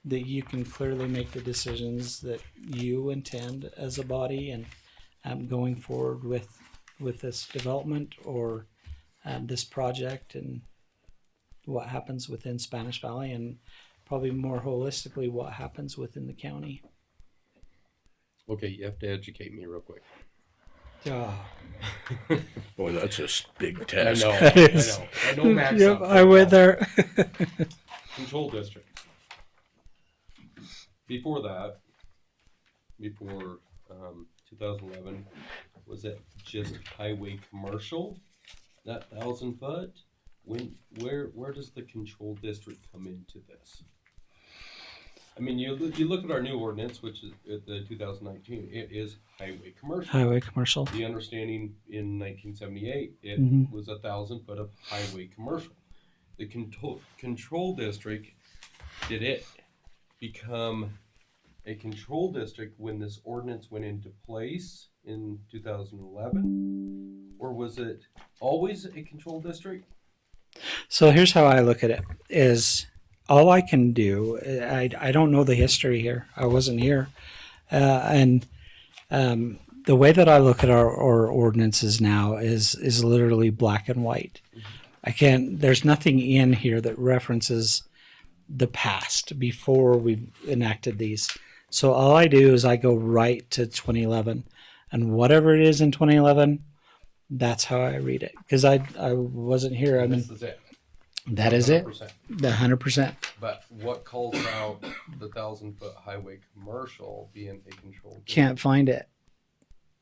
J: that you can clearly make the decisions that you intend as a body, and going forward with this development or this project, and what happens within Spanish Valley, and probably more holistically what happens within the county.
I: Okay, you have to educate me real quick.
J: Oh.
B: Boy, that's a big
I: I
B: task.
I: know,
J: That is.
I: I know Max.
J: Yep, I went there.
I: Control district. Before that, before 2011, was it just highway commercial? That 1,000 foot? Where does the control district come into this? I mean, you look at our new ordinance, which is the 2019. It is highway commercial.
J: Highway commercial.
I: The understanding in 1978, it was 1,000 foot of highway commercial. The control district, did it become a control district when this ordinance went into place in 2011, or was it always a control district?
J: So here's how I look at it: is all I can do. I don't know the history here. I wasn't here, and the way that I look at our ordinances now is literally black and white. I can't. There's nothing in here that references the past before we've enacted these. So all I do is I go right to 2011, and whatever it is in 2011, that's how I read it, because I wasn't here. I mean,
I: This is it.
J: that is it.
I: 100%.
J: The 100%.
I: But what calls out the 1,000 foot highway commercial being a control district?
J: Can't find it.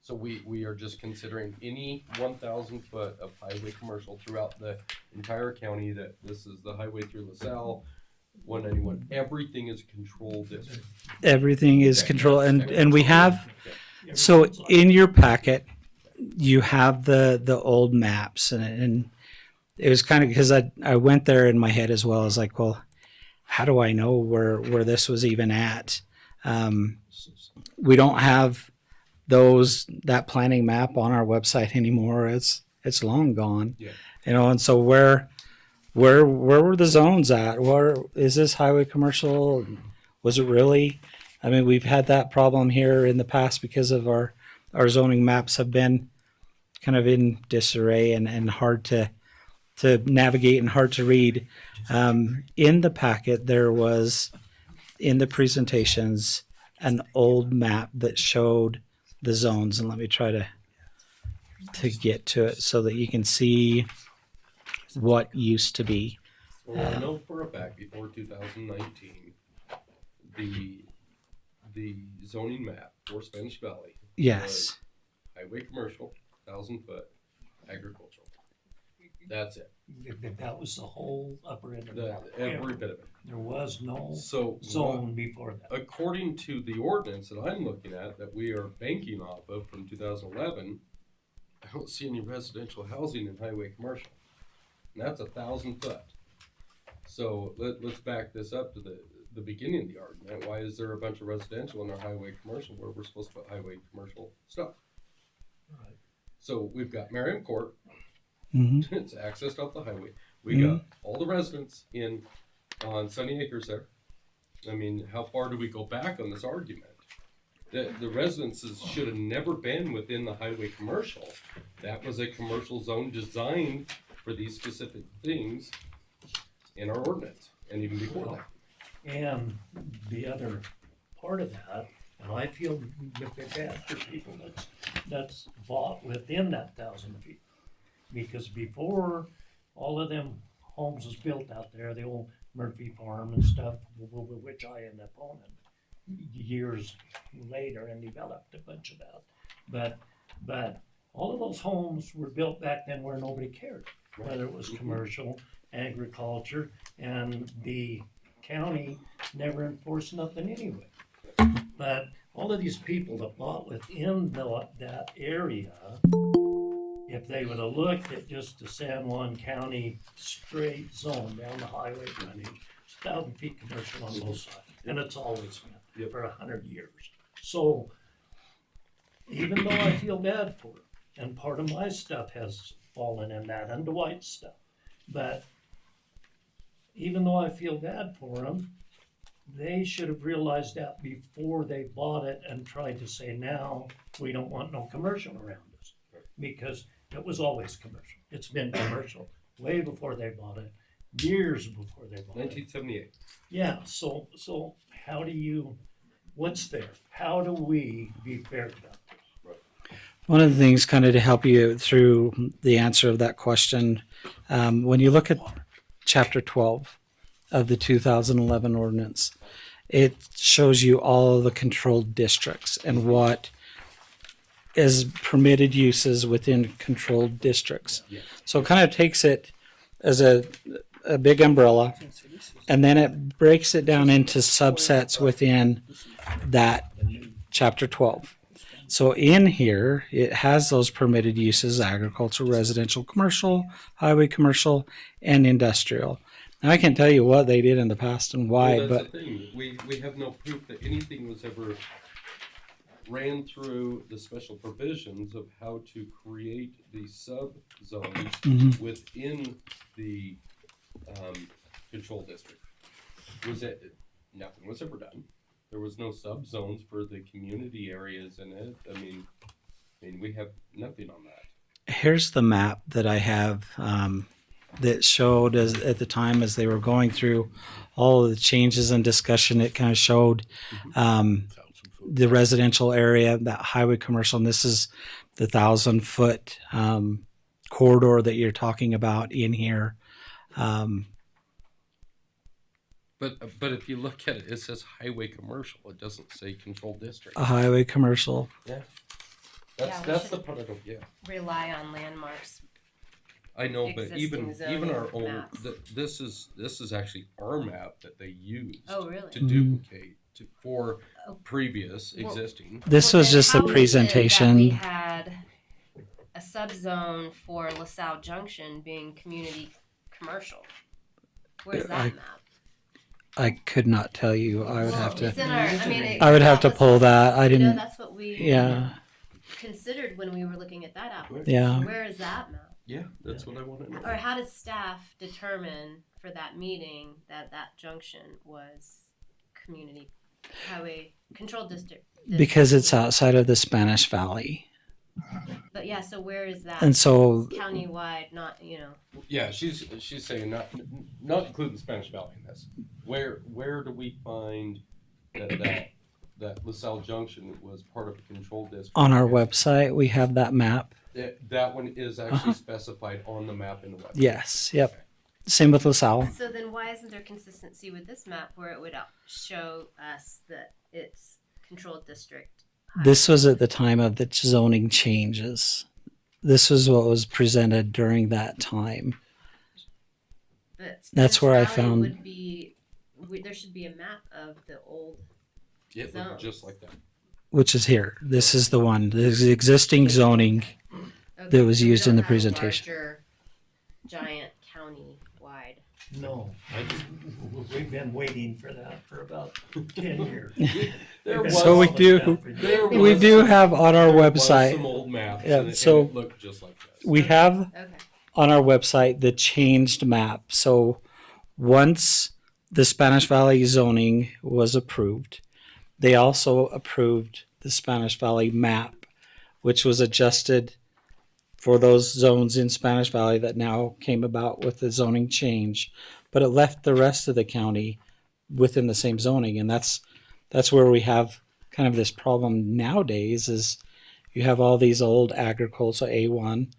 I: So we are just considering any 1,000 foot of highway commercial throughout the entire county, that this is the highway through LaSalle, 191. Everything is a control district.
J: Everything is control, and we have. So in your packet, you have the old maps, and it was kind of because I went there in my head as well. I was like, well, how do I know where this was even at? We don't have that planning map on our website anymore. It's long gone.
I: Yeah.
J: You know, and so where were the zones at? Where is this highway commercial? Was it really? I mean, we've had that problem here in the past because of our zoning maps have been kind of in disarray and hard to navigate and hard to read. In the packet, there was, in the presentations, an old map that showed the zones, and let me try to get to it so that you can see what used to be.
I: Well, I know for a fact before 2019, the zoning map for Spanish Valley
J: Yes.
I: was highway commercial, 1,000 foot, agricultural. That's it.
C: That was the whole upper end of
I: The,
C: that.
I: every bit of it.
C: There was no
I: So
C: zone before that.
I: according to the ordinance that I'm looking at, that we are banking off of from 2011, I don't see any residential housing in highway commercial. And that's 1,000 foot. So let's back this up to the beginning of the argument. Why is there a bunch of residential in our highway commercial where we're supposed to put highway commercial stuff?
C: Right.
I: So we've got Merriam Court.
J: Mm-hmm.
I: It's accessed off the highway. We got all the residents on Sunny Acres there. I mean, how far do we go back on this argument? The residences should have never been within the highway commercial. That was a commercial zone designed for these specific things in our ordinance, and even before that.
C: And the other part of that, and I feel bad for people that's bought within that 1,000 feet. Because before all of them homes was built out there, the old Murphy Farm and stuff, which I ended up owning years later and developed a bunch of that. But all of those homes were built back then where nobody cared, whether it was commercial agriculture, and the county never enforced nothing anyway. But all of these people that bought within that area, if they would have looked at just the San Juan County straight zone down the highway frontage, it's 1,000 feet commercial on both sides, and it's always been for 100 years. So even though I feel bad for it, and part of my stuff has fallen in that, and Dwight's stuff, but even though I feel bad for them, they should have realized that before they bought it and tried to say, now we don't want no commercial around us, because it was always commercial. It's been commercial way before they bought it, years before they bought it.
I: 1978.
C: Yeah, so how do you, what's fair? How do we be fair about this?
J: One of the things kind of to help you through the answer of that question, when you look at chapter 12 of the 2011 ordinance, it shows you all of the controlled districts and what is permitted uses within controlled districts. So it kind of takes it as a big umbrella, and then it breaks it down into subsets within that chapter 12. So in here, it has those permitted uses: agricultural, residential, commercial, highway commercial, and industrial. Now, I can't tell you what they did in the past and why,
I: Well, that's
J: but
I: the thing. We have no proof that anything was ever ran through the special provisions of how to create the sub-zones
J: Mhm.
I: within the control district. Nothing was ever done. There was no sub-zones for the community areas in it. I mean, we have nothing on that.
J: here's the map that I have that showed at the time as they were going through all of the changes and discussion. It kind of showed the residential area, that highway commercial, and this is the 1,000-foot corridor that you're talking about in here.
I: But if you look at it, it says highway commercial. It doesn't say control district.
J: A highway commercial.
I: Yeah.
P: Yeah, we
I: That's the
P: should
I: part I don't get.
P: Rely on landmarks.
I: I know, but even
P: Existing
I: our
P: zoning
I: own
P: maps.
I: this is actually our map that they used
P: Oh, really?
I: to
J: Mhm.
I: duplicate for
P: Oh.
I: previous
P: Well,
I: existing.
J: This
P: Well,
J: was
P: then
J: just
P: how
J: a
P: is it that
J: presentation.
P: we had a subzone for LaSalle Junction being community commercial. Where's that map?
J: I could not tell you. I would have to.
P: It's in our, I mean, it-
J: I would have to
P: that was-
J: pull that. I
P: you know,
J: didn't.
P: that's what we
J: Yeah.
P: considered when we were looking at that application.
J: Yeah.
P: Where is that map?
I: Yeah, that's what I want to know.
P: Or how did staff determine for that meeting that that junction was community highway control district?
J: Because it's outside of the Spanish Valley.
P: But yeah, so where is that?
J: And so-
P: countywide, not, you know.
I: Yeah, she's saying not including the Spanish Valley in this. Where do we find that LaSalle Junction was part of a control district?
J: On our website, we have that map.
I: That one is actually specified on the map in the website.
J: Yes. Yep. Same with LaSalle.
P: So then why isn't there consistency with this map where it would show us that it's controlled district?
J: This was at the time of the zoning changes. This was what was presented during that time.
P: But
J: That's where I
P: Spanish Valley
J: found.
P: would be, there should be a map of the old
I: It
P: zones.
I: looked just like that.
J: Which is here. This is the one. This is existing zoning that was
P: so we
J: used in
P: don't
J: the
P: have a
J: presentation.
P: larger, giant county-wide.
C: No, we've been waiting for that for about 10 years.
J: So we do. We do have on our
I: There was
J: website.
I: some old maps,
J: Yeah.
I: and
J: So
I: it looked just like that.
J: we have on our website the changed map. So once the Spanish Valley zoning was approved, they also approved the Spanish Valley map, which was adjusted for those zones in Spanish Valley that now came about with the zoning change, but it left the rest of the county within the same zoning. And that's where we have kind of this problem nowadays is you have all these old agricultural A1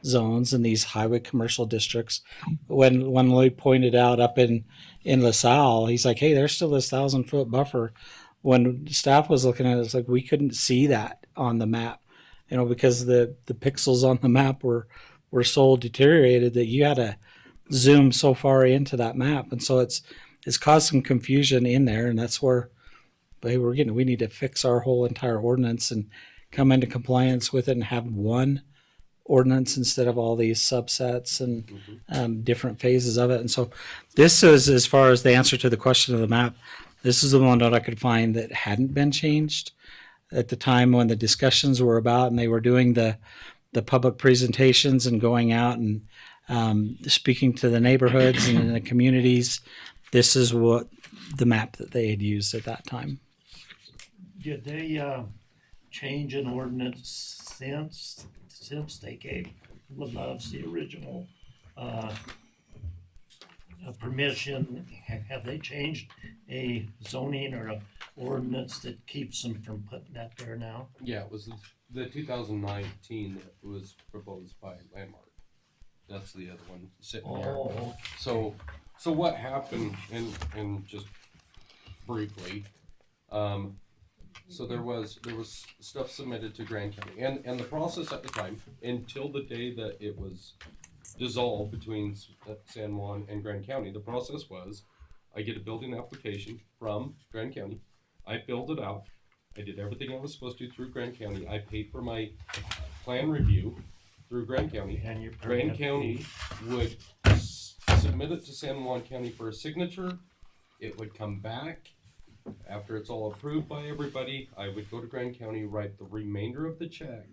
J: zones and these highway commercial districts. When Lloyd pointed out up in LaSalle, he's like, hey, there's still this 1,000-foot buffer. When staff was looking at it, it's like we couldn't see that on the map, because the pixels on the map were so deteriorated that you had zoom so far into that map, and so it's caused some confusion in there, and that's where we need to fix our whole entire ordinance and come into compliance with it and have one ordinance instead of all these subsets and different phases of it. And so this is, as far as the answer to the question of the map, this is the one that I could find that hadn't been changed at the time when the discussions were about, and they were doing the public presentations and going out and speaking to the neighborhoods and the communities. This is what the map that they had used at that time.
C: Did they change an ordinance since they gave Loves the original permission? Have they changed a zoning or a ordinance that keeps them from putting that there now?
I: Yeah, it was the 2019 that was proposed by Landmark. That's the other one sitting there.
C: Oh.
I: So what happened, and just briefly, so there was stuff submitted to Grand County, and the process at the time, until the day that it was dissolved between San Juan and Grand County, the process was, I get a building application from Grand County, I filled it out, I did everything I was supposed to through Grand County, I paid for my plan review through Grand County.
C: And your
I: Grand
C: permit
I: County
C: fee.
I: would submit it to San Juan County for a signature, it would come back. After it's all approved by everybody, I would go to Grand County, write the remainder of the check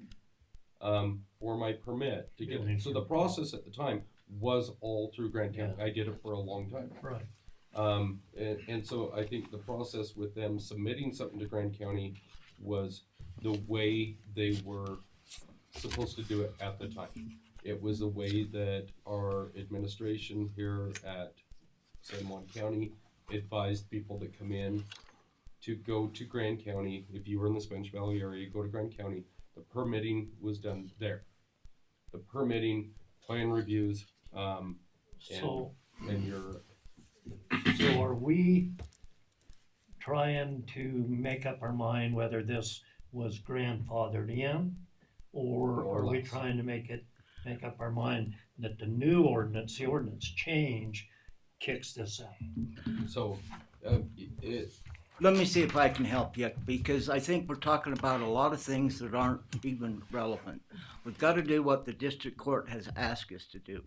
I: for my permit to get it. So the process at the time was all through Grand County. I did it for a long time.
C: Right.
I: And so I think the process with them submitting something to Grand County was the way they were supposed to do it at the time. It was the way that our administration here at San Juan County advised people that come in to go to Grand County. If you were in the Spanish Valley area, go to Grand County. The permitting was done there. The permitting, plan reviews, and your.
C: So are we trying to make up our mind whether this was grandfathered in, or are we trying to make up our mind that the new ordinance, the ordinance change, kicks this out?
I: So
R: let me see if I can help you, because I think we're talking about a lot of things that aren't even relevant. We've got to do what the district court has asked us to do.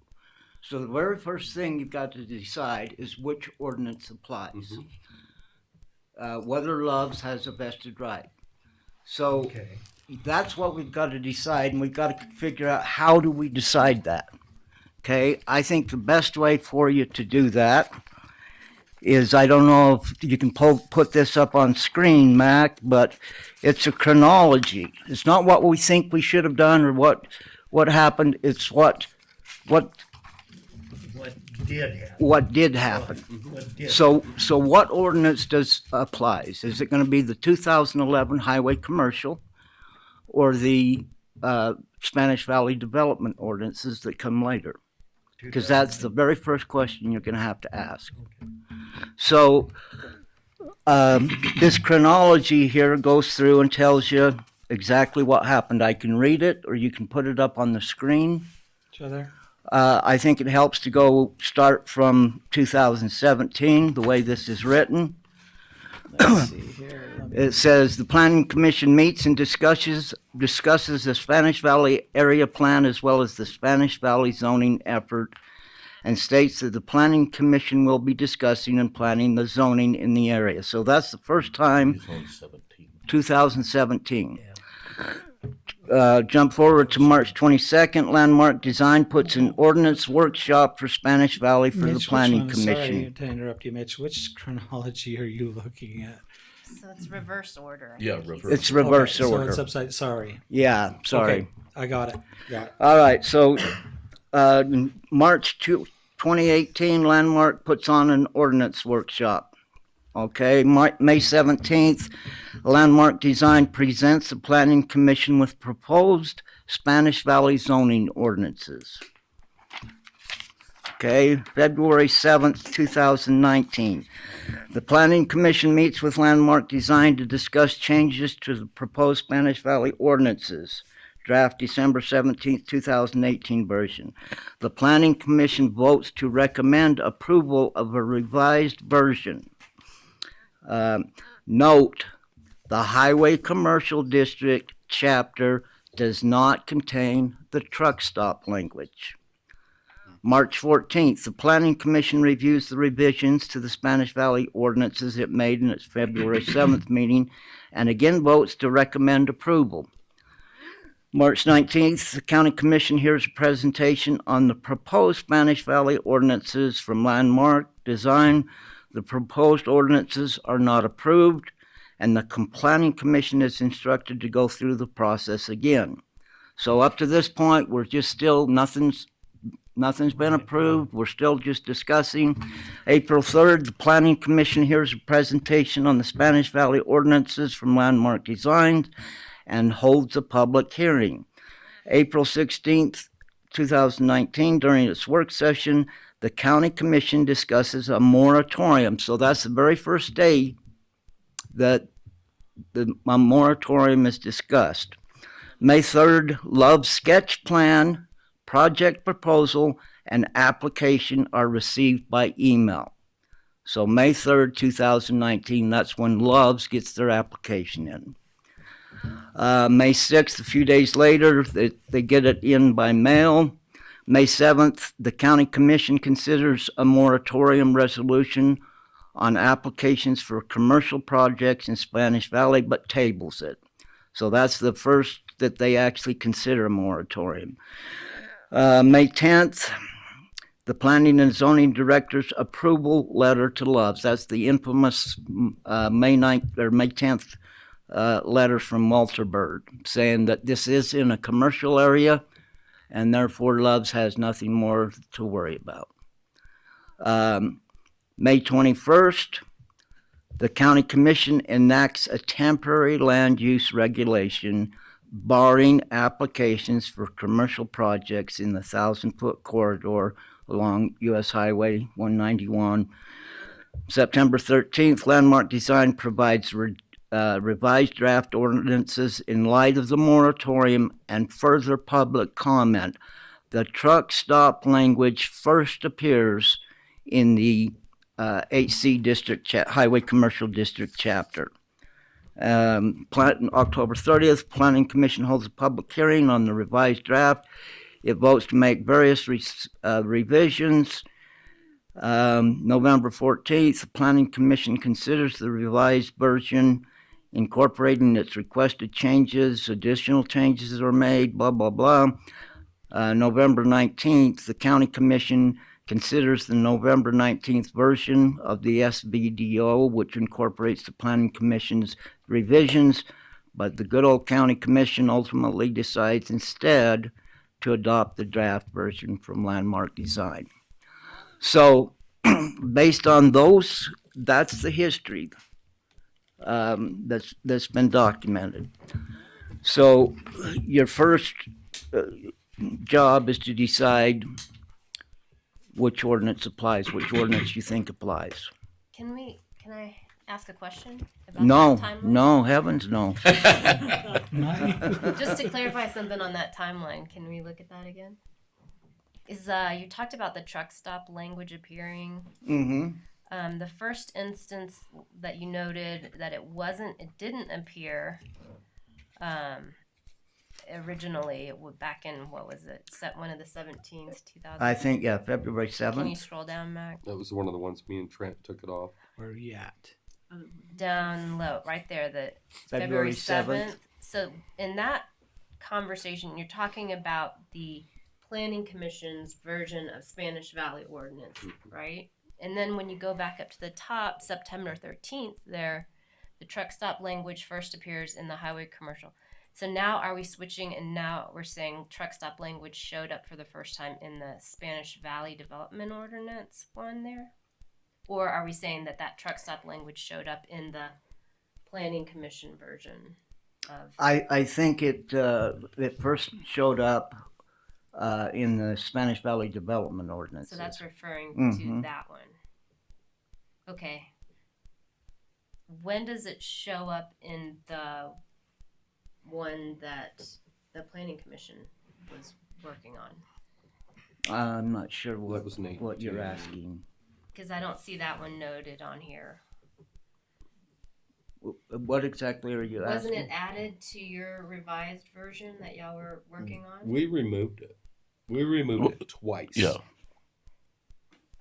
R: So the very first thing you've got to decide is which ordinance applies. Whether Loves has a vested right. So that's what we've got to decide, and we've got to figure out how do we decide that. Okay, I think the best way for you to do that is, I don't know if you can put this up on screen, Mac, but it's a chronology. It's not what we think we should have done or what happened. It's what did happen. So what ordinance applies? Is it going to be the 2011 Highway Commercial or the Spanish Valley Development ordinances that come later? Because that's the very first question you're going to have to ask. So this chronology here goes through and tells you exactly what happened. I can read it, or you can put it up on the screen. I think it helps to start from 2017, the way this is written.
J: Let's see here.
R: It says the Planning Commission meets and discusses the Spanish Valley area plan as well as the Spanish Valley zoning effort, and states that the Planning Commission will be discussing and planning the zoning in the area. So that's the first time, 2017. Jump forward to March 22nd, Landmark Design puts an ordinance workshop for Spanish Valley for the Planning Commission.
J: Sorry to interrupt you, Mitch. Which chronology are you looking at?
P: So it's reverse order.
B: Yeah, reverse.
R: It's reverse
J: Okay,
R: order.
J: So it's upside. Sorry.
R: Yeah, sorry.
J: Okay, I got it.
R: All right, so March 2018, Landmark puts on an ordinance workshop. Okay, May 17th, Landmark Design presents the Planning Commission with proposed Spanish Valley zoning ordinances. Okay, February 7th, 2019. The Planning Commission meets with Landmark Design to discuss changes to the proposed Spanish Valley ordinances. draft December 17th, 2018 version. The Planning Commission votes to recommend approval of a revised version. Note, the Highway Commercial District chapter does not contain the truck stop language. March 14th, the Planning Commission reviews the revisions to the Spanish Valley ordinances it made in its February 7th meeting and again votes to recommend approval. March 19th, the County Commission hears a presentation on the proposed Spanish Valley ordinances from Landmark Design. The proposed ordinances are not approved, and the Planning Commission is instructed to go through the process again. So up to this point, we're just still, nothing's been approved. We're still just discussing. April 3rd, the Planning Commission hears a presentation on the Spanish Valley ordinances from Landmark Designs and holds a public hearing. April 16th, 2019, during its work session, the County Commission discusses a moratorium. So that's the very first day that a moratorium is discussed. May 3rd, Love sketch plan, project proposal, and application are received by email. So May 3rd, 2019, that's when Loves gets their application in. May 6th, a few days later, they get it in by mail. May 7th, the County Commission considers a moratorium resolution on applications for commercial projects in Spanish Valley, but tables it. So that's the first that they actually consider a moratorium. May 10th, the Planning and Zoning Director's approval letter to Loves. That's the infamous May 9th or May 10th letter from Walter Bird saying that this is in a commercial area and therefore Loves has nothing more to worry about. May 21st, the County Commission enacts a temporary land use regulation barring applications for commercial projects in the 1,000-foot corridor along U.S. Highway 191. September 13th, Landmark Design provides revised draft ordinances in light of the moratorium and further public comment. The truck stop language first appears in the HC District Highway Commercial District chapter. October 30th, Planning Commission holds a public hearing on the revised draft. It votes to make various revisions. November 14th, the Planning Commission considers the revised version, incorporating its requested changes. Additional changes are made, blah, blah, blah. November 19th, the County Commission considers the November 19th version of the SVDO, which incorporates the Planning Commission's revisions, but the good old County Commission ultimately decides instead to adopt the draft version from Landmark Design. So, based on those, that's the history that's been documented. So, your first job is to decide which ordinance applies, which ordinance you think applies.
P: Can I ask a question about
R: No,
P: that timeline?
R: no, heavens no.
P: Just to clarify something on that timeline, can we look at that again? You talked about the truck stop language appearing.
R: Mm-hmm.
P: The first instance that you noted that it didn't appear originally back in, what was it, one of the 17th, 2000?
R: I think, yeah, February 7th.
P: Can you scroll down, Mac?
I: That was one of the ones me and Trent took it off.
J: Where are you at?
P: Down low, right there, the
R: February
P: February 7th. So in that conversation, you're talking about the Planning Commission's version of Spanish Valley Ordinance, right? And then when you go back up to the top, September 13th, there, the truck stop language first appears in the Highway Commercial. So now are we switching and now we're saying truck stop language showed up for the first time in the Spanish Valley Development Ordinance one there? Or are we saying that truck stop language showed up in the Planning Commission version of?
R: I think it first showed up in the Spanish Valley Development Ordinance.
P: So that's referring
R: Mm-hmm.
P: to that one. Okay. When does it show up in the one that the planning commission was working on?
R: I'm not sure what,
I: was Nate
R: what you're
I: too.
R: asking.
P: Because I don't see that one noted on here.
R: What exactly are you
P: Wasn't
R: asking?
P: it added to your revised version that y'all were working on?
I: We removed it. We removed it twice.
B: Yeah.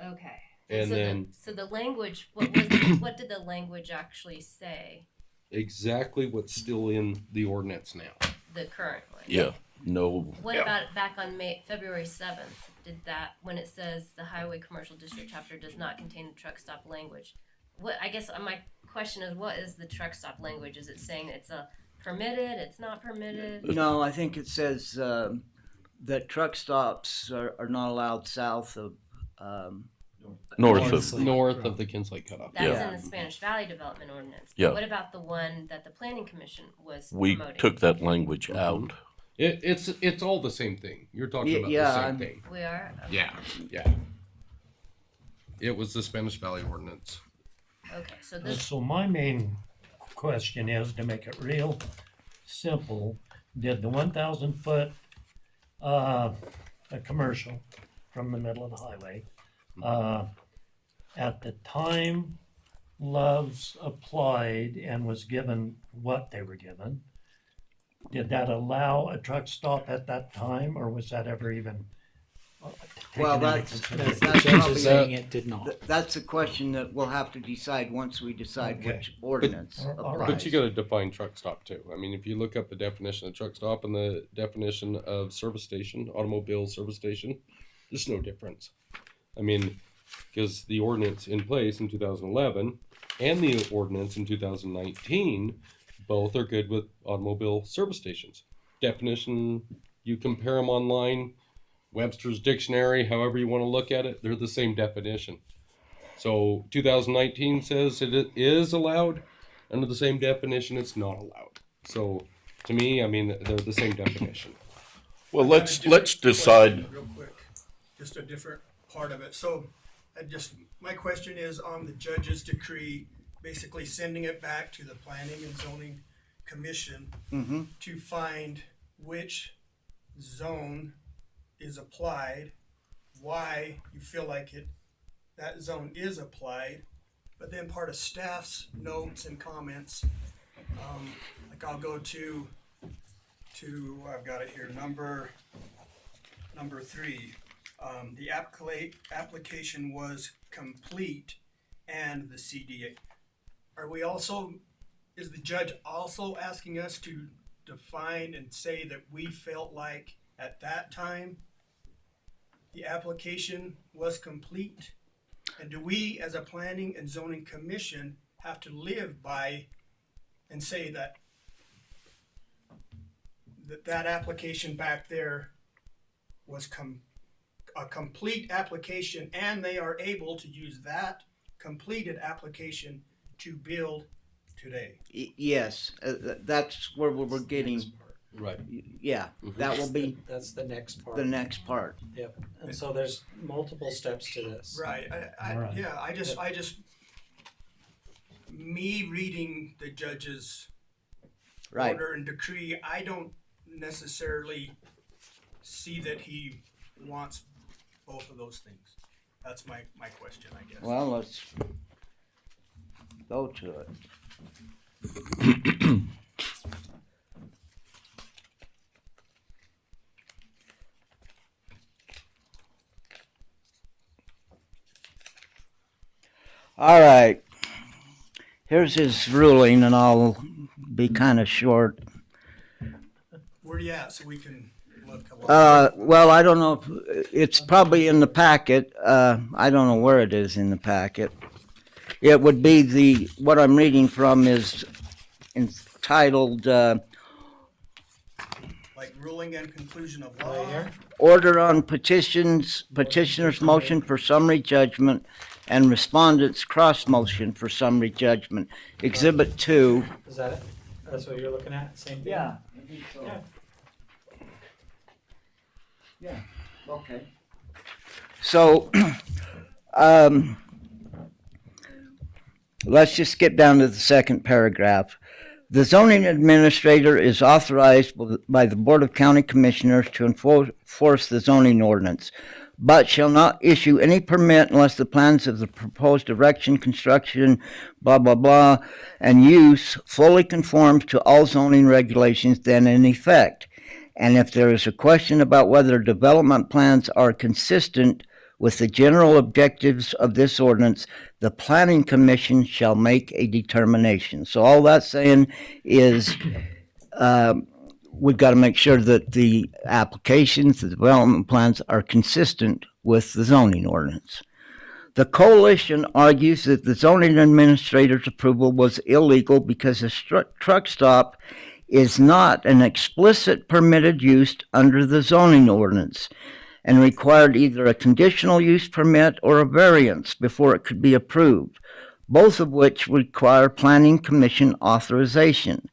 P: Okay.
I: And
P: so
I: then
P: so the language, what did the language actually say?
I: exactly what's still in the ordinance now.
P: The current one.
B: Yeah. No.
P: What about back on February 7th? Did that, when it says the Highway Commercial District chapter does not contain the truck stop language? What, I guess my question is, what is the truck stop language? Is it saying it's a permitted, it's not permitted?
R: No, I think it says that truck stops are not allowed south of
B: North of.
I: North of the Kinslake cutoff.
P: That's in the Spanish Valley Development Ordinance.
B: Yeah.
P: What about the one that the Planning Commission was
B: We
P: promoting?
B: took that language out.
I: It's all the same thing. You're talking about the same thing.
P: We are? Okay.
I: Yeah. It was the Spanish Valley ordinance.
P: Okay, so this,
C: So my main question is, to make it real simple, did the 1,000 foot a commercial from the middle of the highway, at the time Love's applied and was given what they were given, did that allow a truck stop at that time, or was that ever even
R: Well,
C: taken into
R: that's
C: consideration?
J: Judge
R: probably
J: is saying it did not.
R: That's a question that we'll have to decide once we decide
C: Okay.
R: which ordinance
C: All
R: applies.
C: right.
I: But you got to define truck stop too. I mean, if you look up the definition of truck stop and the definition of service station, automobile service station, there's no difference. I mean, because the ordinance in place in 2011 and the ordinance in 2019, both are good with automobile service stations. Definition, you compare them online, Webster's dictionary, however you want to look at it, they're the same definition. So 2019 says it is allowed. Under the same definition, it's not allowed. So to me, I mean, they're the same definition.
B: Well,
F: I've got a
B: let's
F: different
B: decide.
F: question real quick, just a different part of it. So, my question is on the judge's decree, basically sending it back to the Planning and Zoning Commission to find which zone is applied, why you feel like that zone is applied, but then part of staff's notes and comments, like I'll go to I've got it here, number 3. The application was complete and the CDA. Is the judge also asking us to define and say that we felt like at that time the application was complete? And do we as a planning and zoning commission have to live by and say that that application back there was a complete application, and they are able to use that completed application to build today?
R: Yes, that's where we're getting.
I: Right.
R: Yeah, that will be
J: That's the next part.
R: the next part.
J: Yep. And so there's multiple steps to this.
F: Right. I just me reading the judge's
R: Right.
F: order and decree, I don't necessarily see that he wants both of those things. That's my question, I guess.
R: Well, let's go to it. All right. Here's his ruling, and I'll be kind of short.
F: Where are you at so we can look?
R: Well, I don't know if it's probably in the packet. I don't know where it is in the packet. It would be what I'm reading from is entitled
F: Like ruling and conclusion of law?
R: Order on Petitioner's Motion for Summary Judgment and Respondent's Cross Motion for Summary Judgment. Exhibit 2.
J: Is that it? That's what you're looking at? Same thing?
R: Yeah.
J: Yeah.
R: Yeah, okay. So, let's just skip down to the second paragraph. The zoning administrator is authorized by the Board of County Commissioners to enforce the zoning ordinance, but shall not issue any permit unless the plans of the proposed erection, construction, blah, blah, blah, and use fully conforms to all zoning regulations then in effect. And if there is a question about whether development plans are consistent with the general objectives of this ordinance, the Planning Commission shall make a determination. So all that's saying is we've got to make sure that the applications, the development plans are consistent with the zoning ordinance. The coalition argues that the zoning administrator's approval was illegal because a truck stop is not an explicit permitted use under the zoning ordinance, and required either a conditional use permit or a variance before it could be approved, both of which require Planning Commission authorization.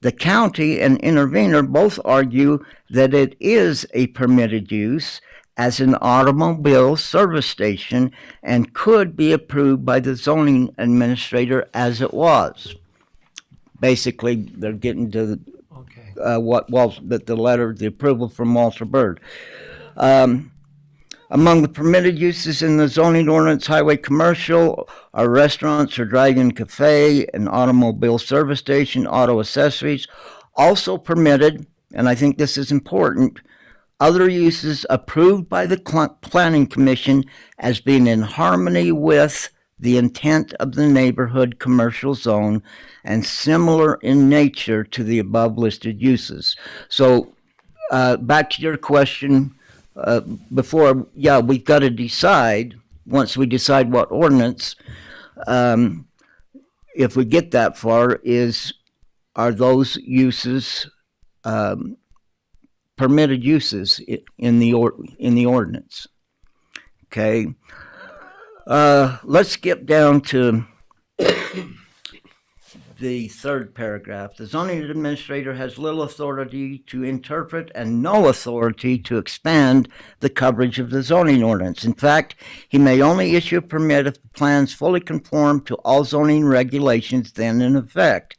R: The county and intervener both argue that it is a permitted use as an automobile service station and could be approved by the zoning administrator as it was. Basically, they're getting to the letter, the approval from Walter Bird. Among the permitted uses in the zoning ordinance, highway commercial are restaurants or drive-in cafe, an automobile service station, auto accessories. Also permitted, and I think this is important, other uses approved by the Planning Commission as being in harmony with the intent of the neighborhood commercial zone and similar in nature to the above listed uses. So back to your question, before, we've got to decide, once we decide what ordinance, if we get that far, are those uses permitted uses in the ordinance? Okay. Let's skip down to the third paragraph. The zoning administrator has little authority to interpret and no authority to expand the coverage of the zoning ordinance. In fact, he may only issue a permit if the plans fully conform to all zoning regulations then in effect.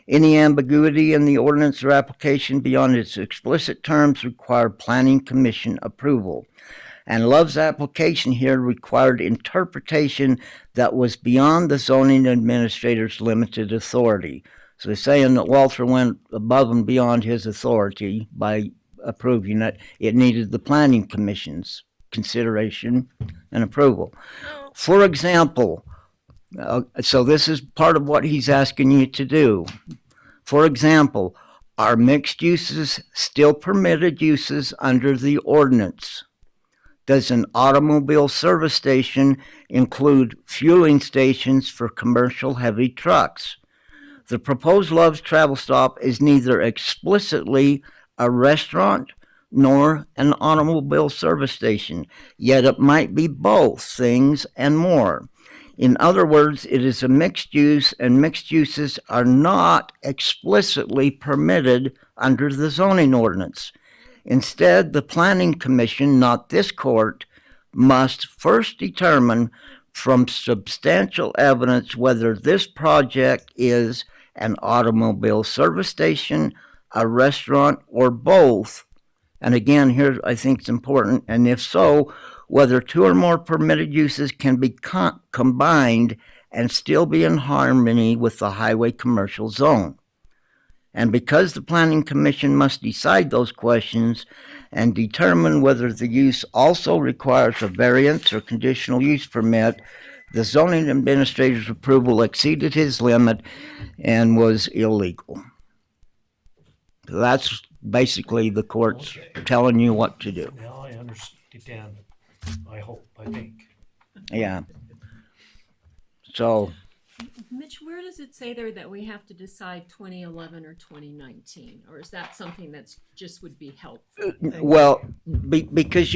R: Any ambiguity in the ordinance or application beyond its explicit terms require Planning Commission approval. And Love's application here required interpretation that was beyond the zoning administrator's limited authority. So they're saying that Walter went above and beyond his authority by approving it. It needed the Planning Commission's consideration and approval. For example, so this is part of what he's asking you to do. For example, are mixed uses still permitted uses under the ordinance? Does an automobile service station include fueling stations for commercial heavy trucks? The proposed Love's Travel Stop is neither explicitly a restaurant nor an automobile service station, yet it might be both things and more. In other words, it is a mixed use, and mixed uses are not explicitly permitted under the zoning ordinance. Instead, the Planning Commission, not this court, must first determine from substantial evidence whether this project is an automobile service station, a restaurant, or both. And again, here I think it's important, and if so, whether two or more permitted uses can be combined and still be in harmony with the highway commercial zone. And because the Planning Commission must decide those questions and determine whether the use also requires a variance or conditional use permit, the zoning administrator's approval exceeded his limit and was illegal. So that's basically the court's telling you what to do.
C: Now I understand, I hope, I think.
R: Yeah. So,
M: Mitch, where does it say there that we have to decide 2011 or 2019? Or is that something that's just would be helpful?
R: well, because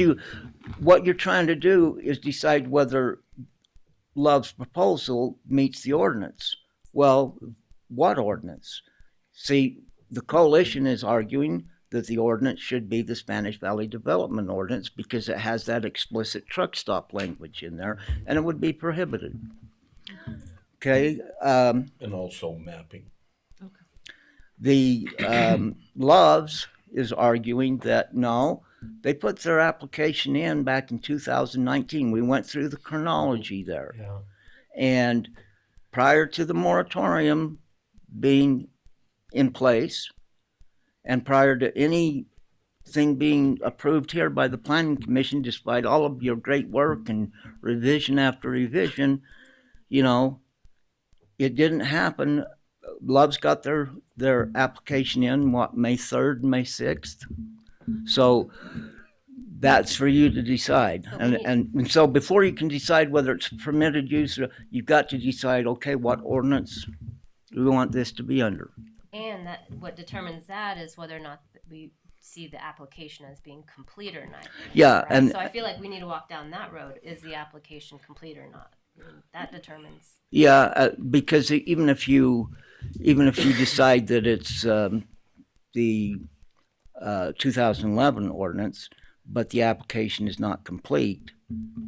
R: what you're trying to do is decide whether Love's proposal meets the ordinance. Well, what ordinance? See, the coalition is arguing that the ordinance should be the Spanish Valley Development Ordinance because it has that explicit truck stop language in there, and it would be prohibited. Okay.
B: And also mapping.
R: The Loves is arguing that no, they put their application in back in 2019. We went through the chronology there.
C: Yeah.
R: And prior to the moratorium being in place, and prior to anything being approved here by the Planning Commission, despite all of your great work and revision after revision, you know, it didn't happen. Love's got their application in, what, May 3rd, May 6th? So that's for you to decide. And so before you can decide whether it's permitted use, you've got to decide, okay, what ordinance do we want this to be under?
P: And that what determines that is whether or not we see the application as being complete or not.
R: Yeah,
P: right?
R: and
P: so I feel like we need to walk down that road. Is the application complete or not? I mean, that determines.
R: yeah, because even if you decide that it's the 2011 ordinance, but the application is not complete,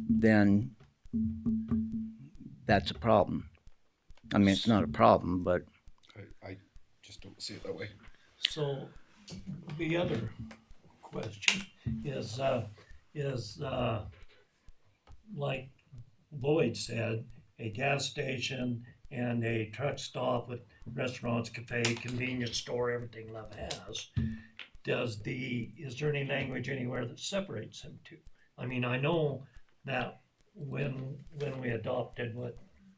R: then that's a problem. I mean, it's not a problem, but
I: I just don't see it that way.
C: So the other question is like Lloyd said, a gas station and a truck stop with restaurants, cafe, convenience store, everything Love has. Is there any language anywhere that separates them two? I mean, I know that when we adopted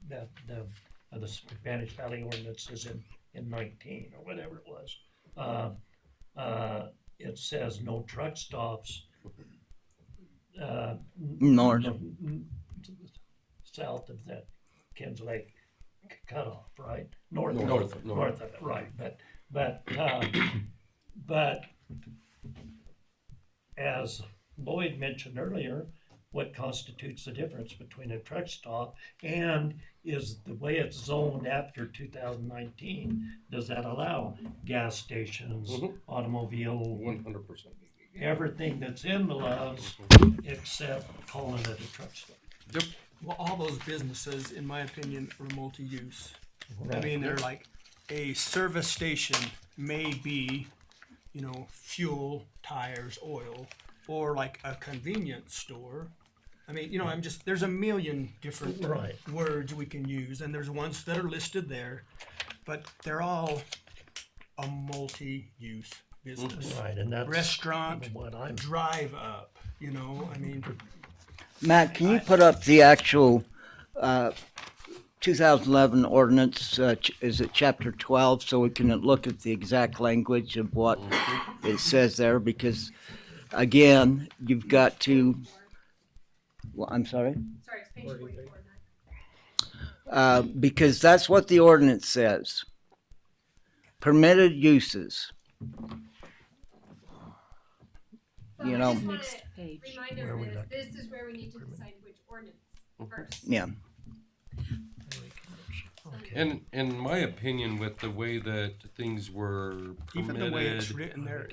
C: the Spanish Valley ordinances in 19 or whatever it was, it says no truck stops
R: north,
C: south of that Ken's Lake cutoff, right? North of it, right? But as Lloyd mentioned earlier, what constitutes the difference between a truck stop and is the way it's zoned after 2019, does that allow gas stations, automobile,
I: 100%,
C: everything that's in the Loves except calling it a truck stop?
I: Yep.
F: Well, all those businesses, in my opinion, are multi-use. I
C: Right.
F: mean, they're like a service station may be, you know, fuel, tires, oil, or like a convenience store. I mean, you know, there's a million different
C: Right.
F: words we can use, and there's ones that are listed there, but they're all a multi-use business.
C: Right, and that's
F: restaurant,
C: what I'm.
F: drive up, you know, I mean.
R: Matt, can you put up the actual 2011 ordinance? Is it chapter 12, so we can look at the exact language of what it says there? Because again, you've got to. Well, I'm sorry.
A: Sorry, it's page 44.
R: Because that's what the ordinance says. Permitted uses.
A: But
R: You
A: I
R: know.
A: just wanna
M: Next page.
A: remind
C: Where we
A: everyone
C: look.
A: that this is where we need to decide which ordinance first.
R: Yeah.
C: Okay.
I: In my opinion, with the way that things were
F: Even the way it's
I: permitted
F: written there,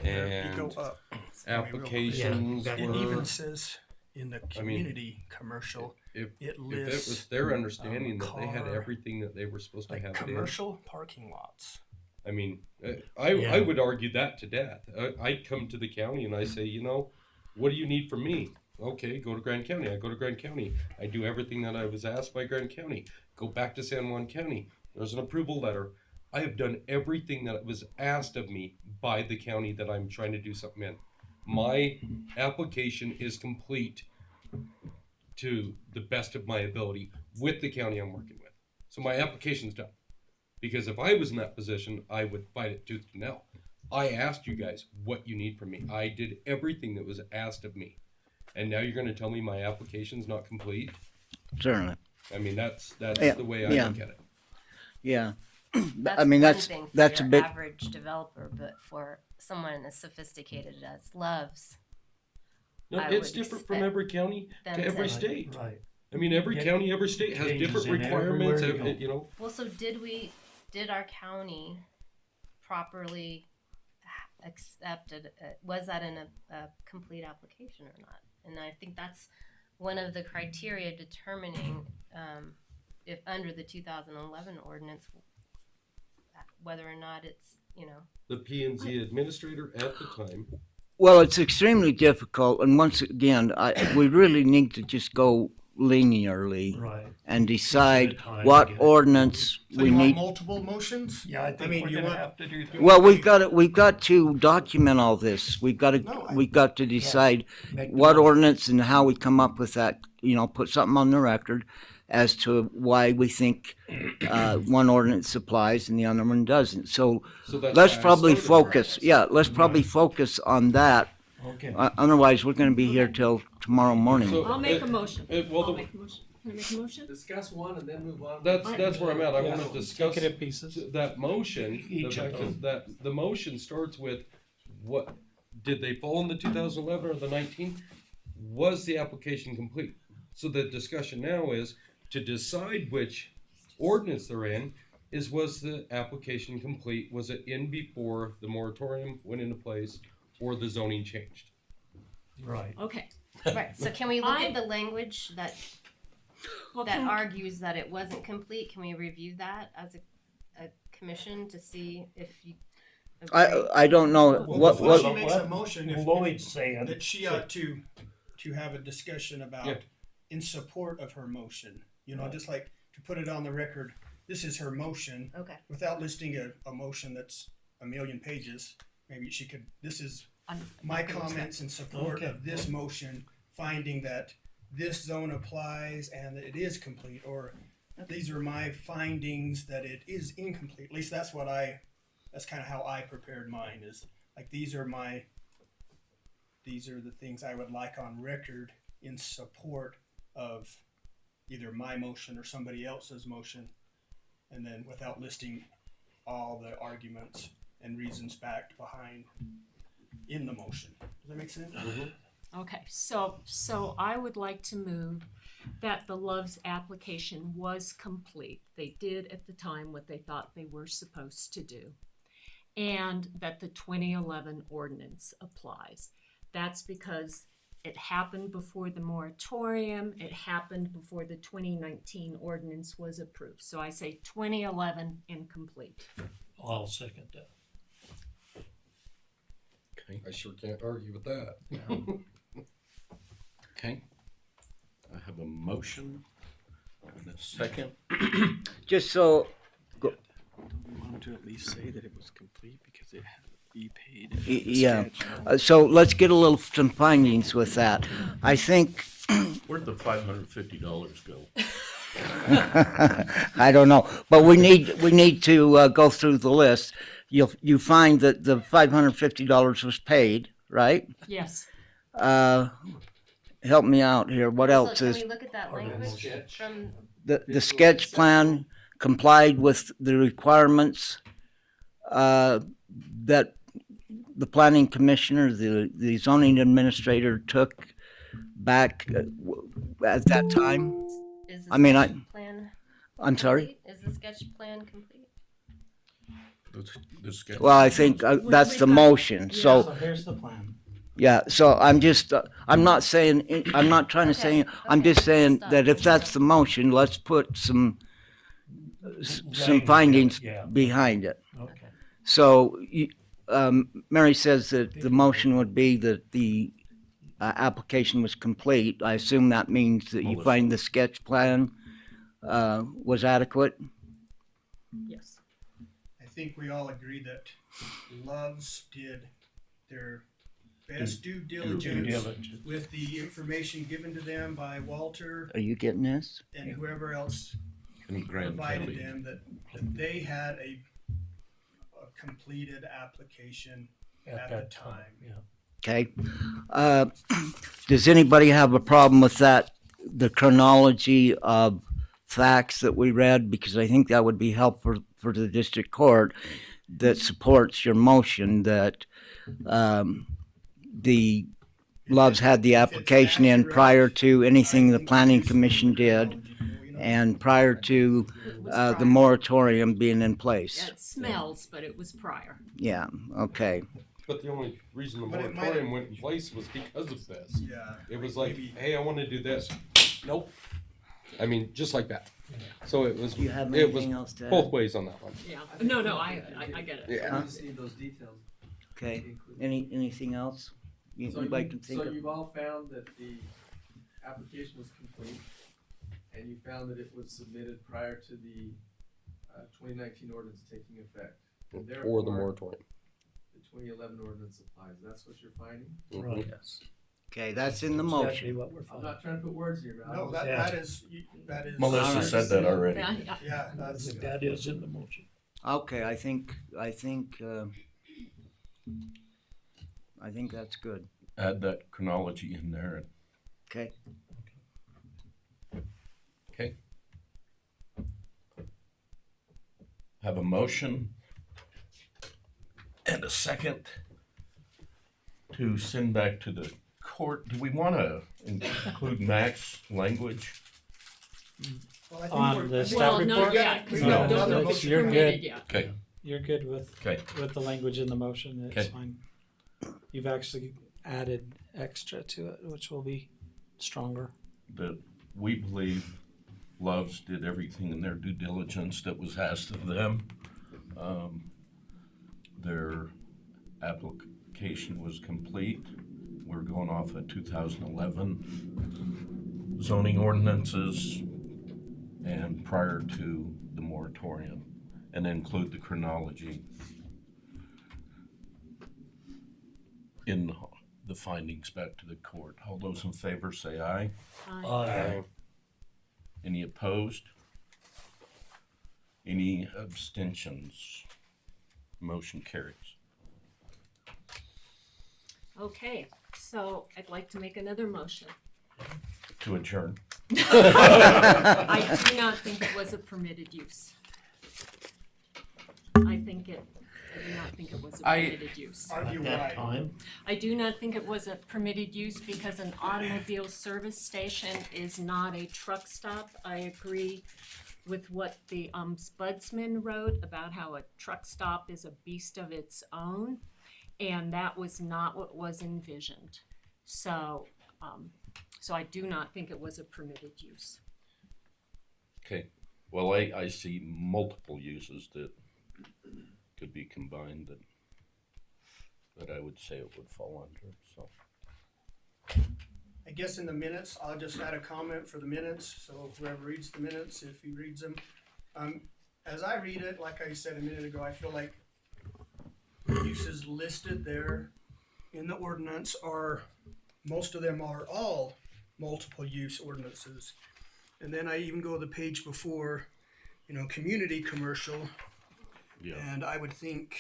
F: you go
I: and
F: up.
I: applications
C: Yeah,
F: It
I: were,
F: even says in the community commercial,
I: if
F: it
I: it
F: lists
I: was their understanding that they had
F: car,
I: everything that they were supposed to
F: like
I: have it in,
F: commercial parking lots.
I: I mean,
C: Yeah.
I: I would argue that to death. I come to the county and I say, you know, what do you need from me? Okay, go to Grand County. I go to Grand County. I do everything that I was asked by Grand County. Go back to San Juan County. There's an approval letter. I have done everything that was asked of me by the county that I'm trying to do something in. My application is complete to the best of my ability with the county I'm working with. So my application's done. Because if I was in that position, I would fight it tooth and nail. I asked you guys what you need from me. I did everything that was asked of me. And now you're going to tell me my application's not complete?
R: Certainly.
I: I mean, that's
R: Yeah,
I: the way I
R: yeah.
I: look at it.
R: Yeah.
P: That's
R: I mean,
P: one
R: that's
P: thing for
R: that's a
P: your
R: bit.
P: average developer, but for someone as sophisticated as Loves,
I: No,
P: I
I: it's
P: would
I: different from
P: expect
I: every county
P: them
I: to every
P: to-
I: state.
C: Right.
I: I mean, every
C: Yeah.
I: county, every state has
C: Changes
I: different
C: in
I: requirements.
C: everywhere you go.
I: You know,
P: Well, so did our county properly accepted, was that in a complete application or not? And I think that's one of the criteria determining if under the 2011 ordinance, whether or not it's,
I: The P and Z administrator at the time.
R: Well, it's extremely difficult, and once again, we really need to just go linearly
C: Right.
R: and decide
C: Each at a time,
R: what
C: get it.
R: ordinance
F: So
R: we
F: you want
R: need.
F: multiple motions?
C: Yeah, I think we're
F: you
C: gonna
F: want-
C: have to do that.
R: Well, we've got to document all this. We've got to decide
C: Make the
R: what
C: motion.
R: ordinance and how we come up with that. Put something on the record as to why we think one ordinance applies and the other one doesn't. So
I: So that's
R: let's
I: why I
R: probably
I: started
R: focus. Yeah, let's probably focus on that.
C: Okay.
R: Otherwise, we're going to be here till tomorrow morning.
I: So-
M: I'll make a motion.
I: well,
M: I'll
I: the-
M: make a motion. Can I make a motion?
I: Discuss one and then move on. That's where I'm at. I want to discuss
J: Take it in pieces.
I: that motion.
C: Each
I: the
C: of
I: fact
C: them.
I: is that the motion starts with what did they fall in the 2011 or the 19? Was the application complete? So the discussion now is to decide which ordinance they're in. Was the application complete? Was it in before the moratorium went into place or the zoning changed?
C: Right.
M: Okay.
P: Right, so can we look
M: I-
P: at the language that
M: can we-
P: argues that it wasn't complete? Can we review that as a commission to see if you agree?
R: I don't know
F: Well,
R: what
F: before
R: what.
F: she makes a motion, if
C: Lloyd's saying
F: that she ought to have a discussion about
I: Yeah.
F: in support of her motion. Just like to put it on the record, this is her motion.
P: Okay.
F: Without listing a motion that's a million pages, maybe she could. This is my comments in support
C: Okay.
F: of this motion, finding that this zone applies and that it is complete, or these are my findings that it is incomplete. At least that's kind of how I prepared mine, is like these are the things I would like on record in support of either my motion or somebody else's motion, and then without listing all the arguments and reasons backed behind in the motion. Does that make sense?
M: Okay, so I would like to move that the Love's application was complete. They did at the time what they thought they were supposed to do, and that the 2011 ordinance applies. That's because it happened before the moratorium, it happened before the 2019 ordinance was approved. So I say 2011 incomplete.
C: I'll second that.
I: Okay. I sure can't argue with that.
B: Okay. I have a motion and a second.
R: Just so.
S: I wanted to at least say that it was complete because it had to be paid.
R: Yeah. So let's get a little some findings with that. I think.
B: Where'd the $550 go?
R: I don't know, but we need to go through the list. You find that the $550 was paid, right?
M: Yes.
R: Help me out here. What else
P: Can
R: is
P: we look at that language from
R: the sketch plan complied with the requirements that the planning commissioner, the zoning administrator took back at that time?
P: Is the
R: I mean,
P: sketch plan
R: I'm sorry?
P: complete? Is the sketch plan complete?
B: The sketch.
R: Well, I think that's the motion,
J: So
R: so,
J: here's the plan.
R: yeah, so I'm just, I'm not saying, I'm not trying to say, I'm just saying that if that's the motion, let's put some findings
C: Yeah.
R: behind it.
C: Okay.
R: So, Mary says that the motion would be that the application was complete. I assume that means that you find the sketch plan was adequate?
M: Yes.
F: I think we all agree that Love's did their best due diligence with the information given to them by Walter
R: Are you getting this?
F: and whoever else
B: In Grand
F: provided
B: County.
F: them, that they had a completed application at the time.
C: Yeah.
R: Okay. Does anybody have a problem with that, the chronology of facts that we read? Because I think that would be helpful for the district court that supports your motion that the Loves had the application in prior to anything the planning commission did and prior to the moratorium being in place.
M: It smells, but it was prior.
R: Yeah, okay.
I: But the only reason the
F: But it might
I: moratorium
F: have-
I: went in place was because of this.
F: Yeah.
I: It was like,
F: maybe-
I: hey, I want to do this. Nope. I mean, just like that. So it was,
R: Do you have
I: it was
R: anything else to
I: both
R: add?
I: ways on that one.
M: Yeah, no, I get it.
I: Yeah.
S: I just need those details.
R: Okay, anything else you'd like to think
S: So
R: of?
S: you've all found that the application was complete, and you found that it was submitted prior to the 2019 ordinance taking effect. And
I: Or the
S: therefore,
I: moratorium.
S: the 2011 ordinance applies. That's what you're finding?
C: Right.
D: Yes.
R: Okay, that's in the
C: Exactly
R: motion.
C: what we're
S: I'm
C: finding.
S: not trying to put words in your mouth.
F: No,
C: Yeah.
F: that is.
B: Melissa said that already.
F: Yeah, that's.
C: That is in the motion.
R: Okay, I think that's good.
B: Add that chronology in there.
R: Okay.
B: Okay. Have a motion and a second to send back to the court. Do we want to include Mac's language?
F: Well, I think
J: On
F: we're-
J: the
F: I think
J: staff
F: we're-
J: report?
F: yeah, 'cause we
B: No.
F: got another
J: That's-
F: motion
J: you're
F: permitted,
J: good.
F: yeah.
B: Okay.
J: You're good with
B: Okay.
J: the language in the motion. It's
B: Okay.
J: fine. You've actually added extra to it, which will be stronger.
B: That we believe Loves did everything in their due diligence that was asked of them. Their application was complete. We're going off of 2011 zoning ordinances and prior to the moratorium, and include the chronology in the findings back to the court. All those in favor say aye.
C: Aye.
B: Any opposed? Any abstentions? Motion carries.
M: Okay, so I'd like to make another motion.
B: To adjourn.
M: I do not think it was a permitted use. I do not think it was a permitted use.
F: Argue
C: At that
F: why.
C: time,
M: I do not think it was a permitted use because an automobile service station is not a truck stop. I agree with what the Spudsman wrote about how a truck stop is a beast of its own, and that was not what was envisioned. So I do not think it was a permitted use.
B: Okay, well, I see multiple uses that could be combined that I would say it would fall under, so.
F: I guess in the minutes, I'll just add a comment for the minutes, so whoever reads the minutes, if he reads them. As I read it, like I said a minute ago, I feel like the uses listed there in the ordinance are, most of them are all multiple use ordinances. And then I even go to the page before, community commercial,
B: Yeah.
F: and I would think,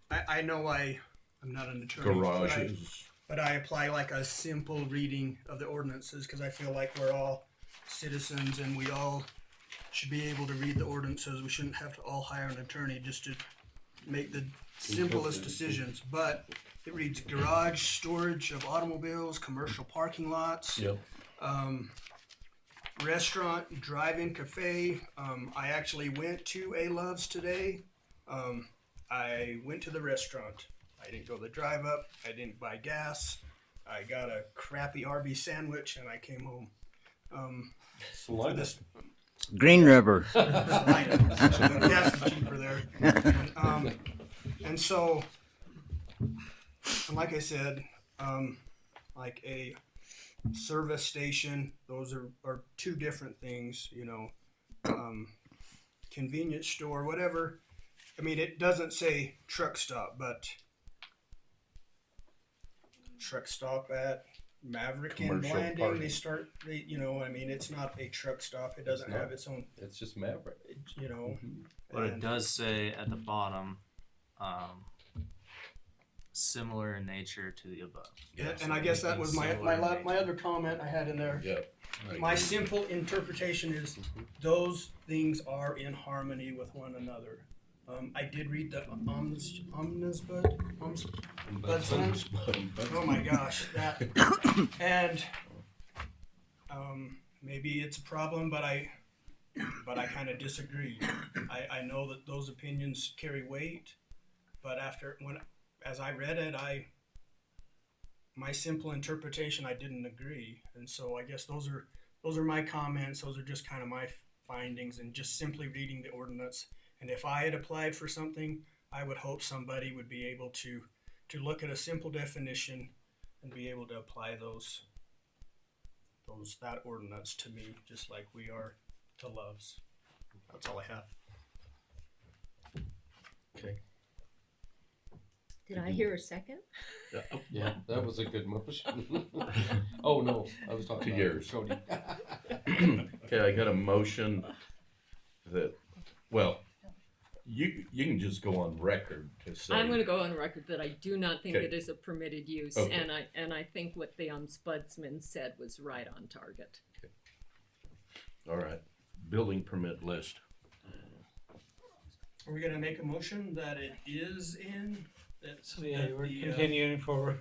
F: I know I'm not an attorney.
B: Garages.
F: But I apply like a simple reading of the ordinances because I feel like we're all citizens and we all should be able to read the ordinances. We shouldn't have to all hire an attorney just to make the simplest decisions. But it reads garage, storage of automobiles, commercial parking lots,
B: Yep.
F: restaurant, drive-in cafe. I actually went to a Love's today. I went to the restaurant. I didn't go to the drive up. I didn't buy gas. I got a crappy Arby's sandwich and I came home. For this
R: Green River.
F: gas is cheaper there. And so, and like I said, like a service station, those are two different things, convenience store, whatever. I mean, it doesn't say truck stop, but truck stop at Maverick and
I: Commercial
F: Blanding,
I: parking.
F: it's not a truck stop. It doesn't have its own,
I: It's just Maverick.
D: But it
F: and-
D: does say at the bottom, similar in nature to the above.
F: Yeah, and I guess that was my other comment I had in there.
B: Yeah.
F: My simple interpretation is those things are in harmony with one another. I did read the omnibus. Oh my gosh, that and maybe it's a problem, but I kind of disagree. I know that those opinions carry weight, but as I read it, my simple interpretation, I didn't agree, and so I guess those are those are my comments. Those are just kind of my findings and just simply reading the ordinance. And if I had applied for something, I would hope somebody would be able to look at a simple definition and be able to apply that ordinance to me, just like we are to Love's. That's all I have.
B: Okay.
M: Did I hear a second?
I: Yeah, that was a good motion. Oh, no, I was talking
B: To
I: about
B: yours.
I: Cody.
B: Okay, I got a motion that, well, you can just go on record to say.
M: I'm going to go on record that I do not think
B: Okay.
M: it is a permitted use,
B: Okay.
M: and I think what the ombudsman said was right on target.
B: All right, building permit list.
F: Are we gonna make a motion that it is in?
J: So yeah, we're continuing forward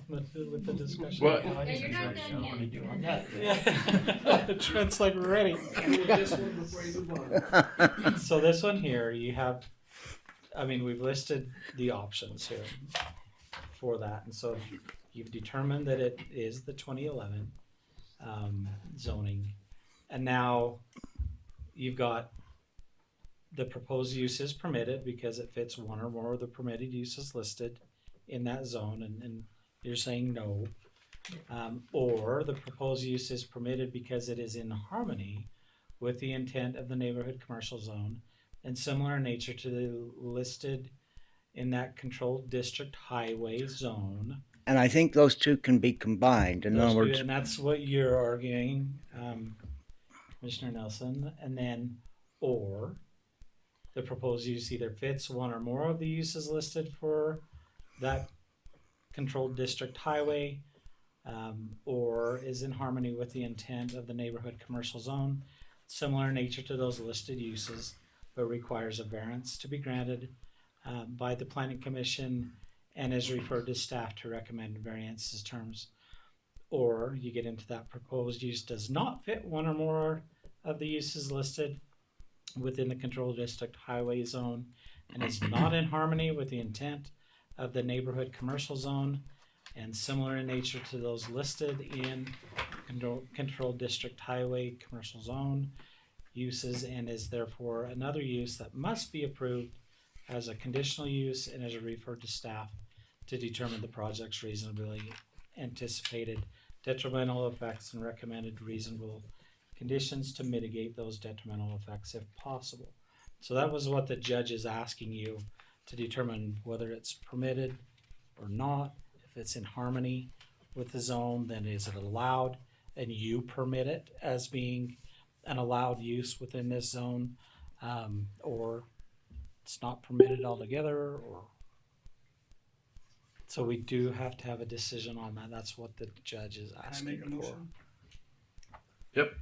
J: with the discussion.
B: What?
J: Yeah,
C: you're not done yet.
J: Yeah. Trent's like ready.
S: This one before you move on.
J: So this one here, you have, I mean, we've listed the options here for that. And so you've determined that it is the 2011 zoning. And now you've got the proposed use is permitted because it fits one or more of the permitted uses listed in that zone. And you're saying no. Or the proposed use is permitted because it is in harmony with the intent of the neighborhood commercial zone and similar in nature to the listed in that controlled district highway zone.
R: And I think those two can be combined. In other words,
J: And that's what you're arguing, Commissioner Nelson. And then, or the proposed use either fits one or more of the uses listed for that controlled district highway, or is in harmony with the intent of the neighborhood commercial zone, similar in nature to those listed uses, but requires a variance to be granted by the Planning Commission and is referred to staff to recommend variances terms. Or you get into that proposed use does not fit one or more of the uses listed within the controlled district highway zone and is not in harmony with the intent of the neighborhood commercial zone and similar in nature to those listed in controlled district highway commercial zone uses and is therefore another use that must be approved as a conditional use and is referred to staff to determine the project's reasonably anticipated detrimental effects and recommended reasonable conditions to mitigate those detrimental effects if possible. So that was what the judge is asking you to determine whether it's permitted or not. If it's in harmony with the zone, then is it allowed and you permit it as being an allowed use within this zone, or it's not permitted altogether, or so we do have to have a decision on that. That's what the judge is
F: Can I
J: asking
F: make a
J: for.
F: motion?
B: Yep.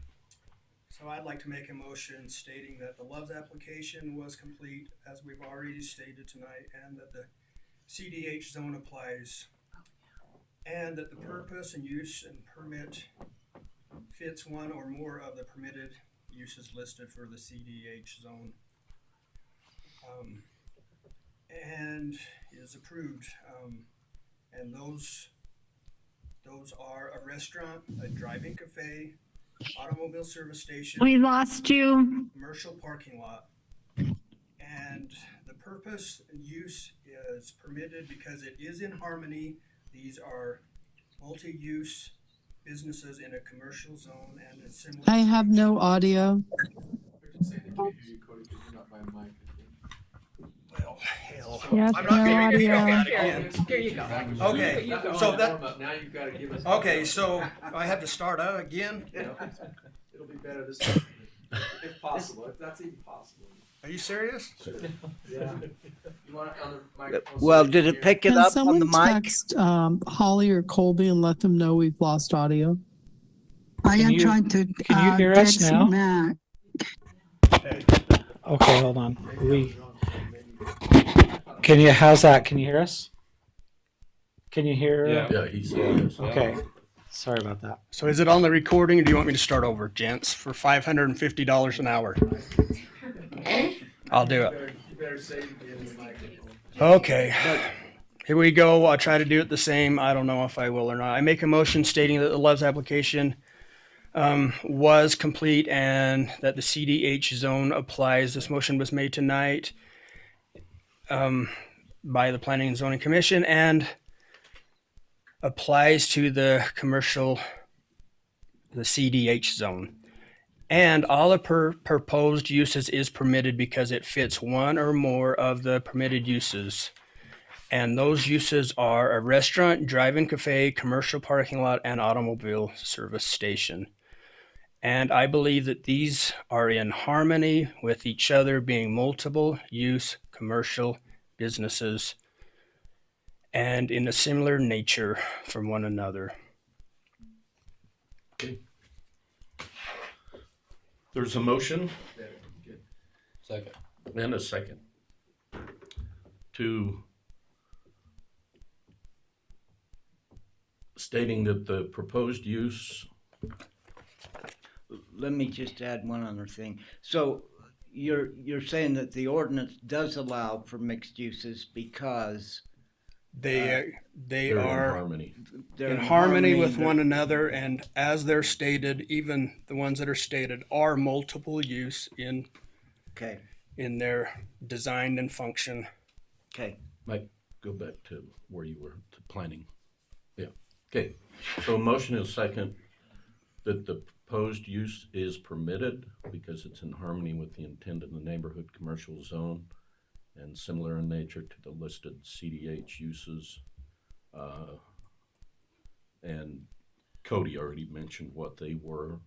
F: So I'd like to make a motion stating that the Love's application was complete, as we've already stated tonight, and that the CDH zone applies, and that the purpose and use and permit fits one or more of the permitted uses listed for the CDH zone, and is approved. And those are a restaurant, a drive-in cafe, automobile service station.
H: We lost you.
F: Commercial parking lot. And the purpose and use is permitted because it is in harmony. These are multi-use businesses in a commercial zone and it's similar.
E: I have no audio.
S: They're just saying they can't hear you, Cody, because you're not by a mic.
F: Well, hell.
E: Yes,
F: I'm not
E: no
F: gonna read
E: audio.
F: that again.
M: Here you go.
F: Okay,
M: You go.
F: so
S: Warm up. Now you've got to give us.
F: okay, so I have to start out again?
S: It'll be better this time, if possible, if that's even possible.
F: Are you serious?
S: Yeah. You want it on the microphone?
R: well, did it pick it
E: Can
R: up on
E: someone
R: the mic?
E: text Holly or Colby and let them know we've lost audio?
H: I
J: Can
H: am
J: you-
H: trying to
J: can you hear us
H: text
J: now?
H: Matt.
J: Okay, hold on. Can you? How's that? Can you hear us? Can you hear?
B: Yeah, he said yes.
J: Okay. Sorry about that.
F: So is it on the recording or do you want me to start over, gents, for $550 an hour? I'll do it.
S: You better say it in the microphone.
F: Okay, here we go. I'll try to do it the same. I don't know if I will or not. I make a motion stating that the Love's application
T: was complete and that the CDH zone applies. This motion was made tonight by the Planning and Zoning Commission and applies to the CDH zone. And all the proposed uses is permitted because it fits one or more of the permitted uses. And those uses are a restaurant, drive-in cafe, commercial parking lot, and automobile service station. And I believe that these are in harmony with each other, being multiple use commercial businesses and in a similar nature from one another.
B: Okay. There's a motion.
I: Second.
B: And a second. To stating that the proposed use.
R: Let me just add one other thing. So you're saying that the ordinance does allow for mixed uses because
T: they
B: they're
T: are
B: in harmony.
T: in harmony with one another, and as they're stated, even the ones that are stated are multiple use in their design and function.
R: Okay.
B: Mike, go back to where you were, to planning. Yeah. Okay. So a motion is second that the proposed use is permitted because it's in harmony with the intent of the neighborhood commercial zone and similar in nature to the listed CDH uses. And Cody already mentioned what they were.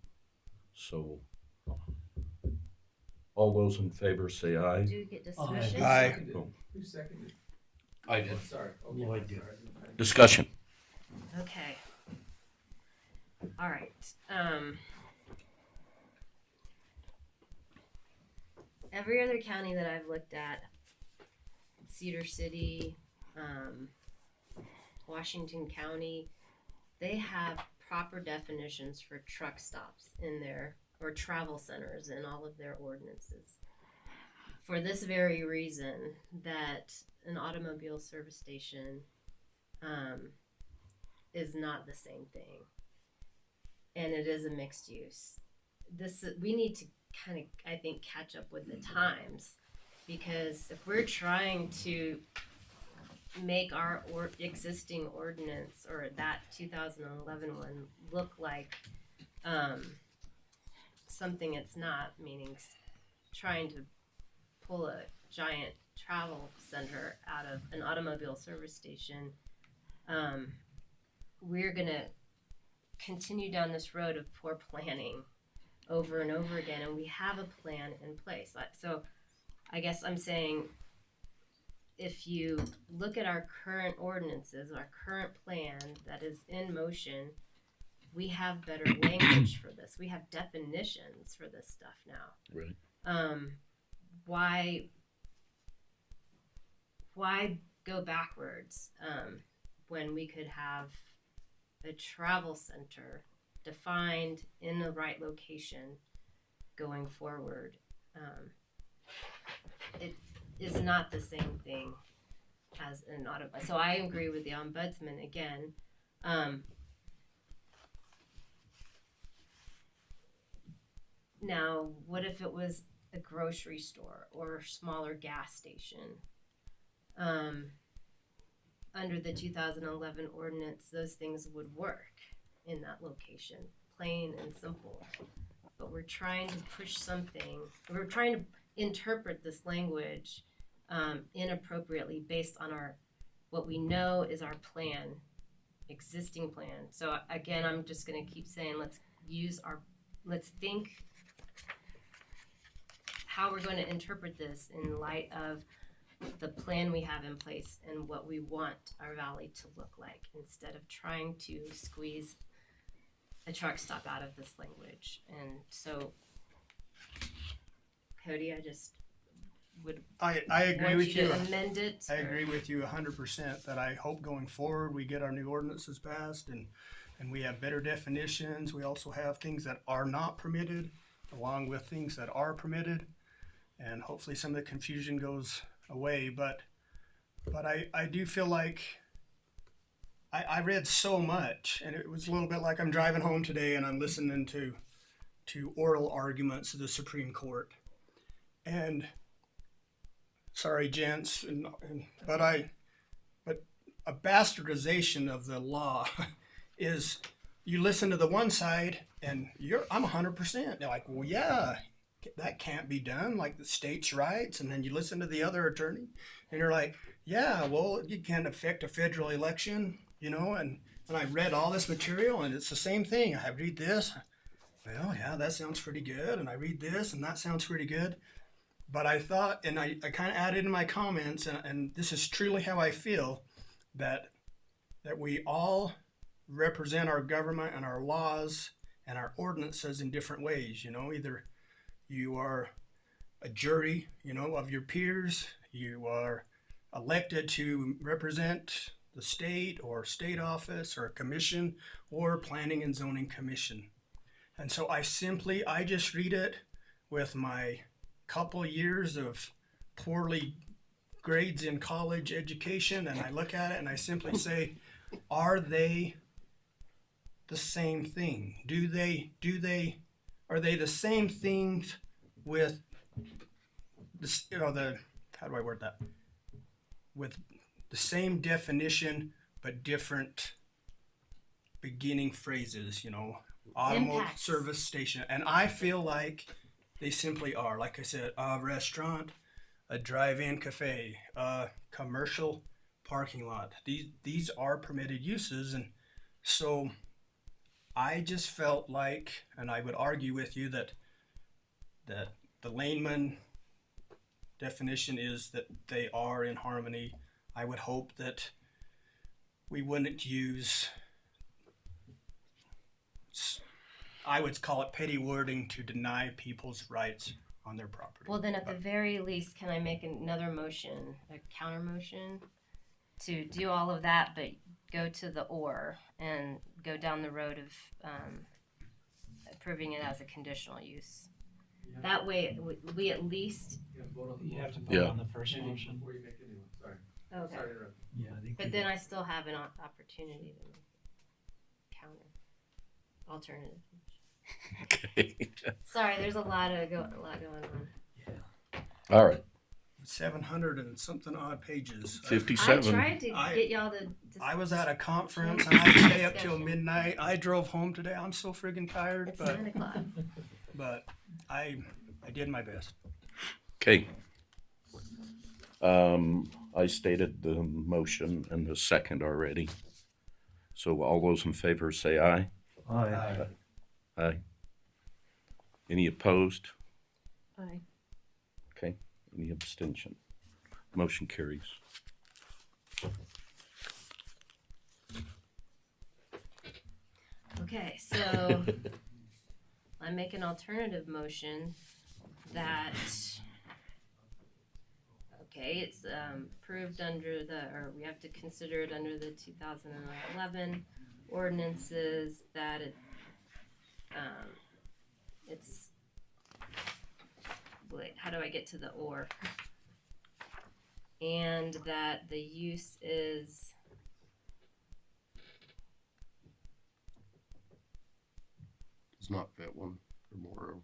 B: So all those in favor say aye.
P: Do you get discussion?
B: Aye.
S: Who seconded?
I: I did.
S: Sorry. Okay.
C: Lloyd did.
B: Discussion.
P: Okay. All right. Every other county that I've looked at, Cedar City, Washington County, they have proper definitions for truck stops in their, or travel centers in all of their ordinances. For this very reason, that an automobile service station is not the same thing. And it is a mixed use. We need to kind of, I think, catch up with the times, because if we're trying to make our existing ordinance or that 2011 one look like something it's not, meaning trying to pull a giant travel center out of an automobile service station, we're gonna continue down this road of poor planning over and over again, and we have a plan in place. So I guess I'm saying, if you look at our current ordinances, our current plan that is in motion, we have better language for this. We have definitions for this stuff now.
B: Right.
P: Why go backwards when we could have a travel center defined in the right location going forward? It is not the same thing as an auto. So I agree with the ombudsman again. Now, what if it was a grocery store or a smaller gas station? Under the 2011 ordinance, those things would work in that location, plain and simple. But we're trying to push something, we're trying to interpret this language inappropriately based on what we know is our plan, existing plan. So again, I'm just gonna keep saying, let's think how we're going to interpret this in light of the plan we have in place and what we want our valley to look like, instead of trying to squeeze a truck stop out of this language. And so, Cody, I just would
F: I agree
P: want
F: with
P: you
F: you.
P: to amend it.
F: I agree with you 100% that I hope going forward we get our new ordinances passed and we have better definitions. We also have things that are not permitted along with things that are permitted, and hopefully some of the confusion goes away. But I do feel like I read so much, and it was a little bit like I'm driving home today and I'm listening to oral arguments of the Supreme Court. And sorry, gents, but a bastardization of the law is you listen to the one side and I'm 100%. They're like, well, yeah, that can't be done, like the states' rights. And then you listen to the other attorney and you're like, yeah, well, you can't affect a federal election, you know. And I read all this material and it's the same thing. I read this, well, yeah, that sounds pretty good. And I read this and that sounds pretty good. But I thought, and I kind of added in my comments, and this is truly how I feel, that we all represent our government and our laws and our ordinances in different ways. You know, either you are a jury, you know, of your peers, you are elected to represent the state or state office or a commission or planning and zoning commission. And so I just read it with my couple years of poorly grades in college education, and I look at it and I simply say, are they the same thing? Are they the same things with this, you know, how do I word that? With the same definition but different beginning phrases, you know, automotive service station. And I feel like they simply are. Like I said, a restaurant, a drive-in cafe, a commercial parking lot. These are permitted uses. And so I just felt like, and I would argue with you that the layman definition is that they are in harmony. I would hope that we wouldn't use, I would call it petty wording to deny people's rights on their property.
P: Well, then at the very least, can I make another motion, a counter motion, to do all of that, but go to the or and go down the road of approving it as a conditional use? That way, we at least.
J: You have to vote on the first motion.
S: Before you make a new one, sorry.
P: Okay.
S: Sorry to interrupt.
J: Yeah, I think.
P: But then I still have an opportunity to counter alternative.
B: Okay.
P: Sorry, there's a lot going on.
B: All right.
F: 700 and something odd pages.
B: 57.
P: I tried to get y'all to.
F: I was at a conference and I stayed up till midnight. I drove home today. I'm so friggin' tired.
P: It's
F: but
P: 9 o'clock.
F: But I did my best.
B: Okay. I stated the motion and the second already. So all those in favor say aye.
L: Aye.
B: Aye. Any opposed?
M: Aye.
B: Okay. Any abstention? Motion carries.
P: Okay, so I make an alternative motion that, okay, it's approved under or we have to consider it under the 2011 ordinances, that it's, wait, how do I get to the or? And that the use is
I: Does not fit one or more of.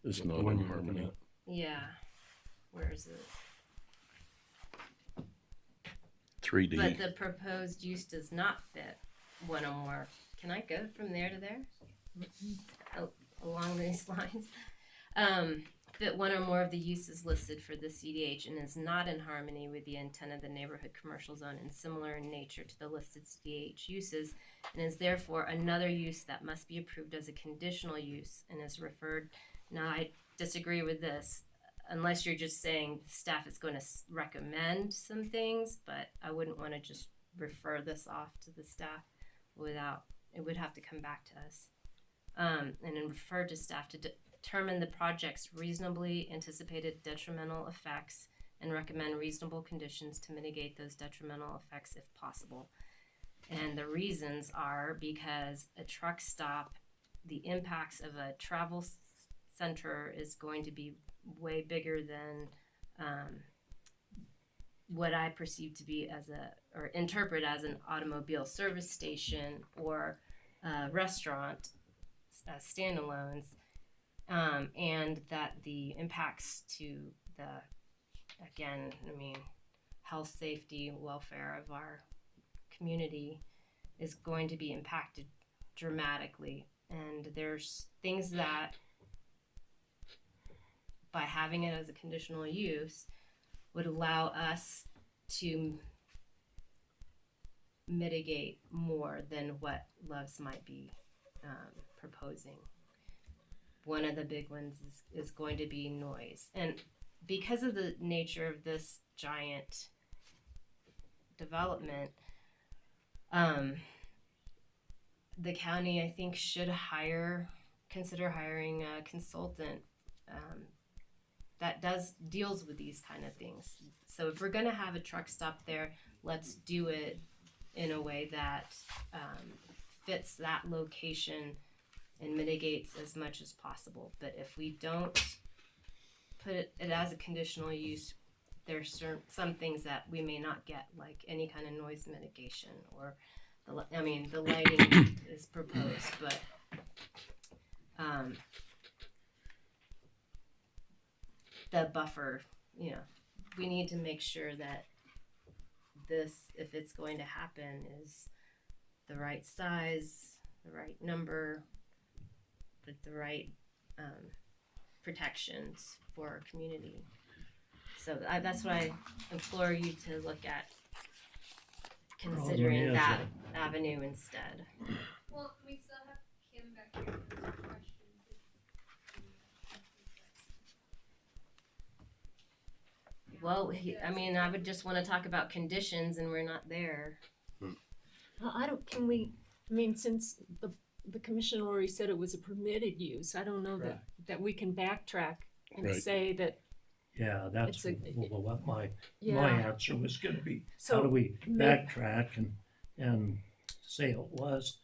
B: It's
I: the
B: not
I: one
B: in
I: you're looking
B: harmony.
I: at.
P: yeah, where is it?
B: 3D.
P: But the proposed use does not fit one or more. Can I go from there to there? Along these lines? Fit one or more of the uses listed for the CDH and is not in harmony with the intent of the neighborhood commercial zone and similar in nature to the listed CDH uses, and is therefore another use that must be approved as a conditional use and is referred. Now, I disagree with this, unless you're just saying staff is going to recommend some things, but I wouldn't want to just refer this off to the staff without, it would have to come back to us. And then refer to staff to determine the project's reasonably anticipated detrimental effects and recommend reasonable conditions to mitigate those detrimental effects if possible. And the reasons are because a truck stop, the impacts of a travel center is going to be way bigger than what I perceive to be or interpret as an automobile service station or restaurant standalones, and that the impacts to health, safety, welfare of our community is going to be impacted dramatically. And there's things that, by having it as a conditional use, would allow us to mitigate more than what Love's might be proposing. One of the big ones is going to be noise. And because of the nature of this giant development, the county, I think, should consider hiring a consultant that deals with these kind of things. So if we're going to have a truck stop there, let's do it in a way that fits that location and mitigates as much as possible. But if we don't put it as a conditional use, there's some things that we may not get, like any kind of noise mitigation, or the lighting is proposed, but the buffer, we need to make sure that this, if it's going to happen, is the right size, the right number, with the right protections for our community. So that's what I implore you to look at, considering that avenue instead.
A: Well, we still have Kim back here for questions.
P: Well, I would just want to talk about conditions, and we're not there.
M: Since the commission already said it was a permitted use, I don't know that we can backtrack and say that.
C: Yeah, that's what my answer was going to be.
M: So
C: how do we backtrack and say it was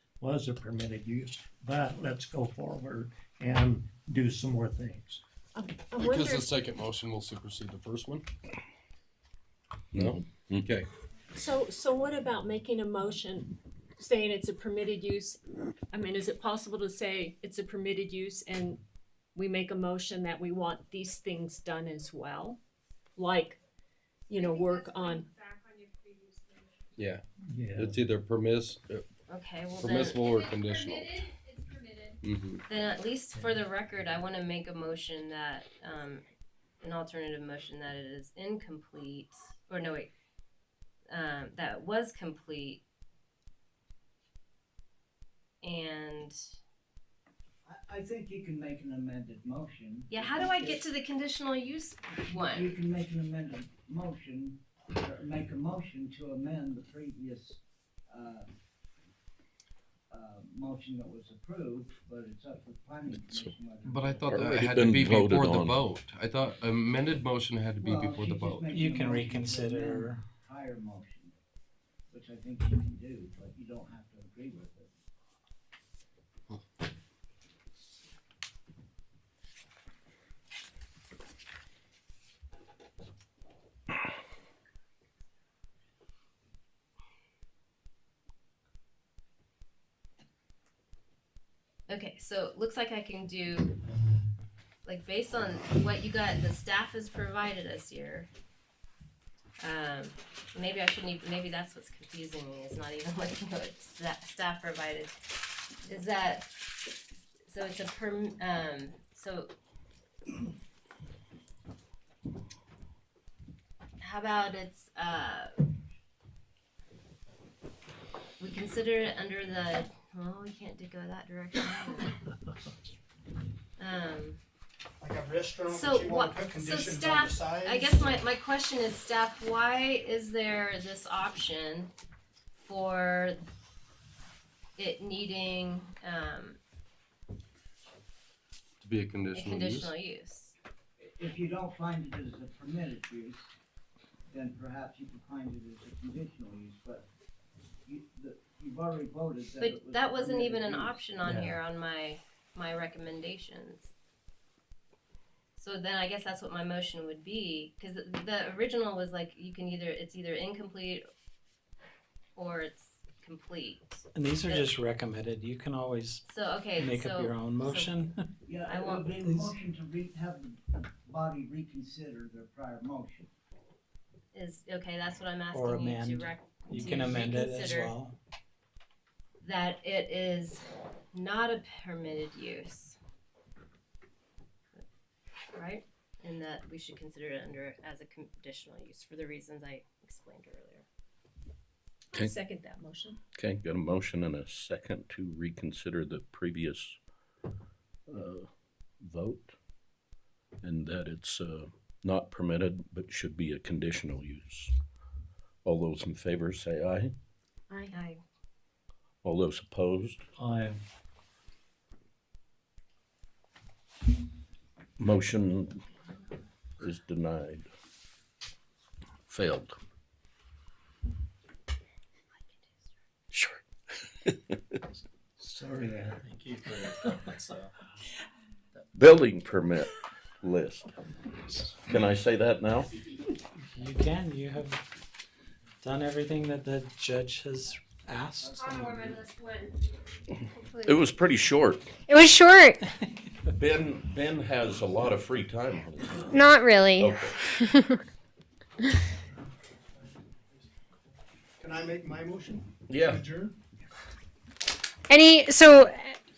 C: a permitted use, but let's go forward and do some more things.
I: Because the second motion will supersede the first one? No? Okay.
M: So what about making a motion saying it's a permitted use? Is it possible to say it's a permitted use and we make a motion that we want these things done as well? Like, work on.
I: Yeah. It's either permissible or conditional.
A: It's permitted.
I: Mm-hmm.
P: Then at least for the record, I want to make a motion that, an alternative motion that it is incomplete, or no, wait, that it was complete, and...
K: I think you can make an amended motion.
P: Yeah, how do I get to the conditional use one?
K: You can make an amended motion, or make a motion to amend the previous motion that was approved, but it's up to the planning commission whether.
I: But I thought that
B: Already
I: had to
B: been
I: be
B: voted
I: before the
B: on.
I: vote. I thought amended motion had to be before the
K: she's just
I: vote.
K: making
J: You
K: a
J: can
K: motion to
J: reconsider.
K: amend the prior motion, which I think you can do, but you don't have to agree with it.
P: Okay, so it looks like I can do, based on what the staff has provided us here. Maybe I shouldn't even, maybe that's what's confusing me, is not even looking at what staff provided. Is that, so it's how about it's, we consider it under the, well, we can't go that direction.
F: Like a restaurant,
P: So
F: but you want
P: what?
F: to put
P: So
F: conditions on the
P: staff.
F: size?
P: I guess my question is, staff. Why is there this option for it needing
I: To be a conditional,
P: use?
K: If you don't find it as a permitted use, then perhaps you can find it as a conditional use, but you've already voted that it was
P: But that wasn't even an
K: permitted use.
P: option on here on my recommendations. So then I guess that's what my motion would be, because the original was like, it's either incomplete or it's complete.
J: And these are just recommended. You can always make up your own motion.
K: Yeah,
P: I
K: I
P: want
K: want a motion to have the body reconsider their prior motion.
P: That's what I'm asking
J: Or
P: you
J: amend.
P: to
J: You can amend it as well.
P: That it is not a permitted use, right? And that we should consider it as a conditional use for the reasons I explained earlier.
B: Okay.
M: I second that motion.
B: Okay, got a motion and a second to reconsider the previous vote, and that it's not permitted but should be a conditional use. All those in favor say aye.
P: Aye.
B: All those opposed?
J: Aye.
B: Motion is denied. Failed. Sure.
D: Sorry, thank you for your comments.
B: Building permit list. Can I say that now?
J: You can. You have done everything that the judge has asked.
B: It was pretty short.
A: It was short.
B: Ben has a lot of free time.
A: Not really.
B: Okay.
F: Can I make my motion?
B: Yeah.
F: Adjourn?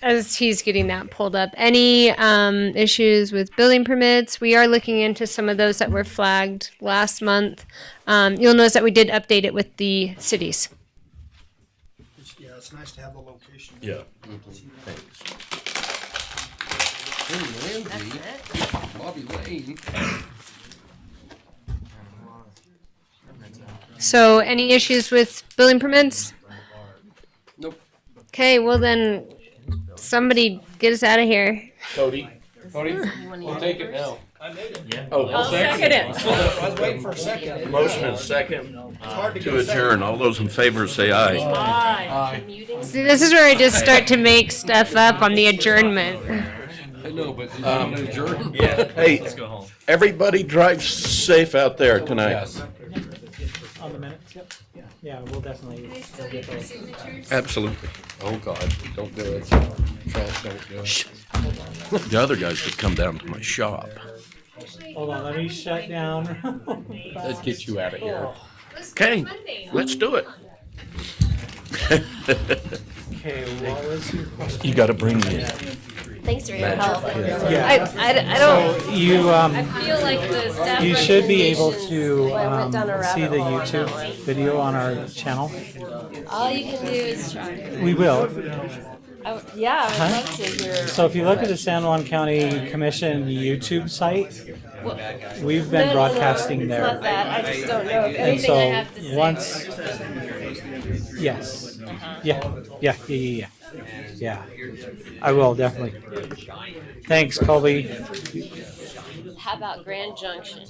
A: As he's getting that pulled up, any issues with building permits? We are looking into some of those that were flagged last month. You'll notice that we did update it with the cities.
F: Yeah, it's nice to have a location.
B: Yeah.
F: Thanks.
I: Hey, Lindsay, Bobby Lane.
A: So, any issues with building permits?
I: Nope.
A: Okay, well then, somebody get us out of here.
B: Cody,
I: We'll take it now.
S: I made it.
B: Yeah. Oh,
A: I'll second it.
F: I was waiting for a second.
B: motion is second
F: hard to
B: to
F: get a second.
B: adjourn. All those in favor say aye.
M: Aye.
A: See, this is where I just start to make stuff up on the adjournment.
I: I know, but did you want to adjourn?
D: Yeah.
B: Hey,
D: Let's go home.
B: everybody drive safe out there tonight.
I: Yes.
J: On the minutes, yep. Yeah, we'll definitely. We'll get those.
B: Absolutely.
I: Oh God, don't do it. Charles, don't do it.
B: The other guys could come down to my shop.
J: Hold on, let me shut down.
I: Let's get you out of here.
B: Okay, let's do it.
J: Okay, what was your question?
B: You gotta bring me.
P: Thanks for your help.
J: Yeah.
P: I don't.
J: So you
P: I feel like the staff
J: you should be able
P: recommendations,
J: to
P: I went down a rabbit
J: see the
P: hole on
J: YouTube
P: that one.
J: video on our channel.
P: All you can do is try.
J: We will.
P: Yeah, I would
J: Huh?
P: love to hear.
J: So if you look at the San Juan County Commission YouTube site, we've been
P: No,
J: broadcasting
P: it's
J: there.
P: not that. I just don't know if
J: And
P: anything
J: so
P: I have to say.
J: once, yes, yeah. I will definitely. Thanks, Colby.
P: How about Grand Junction?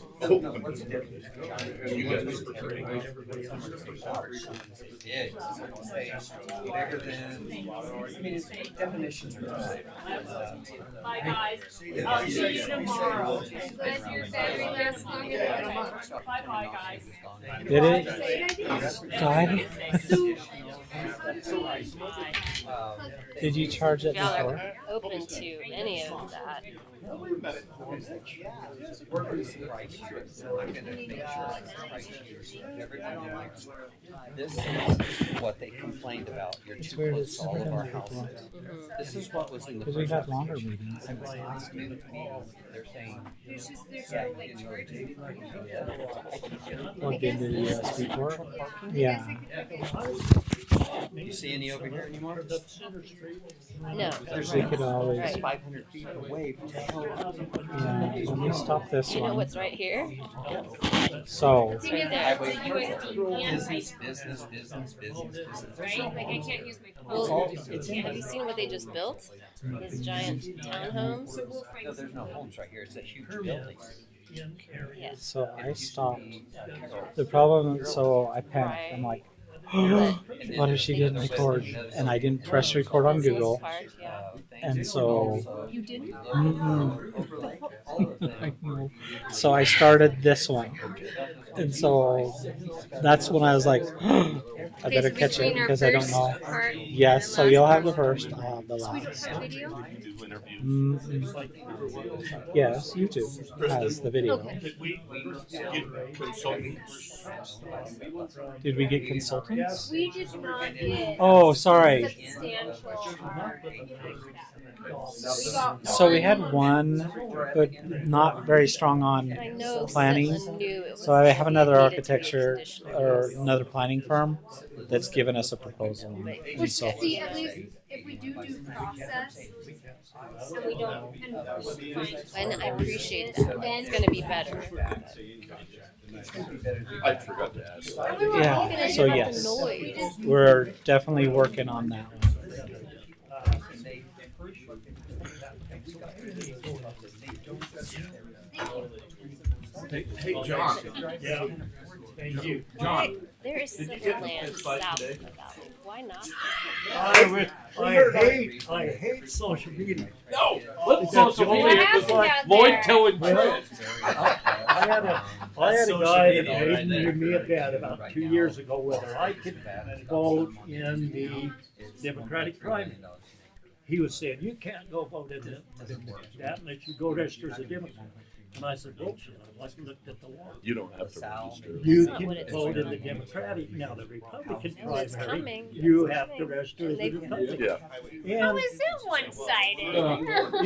K: Definitions are just.
M: Bye, guys. I'll see you tomorrow. Bye, guys.
J: Did it die? Did you charge it
P: Y'all
J: before?
P: are open to any of that.
K: This is what they complained about. You're
J: It's
K: too
J: weird,
K: close
J: it's
K: to all
J: never
K: of our
J: been like
K: houses.
J: this.
K: This is what was in the.
J: Because we've
K: first
J: had longer
K: application.
J: meetings since last meeting.
K: They're saying.
J: Plugged into the USB port. Yeah.
K: Do you see any over here anymore?
P: No.
J: We could always.
P: Right.
K: 500 feet away.
J: Yeah, let me stop this
P: You know
J: one.
P: what's right here?
J: So,
P: It's right there.
K: Business.
P: Right? Like I can't use my phone. Have you seen what they just built? These giant townhomes?
K: No, there's no homes right here. It's a huge building.
P: Yeah.
J: so I stopped. The problem, so I panicked. I'm like, what if she didn't record? And I didn't press record on Google. And so,
A: You didn't?
J: I know. So I started this one. And so that's when I was like, I better catch it because I don't know. Yes, so you'll have the first, I'll have the last. Yes, YouTube has the video. Did we get consultants?
A: We did not get.
J: Oh, sorry.
A: Substantial.
J: So we had one, but not very strong on
A: I know
J: planning.
A: someone knew it
J: So I
A: was-
J: have another
A: needed to be
J: architecture
A: conditional.
J: or another planning firm that's given us a proposal. And
A: Which,
J: so,
A: see, at least if we do process, and we don't,
P: And I appreciate that.
A: then
P: It's gonna be better.
B: I forgot to ask that.
J: yeah, so yes, we're definitely working on that one.
C: Hey, John. Yeah. Thank you. John.
P: There is civil land south of the valley. Why not?
C: I hate social media.
B: No, what social media is like Lloyd telling Trent.
C: I had a guy that made me a bet about 2 years ago whether I could vote in the Democratic primary. He was saying, you can't go vote in that unless you go register as a Democrat. And I said, bullshit, I looked at the law.
B: You don't have to register.
C: You can vote in the Democratic, now the Republican primary, you have to register as a Republican.
B: Yeah.
C: And
A: How is it one-sided?